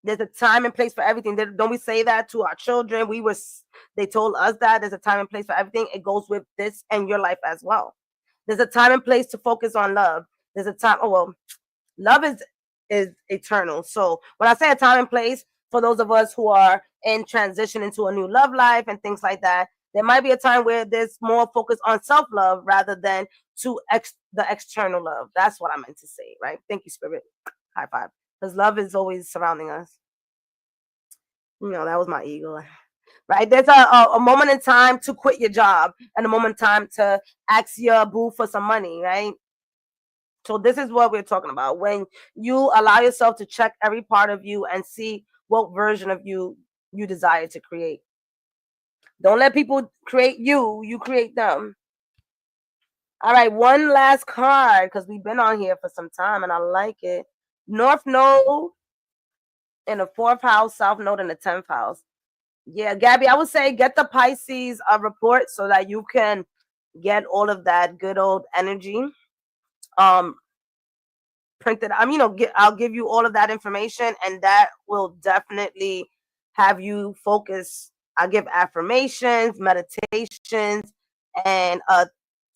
There's a time and place for everything. Don't we say that to our children? They told us that there's a time and place for everything. It goes with this and your life as well. There's a time and place to focus on love. There's a time. Oh, well, love is eternal. So when I say a time and place, for those of us who are in transition into a new love life and things like that, there might be a time where there's more focus on self-love rather than the external love. That's what I meant to say, right? Thank you, Spirit. High five. Because love is always surrounding us. You know, that was my ego. Right? There's a moment in time to quit your job and a moment in time to ask your boo for some money, right? So this is what we're talking about. When you allow yourself to check every part of you and see what version of you desire to create. Don't let people create you. You create them. All right, one last card, because we've been on here for some time and I like it. North Node in the 4th house, South Node in the 10th house. Yeah, Gabby, I would say get the Pisces report so that you can get all of that good old energy. Printed. I'll give you all of that information, and that will definitely have you focus. I give affirmations, meditations, and a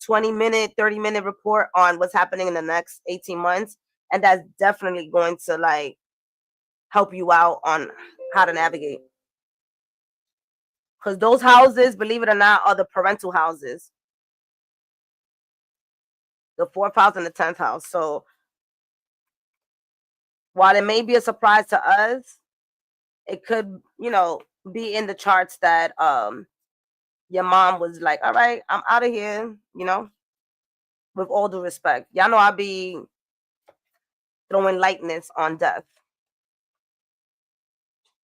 20-minute, 30-minute report on what's happening in the next 18 months. And that's definitely going to like help you out on how to navigate. Because those houses, believe it or not, are the parental houses. The 4th house and the 10th house. So while it may be a surprise to us, it could, be in the charts that your mom was like, all right, I'm out of here, with all due respect. Y'all know I'll be throwing lightness on death.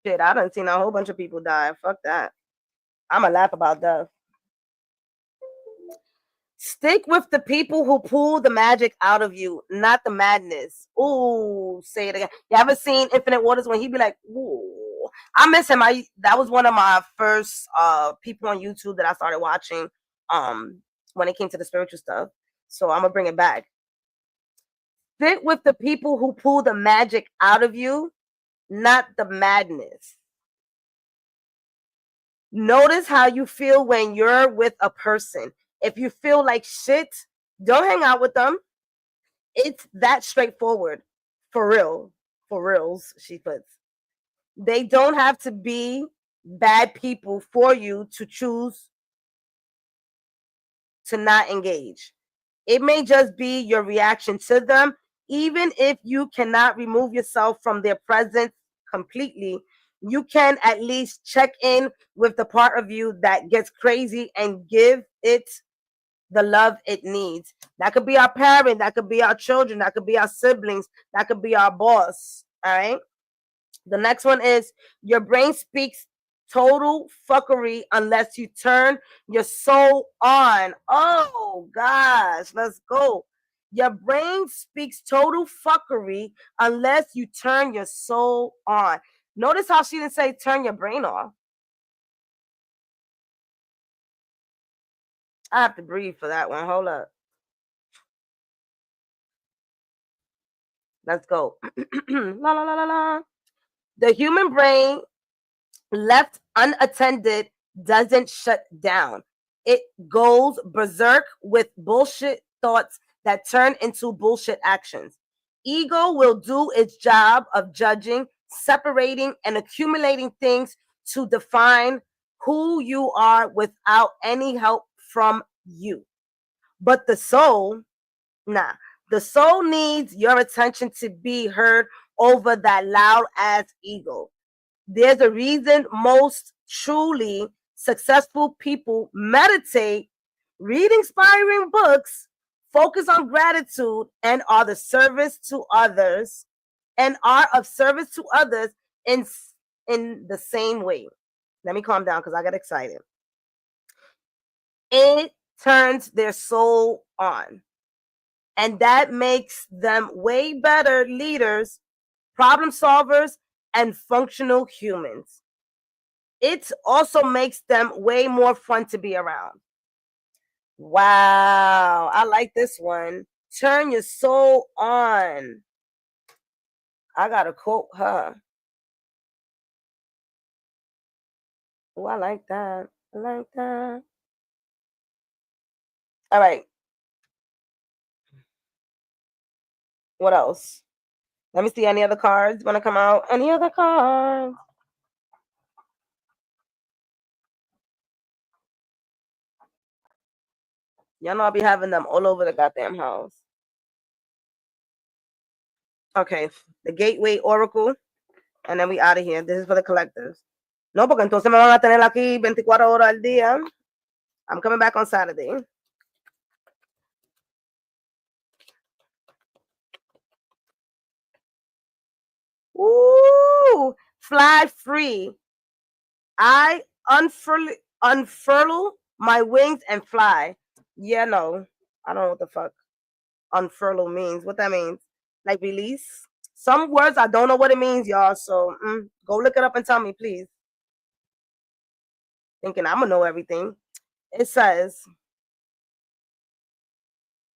Shit, I done seen a whole bunch of people die. Fuck that. I'ma laugh about death. Stick with the people who pull the magic out of you, not the madness. Ooh, say it again. You ever seen Infinite Waters when he be like, ooh, I miss him. That was one of my first people on YouTube that I started watching when it came to the spiritual stuff. So I'm gonna bring it back. Stick with the people who pull the magic out of you, not the madness. Notice how you feel when you're with a person. If you feel like shit, don't hang out with them. It's that straightforward. For real. For reals, she puts. They don't have to be bad people for you to choose to not engage. It may just be your reaction to them. Even if you cannot remove yourself from their presence completely, you can at least check in with the part of you that gets crazy and give it the love it needs. That could be our parent, that could be our children, that could be our siblings, that could be our boss. All right. The next one is your brain speaks total fuckery unless you turn your soul on. Oh gosh, let's go. Your brain speaks total fuckery unless you turn your soul on. Notice how she didn't say turn your brain off. I have to breathe for that one. Hold up. Let's go. La la la la la. The human brain, left unattended, doesn't shut down. It goes berserk with bullshit thoughts that turn into bullshit actions. Ego will do its job of judging separating and accumulating things to define who you are without any help from you. But the soul, nah, the soul needs your attention to be heard over that loud ass ego. There's a reason most truly successful people meditate, read inspiring books, focus on gratitude, and are the service to others, and are of service to others in the same way. Let me calm down because I got excited. It turns their soul on, and that makes them way better leaders, problem solvers, and functional humans. It also makes them way more fun to be around. Wow, I like this one. Turn your soul on. I gotta quote her. Oh, I like that. I like that. All right. What else? Let me see. Any other cards want to come out? Any other cards? Y'all know I'll be having them all over the goddamn house. Okay, the Gateway Oracle, and then we out of here. This is for the collectives. No, porque entonces me van a tener aquí 24 horas al día. I'm coming back on Saturday. Ooh, fly free. I unfurl my wings and fly. Yeah, no, I don't know what the fuck unfurl means. What that means? Like release? Some words I don't know what it means, y'all. So go look it up and tell me, please. Thinking I'm gonna know everything. It says,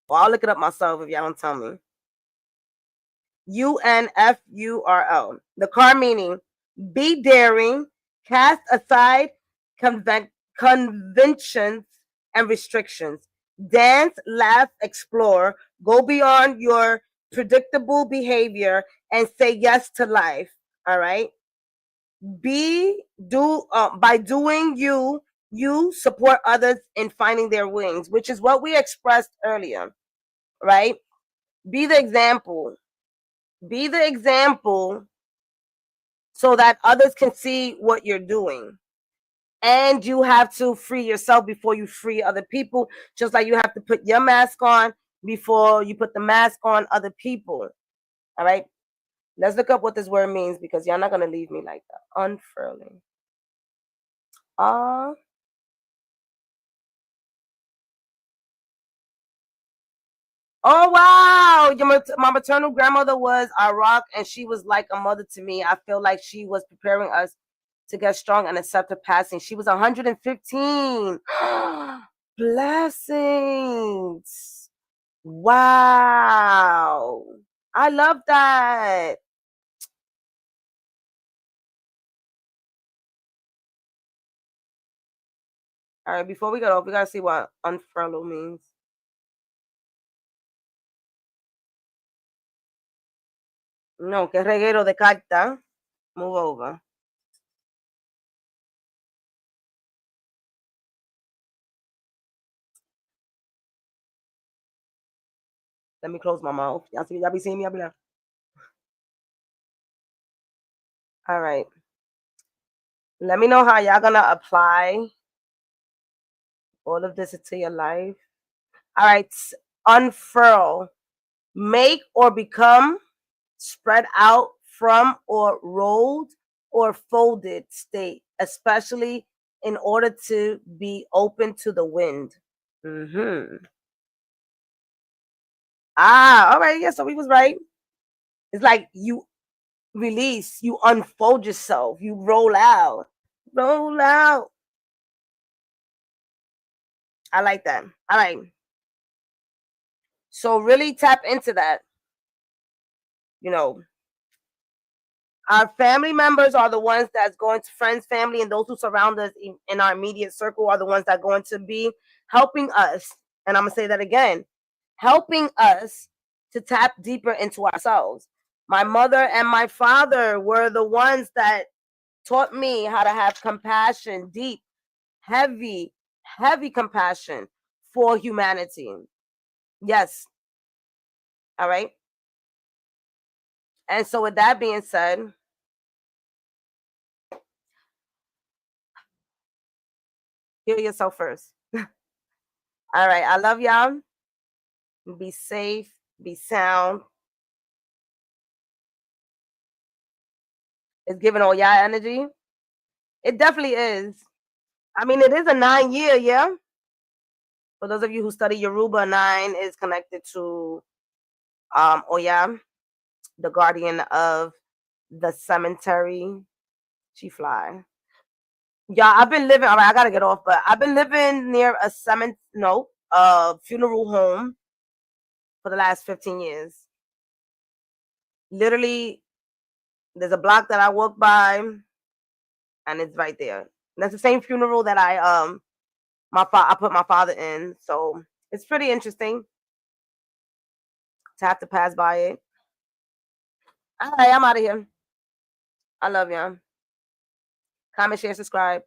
well, I'll look it up myself if y'all don't tell me. UNFURL. The card meaning be daring, cast aside conventions and restrictions. Dance, laugh, explore, go beyond your predictable behavior and say yes to life. All right. By doing you support others in finding their wings, which is what we expressed earlier, right? Be the example. Be the example so that others can see what you're doing. And you have to free yourself before you free other people, just like you have to put your mask on before you put the mask on other people. All right. Let's look up what this word means because y'all not going to leave me like that. Unfurling. Oh, wow. My maternal grandmother was Iraq, and she was like a mother to me. I feel like she was preparing us to get strong and accept her passing. She was 115. Blessings. Wow. I love that. All right, before we get off, we got to see what unfurl means. No, que reguero de carta. Move over. Let me close my mouth. Y'all be seeing me? I'll be like, all right. Let me know how y'all gonna apply all of this into your life. All right. Unfurl. Make or become, spread out from or rolled or folded state, especially in order to be open to the wind. All right. Yeah, so we was right. It's like you release, you unfold yourself, you roll out. Roll out. I like that. All right. So really tap into that. You know, our family members are the ones that's going to friends, family, and those who surround us in our immediate circle are the ones that are going to be helping us. And I'm going to say that again, helping us to tap deeper into ourselves. My mother and my father were the ones that taught me how to have compassion, deep, heavy, heavy compassion for humanity. Yes. All right. And so, with that being said, heal yourself first. All right. I love y'all. Be safe, be sound. It's giving all y'all energy. It definitely is. I mean, it is a 9 year, yeah. For those of you who study Yoruba, 9 is connected to Oya, the guardian of the cemetery. She fly. Yeah, I've been living. All right, I gotta get off, but I've been living near a funeral home for the last 15 years. Literally, there's a block that I walk by, and it's right there. That's the same funeral that I put my father in. So it's pretty interesting to have to pass by it. All right, I'm out of here. I love you. Comment, share, subscribe.